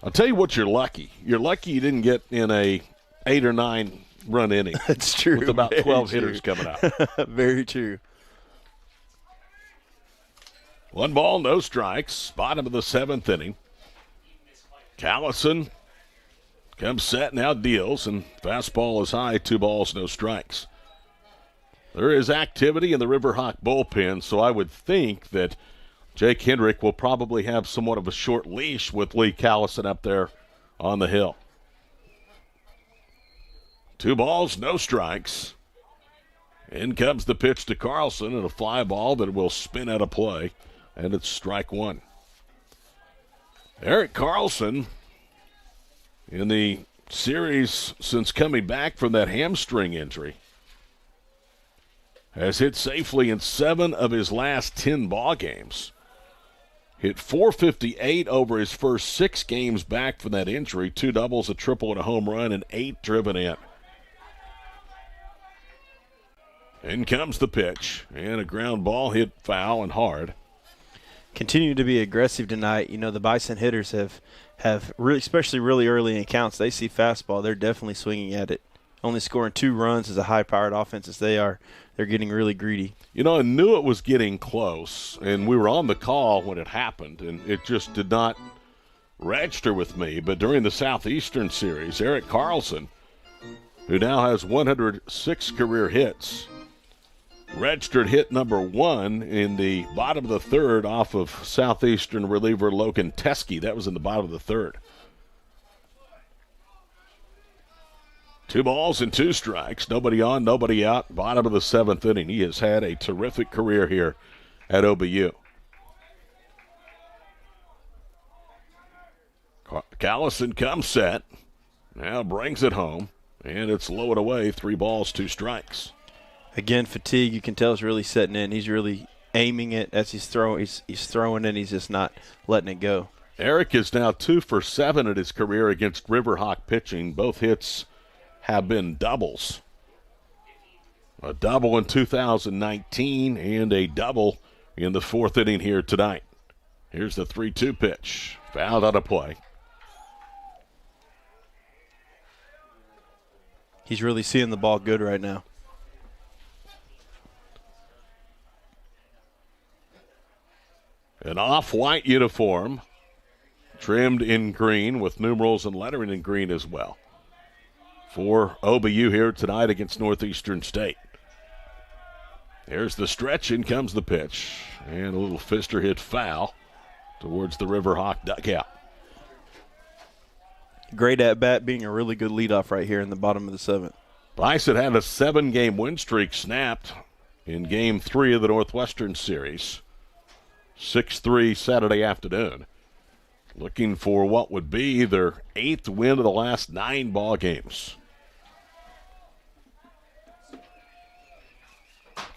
I'll tell you what, you're lucky. You're lucky you didn't get in a 8 or 9 run inning. That's true. With about Very 12 true. hitters coming out. Very true. 1 ball, no strikes. Bottom of the 7th inning. Callison comes set, now deals, and fastball is high, 2 balls, no strikes. There is activity in the Riverhawk bullpen, so I would think that Jake Hendrick will probably have somewhat of a short leash with Lee Callison up there on the hill. 2 balls, no strikes. In comes the pitch to Carlson, and a fly ball that will spin out of play, and it's strike 1. Eric Carlson, in the series since coming back from that hamstring injury, has hit safely in 7 of his last 10 ball games. Hit .458 over his first 6 games back from that injury, 2 doubles, a triple, and a home run, and 8 driven in. In comes the pitch, and a ground ball hit foul and hard. Continue to be aggressive tonight. You know, the Bison hitters have really, especially really early in counts, they see fastball, they're definitely swinging at it. Only scoring 2 runs as a high-powered offense as they are. They're getting really greedy. You know, I knew it was getting close, and we were on the call when it happened, and it just did not register with me. But during the Southeastern series, Eric Carlson, who now has 106 career hits, registered hit number 1 in the bottom of the 3rd off of Southeastern reliever Logan Teskey. That was in the bottom of the 3rd. 2 balls and 2 strikes. Nobody on, nobody out. Bottom of the 7th inning. He has had a terrific career here at OBU. Callison comes set. Now brings it home. And it's lowered away. 3 balls, 2 strikes. Again, fatigue, you can tell, is really setting in. He's really aiming it as he's throwing. He's throwing it. He's just not letting it go. Eric is now 2 for 7 at his career against Riverhawk pitching. Both hits have been doubles. A double in 2019 and a double in the 4th inning here tonight. Here's the 3-2 pitch. Fouled out of play. He's really seeing the ball good right now. An off-white uniform, trimmed in green with numerals and lettering in green as well, for OBU here tonight against Northeastern State. Here's the stretch, in comes the pitch, and a little fister hit foul towards the Riverhawk dugout. Great at-bat, being a really good leadoff right here in the bottom of the 7th. Bison had a 7-game win streak snapped in Game 3 of the Northwestern Series. 6-3 Saturday afternoon. Looking for what would be their 8th win of the last 9 ball games.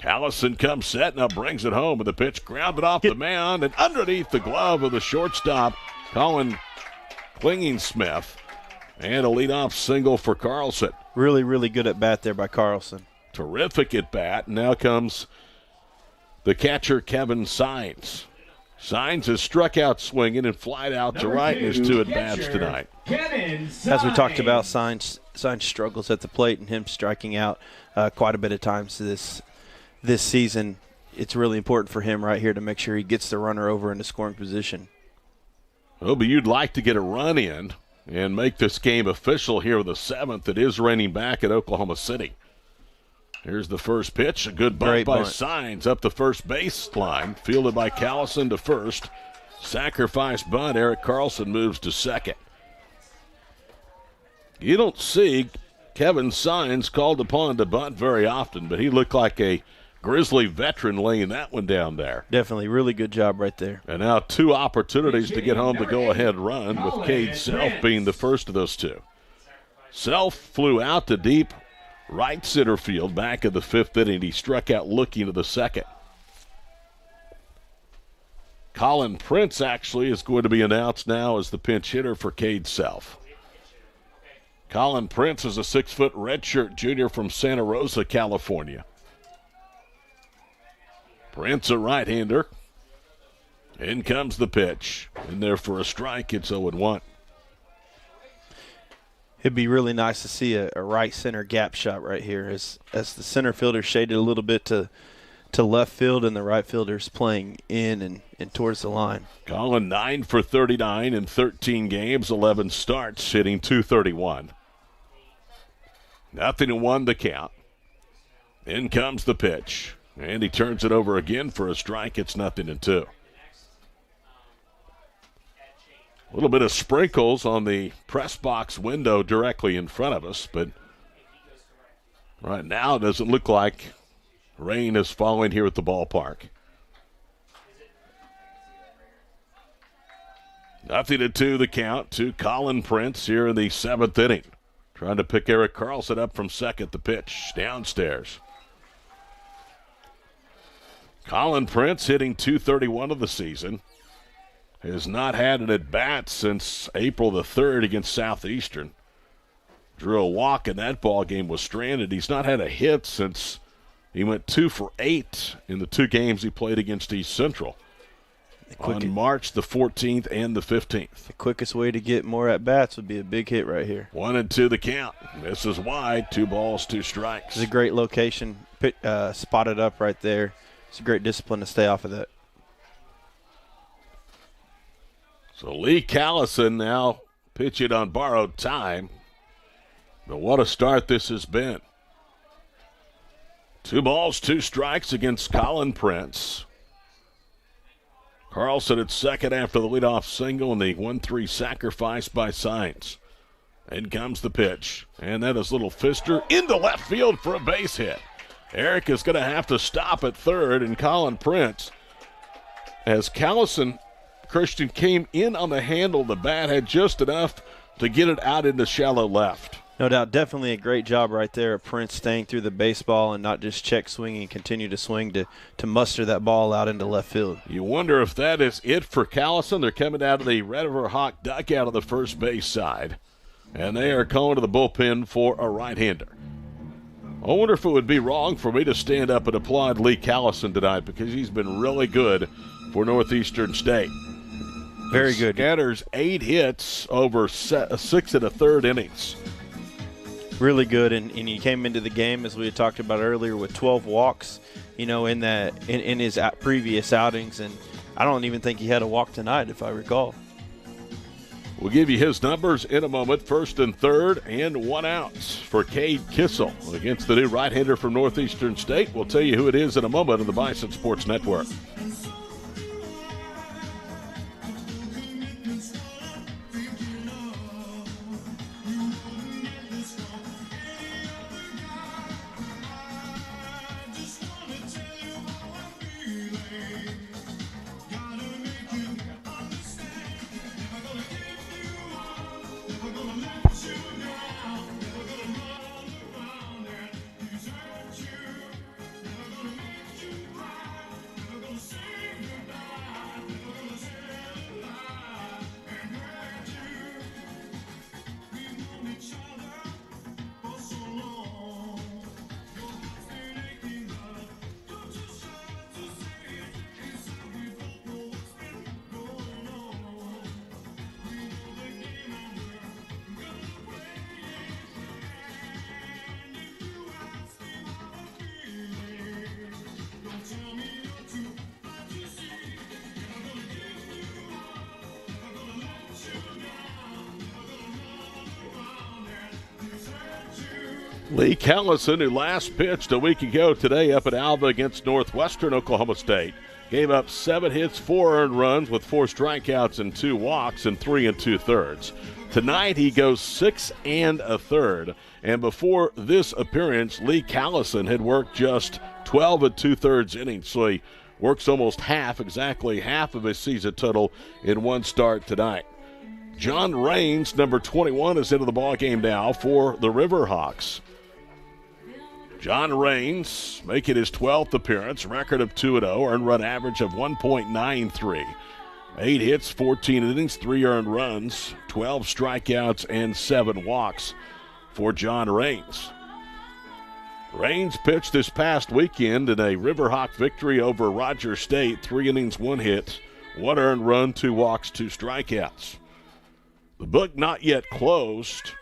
Callison comes set, now brings it home with the pitch grounded off the mound and underneath the glove of the shortstop, Colin Klinging-Smith. And a leadoff single for Carlson. Really, really good at bat there by Carlson. Terrific at bat. Now comes the catcher, Kevin Sines. Sines has struck out swinging and flied out to right in his 2 at-bats tonight. As we talked about, Sines struggles at the plate and him striking out quite a bit of times this season. It's really important for him right here to make sure he gets the runner over into scoring position. Oh, but you'd like to get a run in and make this game official here with the 7th. It is raining back at Oklahoma City. Here's the first pitch. A good bunt by Sines up the first baseline. Fielded by Callison to first. Sacrifice bunt. Eric Carlson moves to second. You don't see Kevin Sines called upon to bunt very often, but he looked like a Grizzly veteran laying that one down there. Definitely. Really good job right there. And now 2 opportunities to get home the go-ahead run, with Cade Self being the first of those 2. Self flew out to deep right center field back in the 5th inning. He struck out looking to the 2nd. Colin Prince actually is going to be announced now as the pinch hitter for Cade Self. Colin Prince is a 6-foot redshirt junior from Santa Rosa, California. Prince, a right-hander. In comes the pitch. In there for a strike. It's 0-1. It'd be really nice to see a right center gap shot right here as the center fielder shaded a little bit to left field and the right fielder's playing in and towards the line. Colin 9 for 39 in 13 games, 11 starts, hitting .231. 0-1 the count. In comes the pitch. And he turns it over again for a strike. It's 0-2. A little bit of sprinkles on the press box window directly in front of us, but right now it doesn't look like rain is falling here at the ballpark. 0-2 the count to Colin Prince here in the 7th inning. Trying to pick Eric Carlson up from second. The pitch downstairs. Colin Prince hitting .231 of the season. Has not had an at-bat since April the 3rd against Southeastern. Drew a walk in that ball game, was stranded. He's not had a hit since he went 2 for 8 in the 2 games he played against East Central on March the 14th and the 15th. The quickest way to get more at-bats would be a big hit right here. 1-2 the count. This is wide. 2 balls, 2 strikes. It's a great location, spotted up right there. It's a great discipline to stay off of that. So Lee Callison now pitching on borrowed time. But what a start this has been. 2 balls, 2 strikes against Colin Prince. Carlson at second after the leadoff single and the 1-3 sacrifice by Sainz. In comes the pitch. And that is little Pfister into left field for a base hit. Eric is going to have to stop at third, and Colin Prince, as Callison, Christian came in on the handle, the bat had just enough to get it out into shallow left. No doubt, definitely a great job right there of Prince staying through the baseball and not just check swinging and continue to swing to muster that ball out into left field. You wonder if that is it for Callison. They're coming out of the Red River Hawk dugout of the first base side, and they are going to the bullpen for a right-hander. I wonder if it would be wrong for me to stand up and applaud Lee Callison tonight because he's been really good for Northeastern State. Very good. Scatters 8 hits over 6 1/3 innings. Really good, and he came into the game, as we had talked about earlier, with 12 walks, in his previous outings, and I don't even think he had a walk tonight, if I recall. We'll give you his numbers in a moment. 1st and 3rd, and 1 out for Cade Kissel against the new right-hander from Northeastern State. We'll tell you who it is in a moment on the Bison Sports Network. Lee Callison, who last pitched a week ago today up at Alva against Northwestern Oklahoma State, gave up 7 hits, 4 earned runs with 4 strikeouts and 2 walks in 3 2/3. Tonight he goes 6 1/3, and before this appearance, Lee Callison had worked just 12 2/3 innings, so he works almost exactly half of his season total in 1 start tonight. John Raines, number 21, is into the ballgame now for the Riverhawks. John Raines making his 12th appearance, record of 2-0, earned run average of 1.93. 8 hits, 14 innings, 3 earned runs, 12 strikeouts, and 7 walks for John Raines. Raines pitched this past weekend in a Riverhawk victory over Rogers State, 3 innings, 1 hit, 1 earned run, 2 walks, 2 strikeouts. The book not yet closed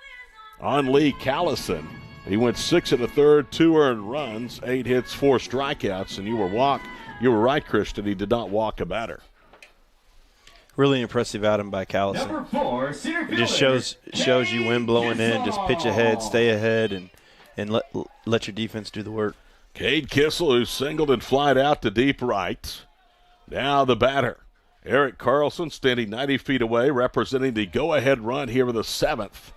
on Lee Callison. He went 6 1/3, 2 earned runs, 8 hits, 4 strikeouts, and you were right, Christian. He did not walk a batter. Really impressive outing by Callison. Number 4, center It just shows you wind blowing in, just pitch ahead, stay ahead, and let your defense do the work. Cade Kissel, who singled and flied out to deep right. Now the batter, Eric Carlson, standing 90 feet away, representing the go-ahead run here in the 7th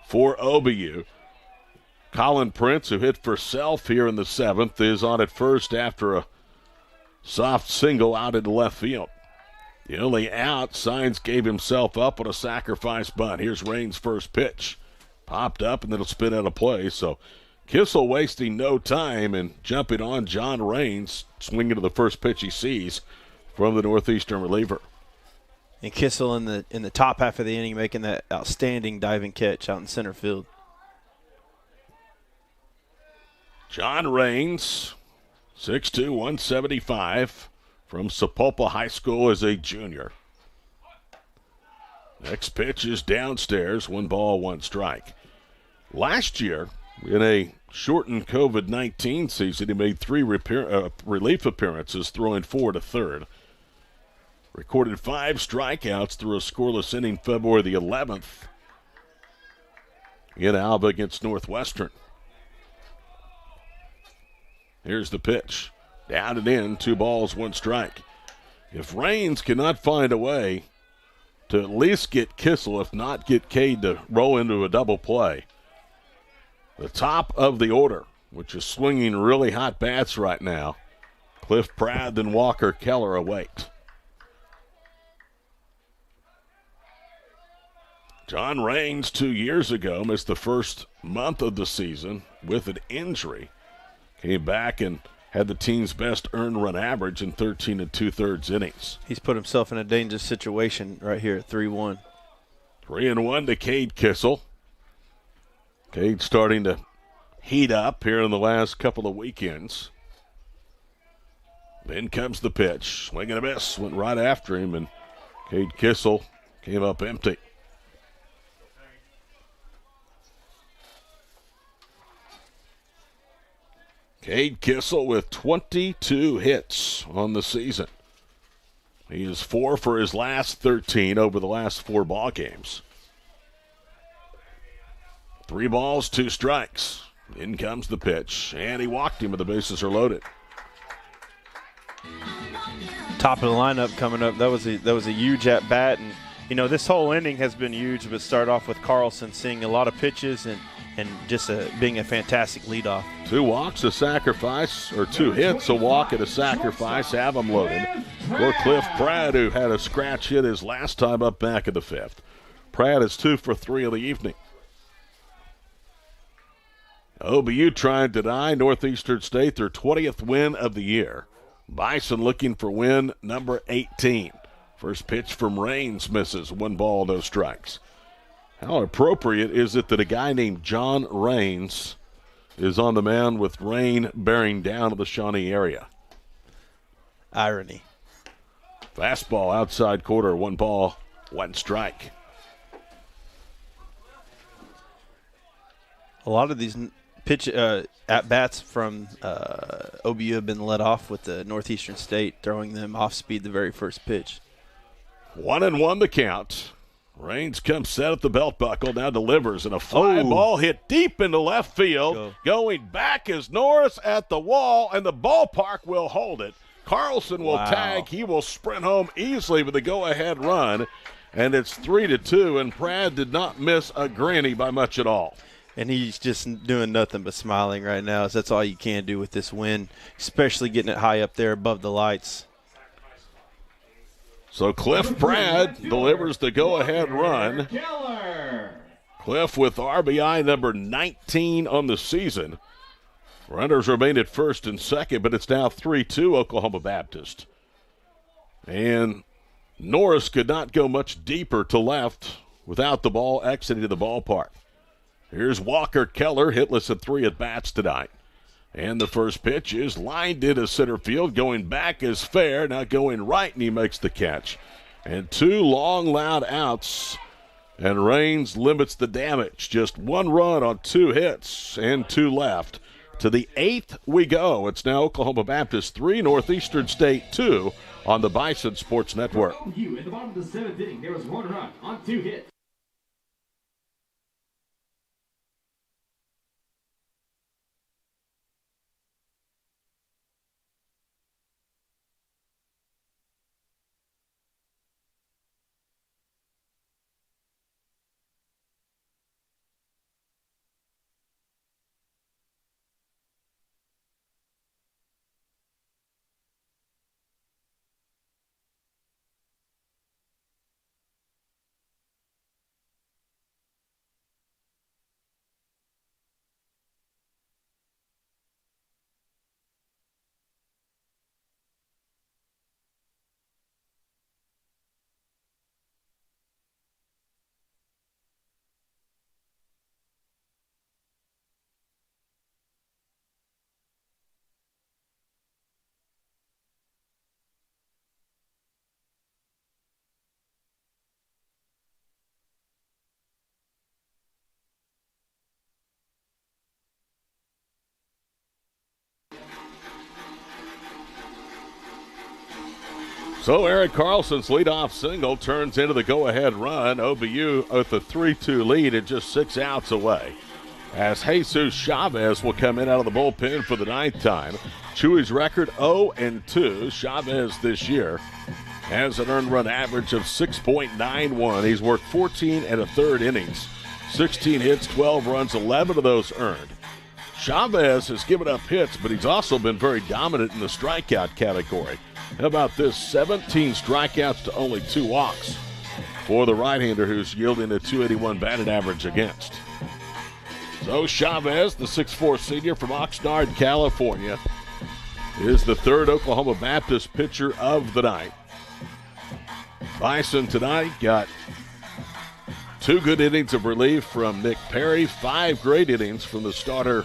for OBU. Colin Prince, who hit for self here in the 7th, is on at first after a soft single out into left field. The only out, Signs gave himself up on a sacrifice bunt. Here's Rain's first pitch. Popped up and then it'll spin out of play. So Kissel wasting no time and jumping on John Raines, swinging to the first pitch he sees from the Northeastern reliever. And Kissel in the top half of the inning making that outstanding diving catch out in center field. John Raines, 6'2", 175, from Sapulpa High School as a junior. Next pitch is downstairs, 1 ball, 1 strike. Last year, in a shortened COVID-19 season, he made 3 relief appearances, throwing 4 to third. Recorded 5 strikeouts through a scoreless inning February the 11th in Alva against Northwestern. Here's the pitch. Down and in, 2 balls, 1 strike. If Raines cannot find a way to at least get Kissel, if not get Cade to roll into a double play, the top of the order, which is swinging really hot bats right now, Cliff Pratt and Walker Keller await. John Raines 2 years ago missed the first month of the season with an injury. Came back and had the team's best earned run average in 13 2/3 innings. He's put himself in a dangerous situation right here at 3-1. 3-1 to Cade Kissel. Cade starting to heat up here in the last couple of weekends. Then comes the pitch. Swing and a miss. Went right after him, and Cade Kissel came up empty. Cade Kissel with 22 hits on the season. He is 4 for his last 13 over the last 4 ball games. 3 balls, 2 strikes. In comes the pitch, and he walked him, but the bases are loaded. Top of the lineup coming up. That was a huge at bat, and you know this whole inning has been huge. But start off with Carlson seeing a lot of pitches and just being a fantastic leadoff. 2 walks, a sacrifice, or 2 hits, a walk, and a sacrifice. Have him loaded for Cliff Pratt, who had a scratch hit his last time up back in the 5th. Pratt is 2 for 3 of the evening. OBU trying to deny Northeastern State their 20th win of the year. Bison looking for win number 18. First pitch from Raines misses. 1 ball, no strikes. How appropriate is it that a guy named John Raines is on the mound with rain bearing down to the Shawnee area? Irony. Fastball outside quarter, 1 ball, 1 strike. A lot of these pitch at-bats from OBU have been let off with the Northeastern State, throwing them off speed the very first pitch. 1-1 the count. Raines comes set at the belt buckle, now delivers, and a fly ball hit deep into left field. Going back is Norris at the wall, and the ballpark will hold it. Carlson will tag. He will sprint home easily with a go-ahead run, and it's 3-2, and Pratt did not miss a granny by much at all. And he's just doing nothing but smiling right now. So that's all you can do with this win, especially getting it high up there above the lights. So Cliff Pratt delivers the go-ahead run. Cliff with RBI number 19 on the season. Runners remain at first and second, but it's now 3-2 Oklahoma Baptist. And Norris could not go much deeper to left without the ball exiting the ballpark. Here's Walker Keller, hitless at 3 at-bats tonight. And the first pitch is lined into center field. Going back is fair. Now going right, and he makes the catch. And 2 long, loud outs And Raines limits the damage. Just 1 run on 2 hits and 2 left. To the 8th we go. It's now Oklahoma Baptist 3, Northeastern State 2 on the Bison Sports Network. At the bottom of the 7th inning, there was 1 run on 2 hits. So Eric Carlson's leadoff single turns into the go-ahead run. OBU with a 3-2 lead and just 6 outs away. As Jesus Chavez will come in out of the bullpen for the 9th time. Chewy's record 0-2. Chavez this year has an earned run average of 6.91. He's worked 14 1/3 innings, 16 hits, 12 runs, 11 of those earned. Chavez has given up hits, but he's also been very dominant in the strikeout category. How about this? 17 strikeouts to only 2 walks for the right-hander, who's yielding a .281 batted average against. So Chavez, the 6'4 senior from Oxnard, California, is the 3rd Oklahoma Baptist pitcher of the night. Bison tonight got 2 good innings of relief from Nick Perry, 5 great innings from the starter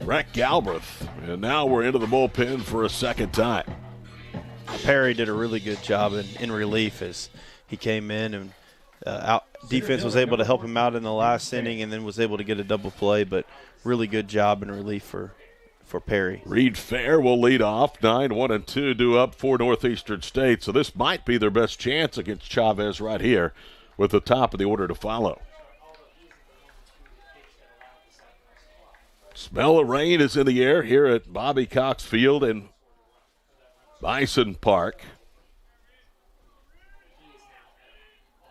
Brett Galbraith, and now we're into the bullpen for a 2nd time. Perry did a really good job in relief as he came in, and defense was able to help him out in the last inning and then was able to get a double play, but really good job in relief for Perry. Reed Fair will lead off, 9-1-2 due up for Northeastern State, so this might be their best chance against Chavez right here with the top of the order to follow. Smell of rain is in the air here at Bobby Cox Field in Bison Park.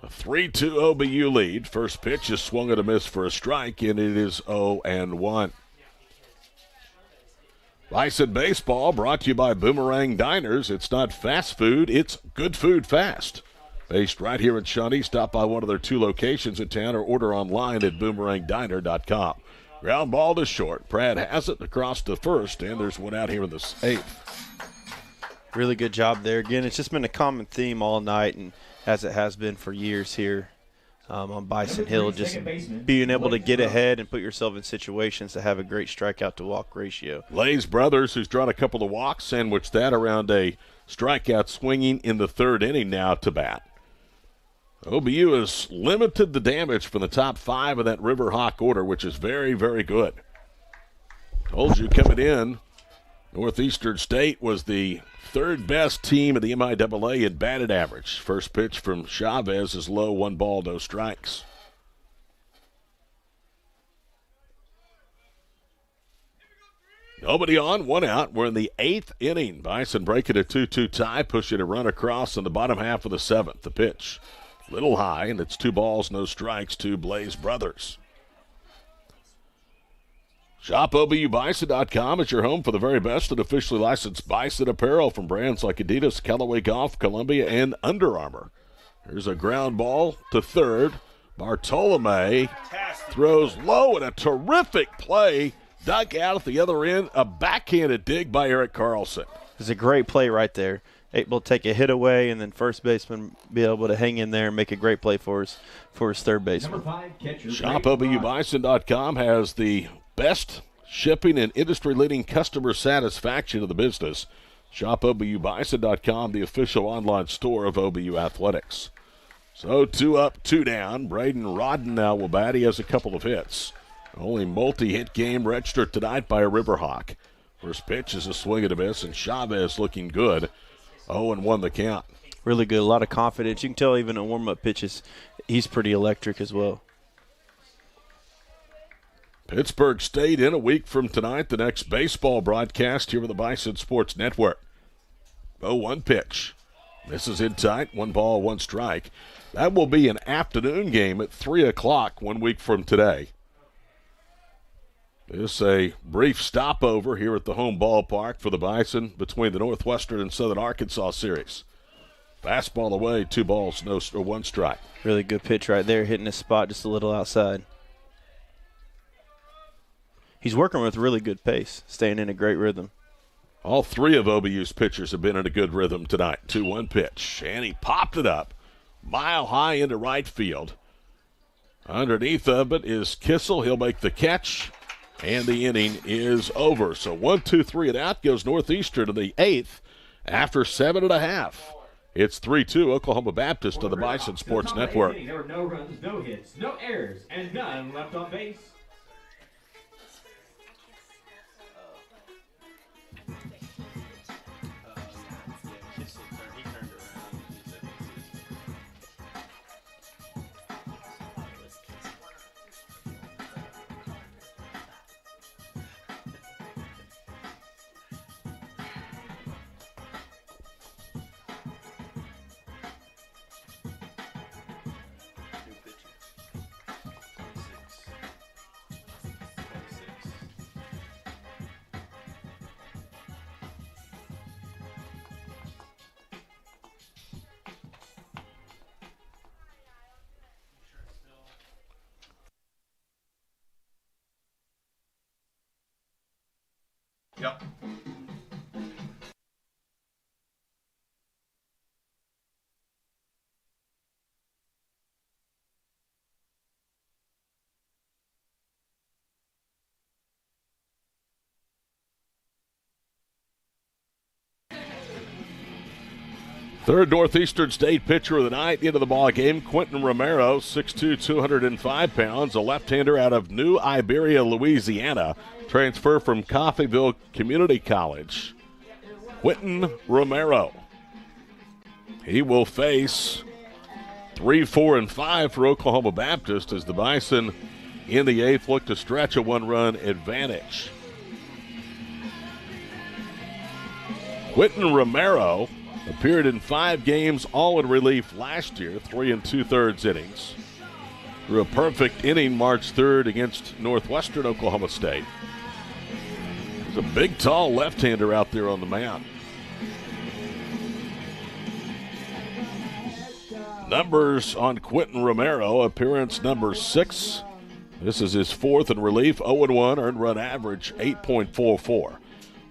A 3-2 OBU lead. First pitch is swung and a miss for a strike, and it is 0-1. Bison Baseball brought to you by Boomerang Diners. It's not fast food, it's good food fast. Based right here in Shawnee, stop by one of their 2 locations in town or order online at boomerangdiner.com. Ground ball to short. Pratt has it across to first, and there's one out here in the 8th. Really good job there. Again, it's just been a common theme all night, and as it has been for years here on Bison Hill, just being able to get ahead and put yourself in situations to have a great strikeout to walk ratio. Lays Brothers, who's drawn a couple of walks, sandwiched that around a strikeout swinging in the 3rd inning now to bat. OBU has limited the damage from the top 5 of that Riverhawk order, which is very, very good. Told you coming in, Northeastern State was the 3rd best team in the MIAA in batted average. First pitch from Chavez is low, 1 ball, no strikes. Nobody on, 1 out. We're in the 8th inning. Bison breaking a 2-2 tie, pushing a run across in the bottom half of the 7th. The pitch. Little high, and it's 2 balls, no strikes to Blaze Brothers. ShopOBUBison.com is your home for the very best and officially licensed Bison apparel from brands like Adidas, Callaway Golf, Columbia, and Under Armour. Here's a ground ball to 3rd. Bartolome throws low and a terrific play. Dug out at the other end, a backhanded dig by Eric Carlson. It's a great play right there. Able to take a hit away, and then first baseman be able to hang in there and make a great play for his 3rd baseman. ShopOBUBison.com has the best shipping and industry-leading customer satisfaction of the business. ShopOBUBison.com, the official online store of OBU Athletics. So 2 up, 2 down. Braden Rodden now will bat. He has a couple of hits. Only multi-hit game registered tonight by a Riverhawk. First pitch is a swing and a miss, and Chavez looking good. 0-1 the count. Really good, a lot of confidence. You can tell even in warm-up pitches, he's pretty electric as well. Pittsburgh State in a week from tonight. The next baseball broadcast here with the Bison Sports Network. 0-1 pitch. Misses in tight. 1 ball, 1 strike. That will be an afternoon game at 3 o'clock 1 week from today. This is a brief stopover here at the home ballpark for the Bison between the Northwestern and Southern Arkansas series. Fastball away, 2 balls, 1 strike. Really good pitch right there, hitting his spot just a little outside. He's working with really good pace, staying in a great rhythm. All 3 of OBU's pitchers have been in a good rhythm tonight. 2-1 pitch, and he popped it up. Mile high into right field. Underneath of it is Kissel. He'll make the catch, and the inning is over. So 1, 2, 3 and out goes Northeastern to the 8th after 7.5. It's 3-2 Oklahoma Baptist to the Bison Sports Network. There were no runs, no hits, no errors, and none left on base. Yep. Third Northeastern State pitcher of the night into the ball game, Quentin Romero, 6'2", 205 pounds, a left-hander out of New Iberia, Louisiana, transfer from Coffeyville Community College. Quentin Romero. He will face 3, 4, and 5 for Oklahoma Baptist as the Bison in the 8th look to stretch a 1-run advantage. Quentin Romero appeared in 5 games, all in relief last year, 3 2/3 innings. Threw a perfect inning March 3rd against Northwestern Oklahoma State. There's a big, tall left-hander out there on the mound. Numbers on Quentin Romero, appearance number 6. This is his 4th in relief, 0-1, earned run average 8.44.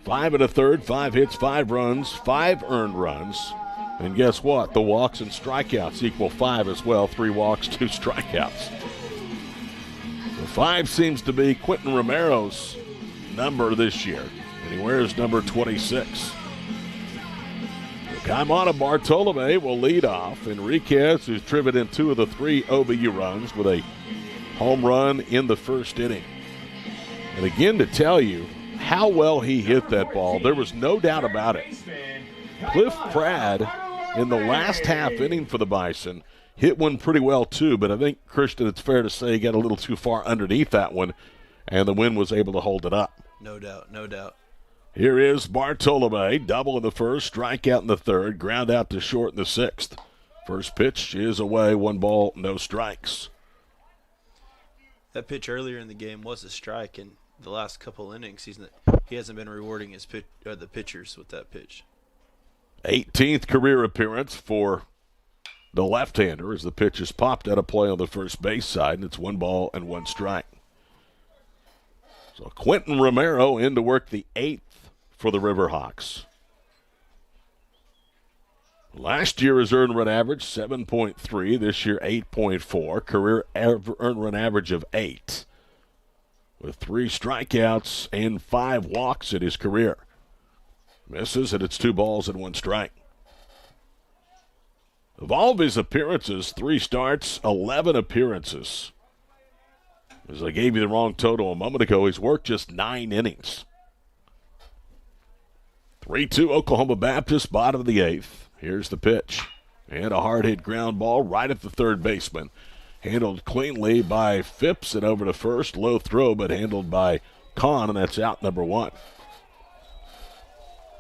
5 1/3, 5 hits, 5 runs, 5 earned runs. And guess what? The walks and strikeouts equal 5 as well. 3 walks, 2 strikeouts. The 5 seems to be Quentin Romero's number this year. And he wears number 26. Kaimana Bartolome will lead off. Enriquez, who's driven in 2 of the 3 OBU runs with a home run in the first inning. And again, to tell you how well he hit that ball, there was no doubt about it. Cliff Pratt, in the last half inning for the Bison, hit one pretty well too, but I think, Christian, it's fair to say he got a little too far underneath that one, and the wind was able to hold it up. No doubt, no doubt. Here is Bartolome, double in the first, strikeout in the third, ground out to short in the 6th. First pitch is away, 1 ball, no strikes. That pitch earlier in the game was a strike, and the last couple innings, he hasn't been rewarding the pitchers with that pitch. 18th career appearance for the left-hander as the pitch is popped out of play on the first base side, and it's 1 ball and 1 strike. So Quentin Romero in to work the 8th for the Riverhawks. Last year his earned run average 7.3, this year 8.4, career earned run average of 8. With 3 strikeouts and 5 walks in his career. Misses, and it's 2 balls and 1 strike. Of all of his appearances, 3 starts, 11 appearances. As I gave you the wrong total a moment ago, he's worked just 9 innings. 3-2 Oklahoma Baptist, bottom of the 8th. Here's the pitch. And a hard-hit ground ball right at the third baseman. Handled cleanly by Phipps and over to first. Low throw, but handled by Kahn, and that's out number 1.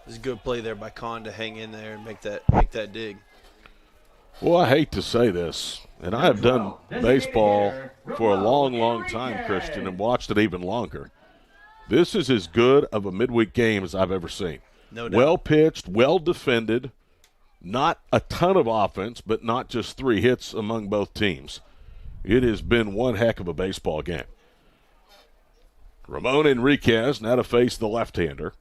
It's a good play there by Kahn to hang in there and make that dig. Well, I hate to say this, and I have done baseball for a long, long time, Christian, and watched it even longer. This is as good of a midweek game as I've ever seen. No doubt. Well pitched, well defended, not a ton of offense, but not just 3 hits among both teams. It has been one heck of a baseball game. Ramon Enriquez now to face the left-hander.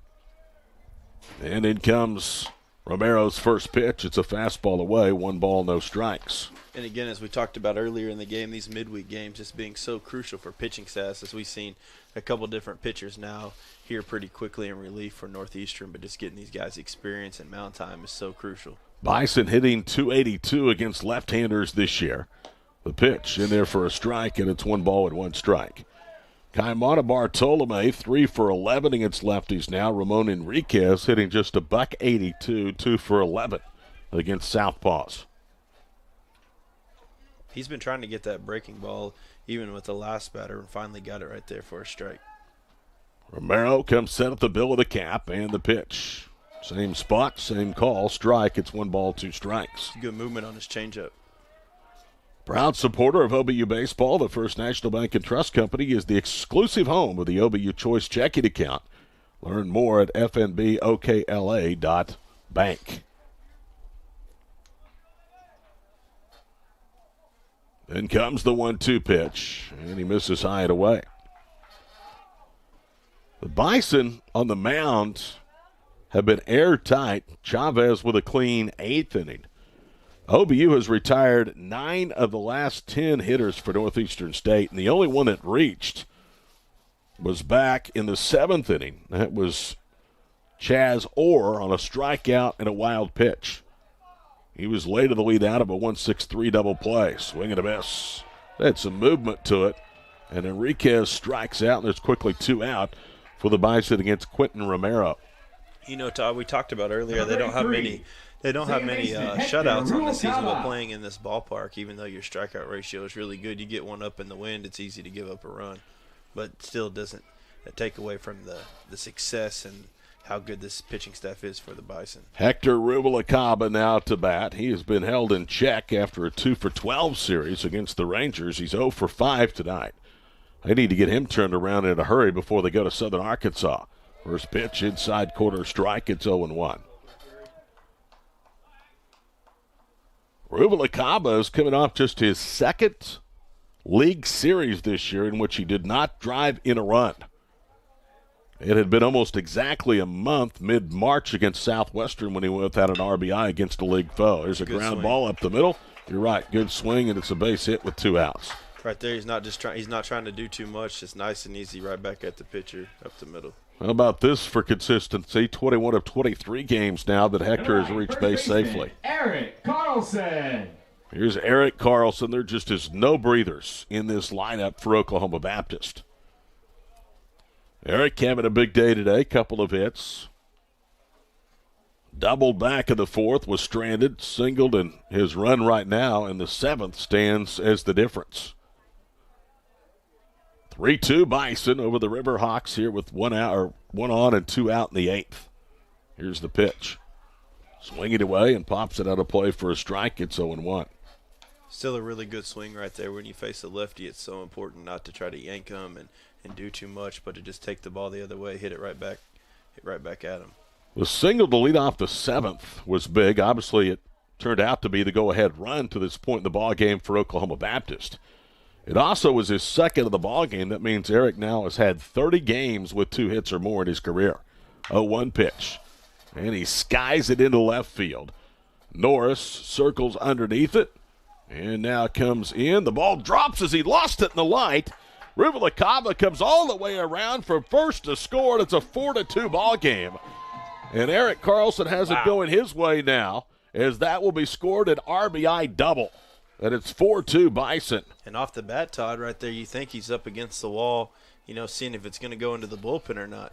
And in comes Romero's first pitch. It's a fastball away, 1 ball, no strikes. And again, as we talked about earlier in the game, these midweek games just being so crucial for pitching staffs, as we've seen a couple different pitchers now here pretty quickly in relief for Northeastern, but just getting these guys experience and mound time is so crucial. Bison hitting .282 against left-handers this year. The pitch in there for a strike, and it's 1 ball and 1 strike. Kaimana Bartolome, 3 for 11 against lefties now. Ramon Enriquez hitting just a .182, 2 for 11 against southpaws. He's been trying to get that breaking ball even with the last batter and finally got it right there for a strike. Romero comes set at the bill of the cap and the pitch. Same spot, same call, strike. It's 1 ball, 2 strikes. Good movement on his changeup. Proud supporter of OBU baseball, the First National Bank and Trust Company is the exclusive home of the OBU Choice checking account. Learn more at fnbokla.bank. Then comes the 1-2 pitch, and he misses high and away. The Bison on the mound have been airtight. Chavez with a clean 8th inning. OBU has retired 9 of the last 10 hitters for Northeastern State, and the only one that reached was back in the 7th inning. That was Chaz Orr on a strikeout and a wild pitch. He was late to the lead out of a 1-6-3 double play. Swing and a miss. They had some movement to it, and Enriquez strikes out, and there's quickly 2 out for the Bison against Quentin Romero. You know, Todd, we talked about earlier, they don't have many shutouts on the season, but playing in this ballpark, even though your strikeout ratio is really good, you get one up in the wind, it's easy to give up a run. But still doesn't take away from the success and how good this pitching staff is for the Bison. Hector Rubalcaba now to bat. He has been held in check after a 2-for-12 series against the Rangers. He's 0 for 5 tonight. They need to get him turned around in a hurry before they go to Southern Arkansas. First pitch, inside corner strike. It's 0-1. Rubalcaba is coming off just his 2nd league series this year in which he did not drive in a run. It had been almost exactly a month, mid-March, against Southwestern when he went without an RBI against a league foe. There's a ground ball up the middle. You're right, good swing, and it's a base hit with 2 outs. Right there, he's not trying to do too much. It's nice and easy right back at the pitcher up the middle. How about this for consistency? 21 of 23 games now that Hector has reached base safely. Eric Carlson. Here's Eric Carlson. There just is no breathers in this lineup for Oklahoma Baptist. Eric having a big day today, couple of hits. Doubled back in the 4th, was stranded, singled, and his run right now in the 7th stands as the difference. 3-2 Bison over the Riverhawks here with 1 on and 2 out in the 8th. Here's the pitch. Swing it away and pops it out of play for a strike. It's 0-1. Still a really good swing right there. When you face a lefty, it's so important not to try to yank him and do too much, but to just take the ball the other way, hit right back at him. The single to lead off the 7th was big. Obviously, it turned out to be the go-ahead run to this point in the ballgame for Oklahoma Baptist. It also was his 2nd of the ballgame. That means Eric now has had 30 games with 2 hits or more in his career. 0-1 pitch. And he skies it into left field. Norris circles underneath it. And now comes in. The ball drops as he lost it in the light. Rubalcaba comes all the way around from first to score. And it's a 4-2 ball game. And Eric Carlson has it going his way now. as that will be scored an RBI double. And it's 4-2 Bison. And off the bat, Todd, right there, you think he's up against the wall, seeing if it's going to go into the bullpen or not.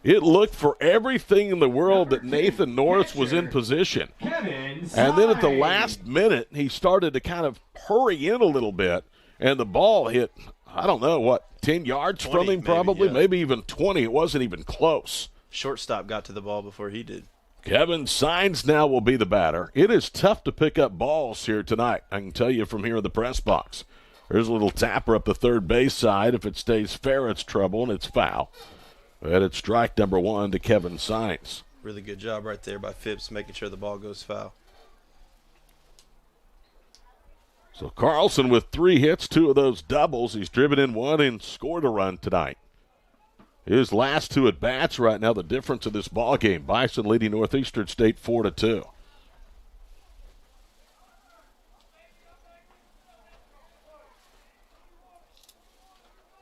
It looked for everything in the world that Nathan Norris was in position. And then at the last minute, he started to kind of hurry in a little bit, and the ball hit, I don't know, 10 yards 20, from him probably? yeah. Maybe even 20. It wasn't even close. Shortstop got to the ball before he did. Kevin Sines now will be the batter. It is tough to pick up balls here tonight. I can tell you from here in the press box. There's a little tapper up the third base side. If it stays fair, it's trouble, and it's foul. But it's strike number 1 to Kevin Sines. Really good job right there by Phipps making sure the ball goes foul. So Carlson with 3 hits, 2 of those doubles. He's driven in 1 and scored a run tonight. His last 2 at-bats right now, the difference in this ball game. Bison leading Northeastern State 4-2.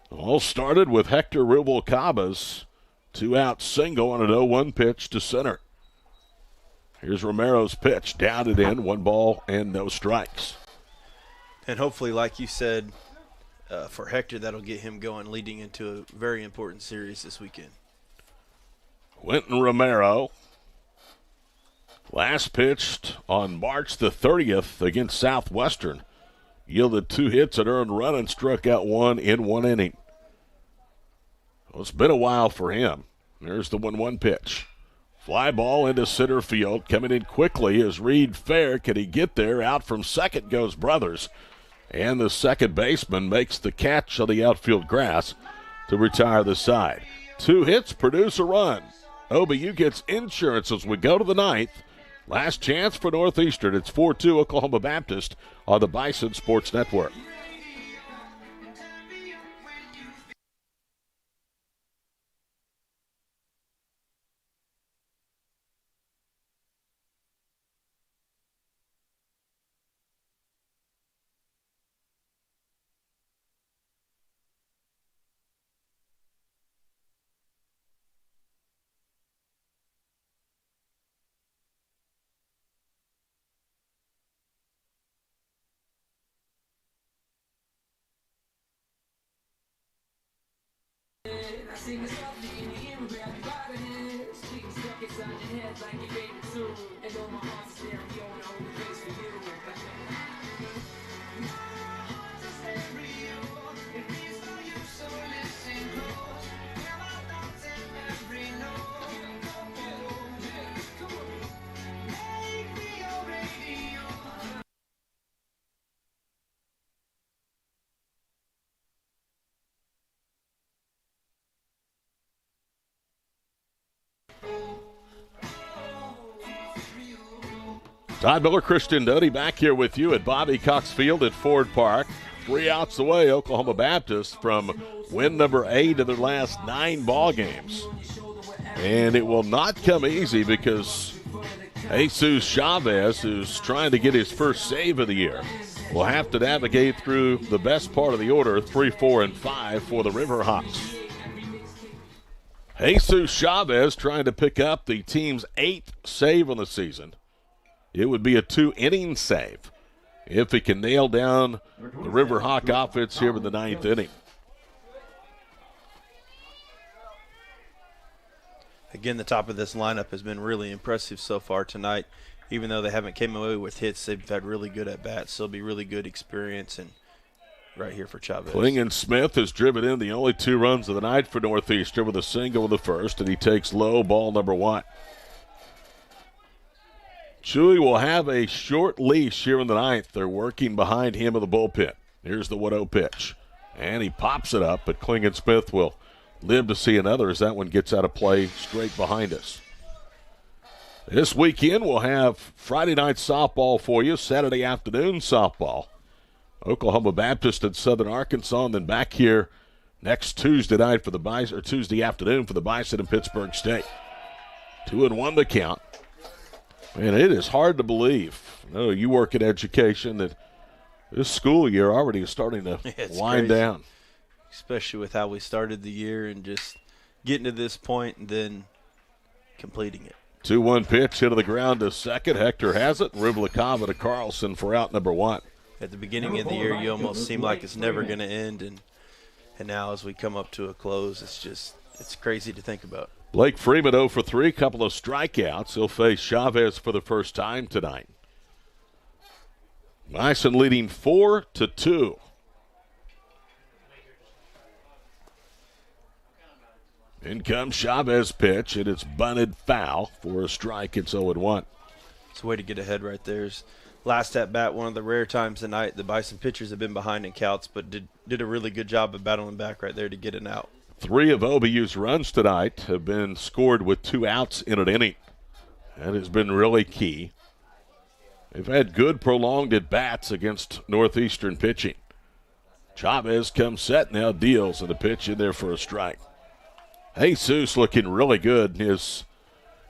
All started with Hector Rubalcaba's 2-out single on an 0-1 pitch to center. Here's Romero's pitch, down and in, 1 ball and no strikes. And hopefully, like you said, for Hector, that'll get him going leading into a very important series this weekend. Quentin Romero, last pitched on March the 30th against Southwestern, yielded 2 hits, an earned run, and struck out 1 in 1 inning. Well, it's been a while for him. There's the 1-1 pitch. Fly ball into center field. Coming in quickly is Reed Fair. Can he get there? Out from second goes Brothers. And the second baseman makes the catch on the outfield grass to retire the side. 2 hits produce a run. OBU gets insurance as we go to the 9th. Last chance for Northeastern. It's 4-2 Oklahoma Baptist on the Bison Sports Network. Todd Miller, Christian Doty back here with you at Bobby Cox Field at Ford Park. 3 outs away, Oklahoma Baptist from win number 8 of their last 9 ball games. And it will not come easy because Jesus Chavez, who's trying to get his first save of the year, will have to navigate through the best part of the order, 3, 4, and 5 for the Riverhawks. Jesus Chavez trying to pick up the team's 8th save on the season. It would be a 2-inning save if he can nail down the Riverhawk offense here in the 9th inning. Again, the top of this lineup has been really impressive so far tonight. Even though they haven't came away with hits, they've had really good at-bats. So it'll be really good experience and right here for Chavez. Klingon Smith has driven in the only 2 runs of the night for Northeastern with a single in the first, and he takes low, ball number 1. Chewy will have a short leash here in the 9th. They're working behind him in the bullpen. Here's the 1-0 pitch. And he pops it up, but Klingon Smith will live to see another as that one gets out of play straight behind us. This weekend we'll have Friday night softball for you, Saturday afternoon softball. Oklahoma Baptist and Southern Arkansas, and then back here next Tuesday night for the Bison, or Tuesday afternoon for the Bison and Pittsburgh State. 2-1 the count. Man, it is hard to believe. No, you work in education that this school year already is starting to wind down. Especially with how we started the year and just getting to this point and then completing it. 2-1 pitch into the ground to second. Hector has it. Rubalcaba to Carlson for out number 1. At the beginning of the year, you almost seem like it's never going to end, and now as we come up to a close, it's crazy to think about. Blake Freeman 0 for 3, couple of strikeouts. He'll face Chavez for the first time tonight. Bison leading 4-2. In comes Chavez pitch, and it's bunted foul for a strike. It's 0-1. It's a way to get ahead right there. Last at bat, one of the rare times tonight the Bison pitchers have been behind in counts, but did a really good job of battling back right there to get an out. 3 of OBU's runs tonight have been scored with 2 outs in an inning. That has been really key. They've had good prolonged at-bats against Northeastern pitching. Chavez comes set, now deals, and a pitch in there for a strike. Jesus looking really good in his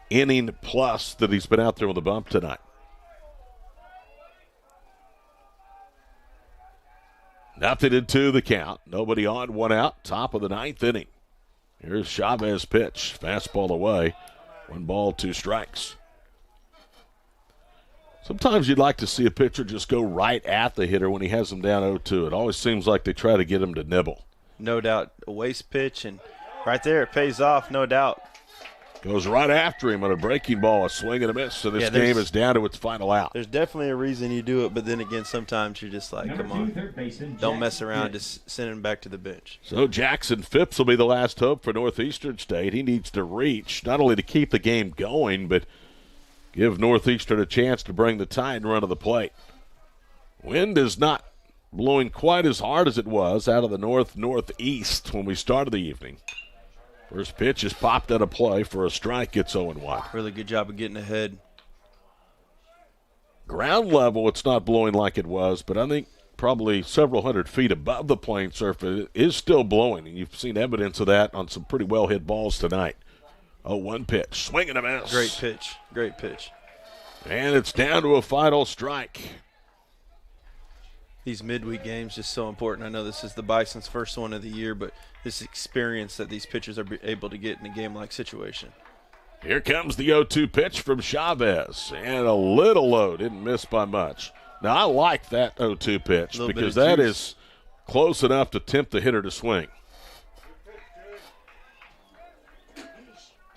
inning plus that he's been out there with the bump tonight. Nothing into the count. Nobody on, 1 out. Top of the 9th inning. Here's Chavez pitch. Fastball away. 1 ball, 2 strikes. Sometimes you'd like to see a pitcher just go right at the hitter when he has him down 0-2. It always seems like they try to get him to nibble. No doubt a waste pitch, and right there it pays off, no doubt. Goes right after him on a breaking ball, a swing and a miss. So this game is down to its final out. There's definitely a reason you do it, but then again, sometimes you're just like, come on, don't mess around, just send him back to the bench. So Jackson Phipps will be the last hope for Northeastern State. He needs to reach, not only to keep the game going, but give Northeastern a chance to bring the Tide run to the plate. Wind is not blowing quite as hard as it was out of the northeast when we started the evening. First pitch is popped out of play for a strike. It's 0-1. Really good job of getting ahead. Ground level, it's not blowing like it was, but I think probably several hundred feet above the playing surface it is still blowing, and you've seen evidence of that on some pretty well-hit balls tonight. 0-1 pitch. Swing and a miss. Great pitch. Great pitch. And it's down to a final strike. These midweek games just so important. I know this is the Bison's first one of the year, but this experience that these pitchers are able to get in a game-like situation. Here comes the 0-2 pitch from Chavez, and a little low, didn't miss by much. Now, I like that 0-2 pitch because that is close enough to tempt the hitter to swing.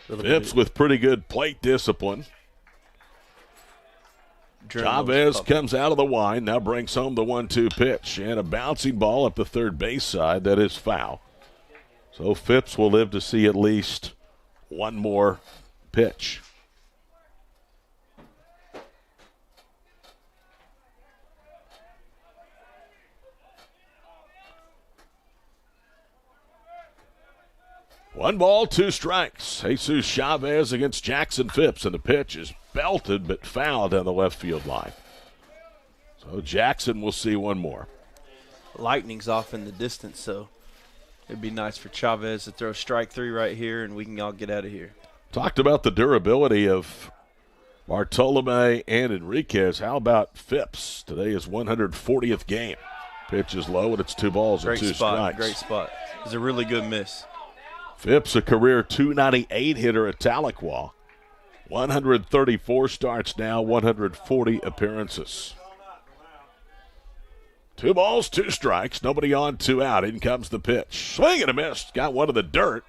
Phipps with pretty good plate discipline. Chavez comes out of the line, now brings home the 1-2 pitch, and a bouncing ball up the third base side. That is foul. So Phipps will live to see at least one more pitch. One ball, 2 strikes. Jesus Chavez against Jackson Phipps, and the pitch is belted but fouled down the left field line. So Jackson will see one more. Lightning's off in the distance, so it'd be nice for Chavez to throw strike 3 right here, and we can all get out of here. Talked about the durability of Bartolome and Enriquez. How about Phipps? Today is 140th game. Pitch is low, and it's 2 balls and 2 strikes. Great spot. It's a really good miss. Phipps, a career .298 hitter at Tahlequah. 134 starts now, 140 appearances. 2 balls, 2 strikes. Nobody on, 2 out. In comes the pitch. Swing and a miss. Got one in the dirt.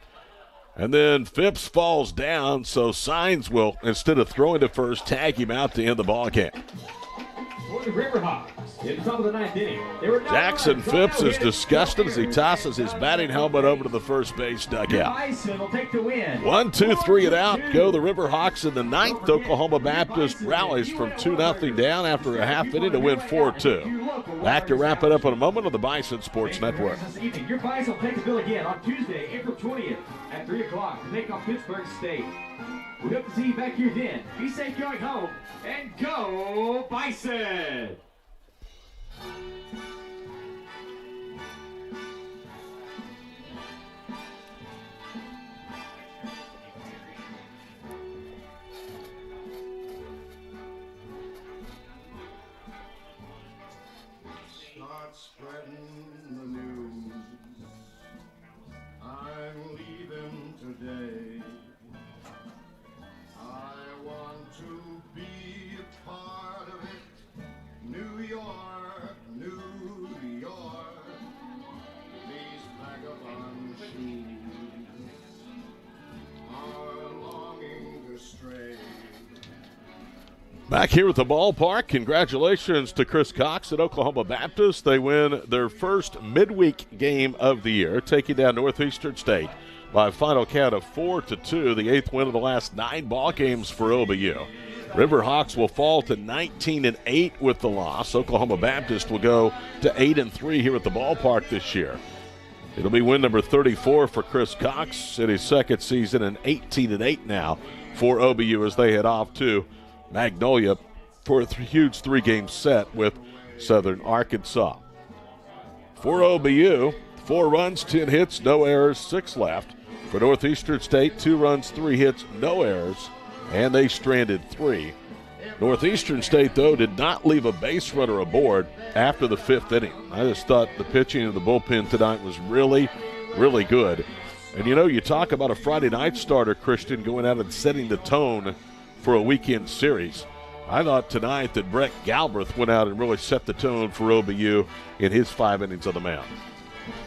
And then Phipps falls down, so Signs will, instead of throwing to first, tag him out to end the ball game. For the Riverhawks, in the top of the 9th inning, Jackson Phipps is disgusted as he tosses his batting helmet over to the first base dugout. 1, 2, 3 and out. Go the Riverhawks in the 9th. Oklahoma Baptist rallies from 2-0 down after a half inning to win 4-2. Back to wrap it up in a moment on the Bison Sports Network. Your Bison will take the bill again on Tuesday, April 20th at 3 o'clock to take on Pittsburgh State. We hope to see you back here then. Be safe going home, and go Bison! Start spreading the news. I'm leaving today. I Back here at the ballpark, congratulations to Chris Cox at Oklahoma Baptist. They win their first midweek game of the year, taking down Northeastern State by a final count of 4-2, the 8th win of the last 9 ball games for OBU. Riverhawks will fall to 19-8 with the loss. Oklahoma Baptist will go to 8-3 here at the ballpark this year. It'll be win number 34 for Chris Cox in his second season, and 18-8 now for OBU as they head off to Magnolia for a huge 3-game set with Southern Arkansas. For OBU, 4 runs, 10 hits, no errors, 6 left. For Northeastern State, 2 runs, 3 hits, no errors, and they stranded 3. Northeastern State, though, did not leave a base runner aboard after the 5th inning. I just thought the pitching of the bullpen tonight was really, really good. And, you know, you talk about a Friday night starter, Christian, going out and setting the tone for a weekend series. I thought tonight that Brett Galbraith went out and really set the tone for OBU in his 5 innings on the mound.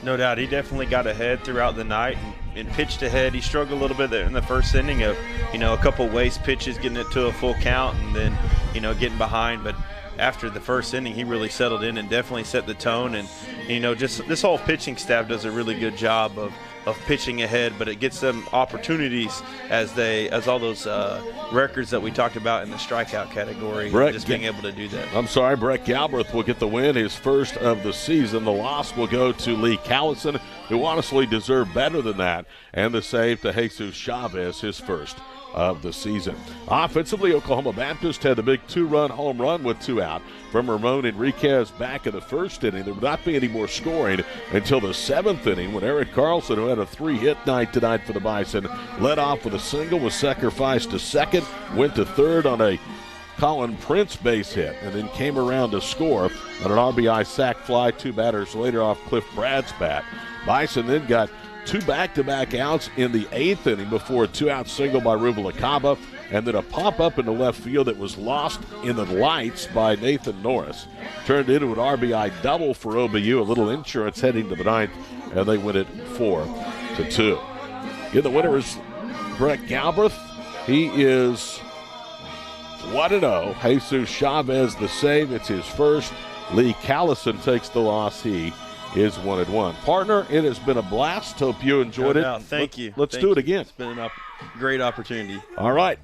No doubt. He definitely got ahead throughout the night and pitched ahead. He struggled a little bit there in the first inning of, a couple waste pitches, getting it to a full count, and then, getting behind. But after the first inning, he really settled in and definitely set the tone. And, just this whole pitching staff does a really good job of pitching ahead, but it gets them opportunities as all those records that we talked about in the strikeout category, just being able to do that. I'm sorry, Brett Galbraith will get the win, his first of the season. The loss will go to Lee Callison, who honestly deserved better than that, and the save to Jesus Chavez, his first of the season. Offensively, Oklahoma Baptist had the big 2-run home run with 2 out from Ramon Enriquez back in the first inning. There would not be any more scoring until the 7th inning when Eric Carlson, who had a 3-hit night tonight for the Bison, led off with a single, was sacrificed to second, went to third on a Colin Prince base hit, and then came around to score on an RBI sac fly 2 batters later off Cliff Brad's bat. Bison then got 2 back-to-back outs in the 8th inning before a 2-out single by Rubalcaba, and then a pop-up into left field that was lost in the lights by Nathan Norris. Turned into an RBI double for OBU, a little insurance heading to the 9th, and they win it 4-2. Yeah, the winner is Brett Galbraith. He is 1-0. Jesus Chavez the save. It's his first. Lee Callison takes the loss. He is 1-1. Partner, it has been a blast. Hope you enjoyed it. Thank you. Let's do it again. It's been a great opportunity. All right.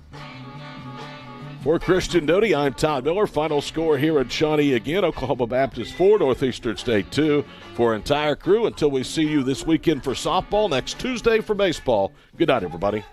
For Christian Doty, I'm Todd Miller. Final score here at Shawnee again. Oklahoma Baptist 4, Northeastern State 2. For our entire crew, until we see you this weekend for softball, next Tuesday for baseball. Good night, everybody.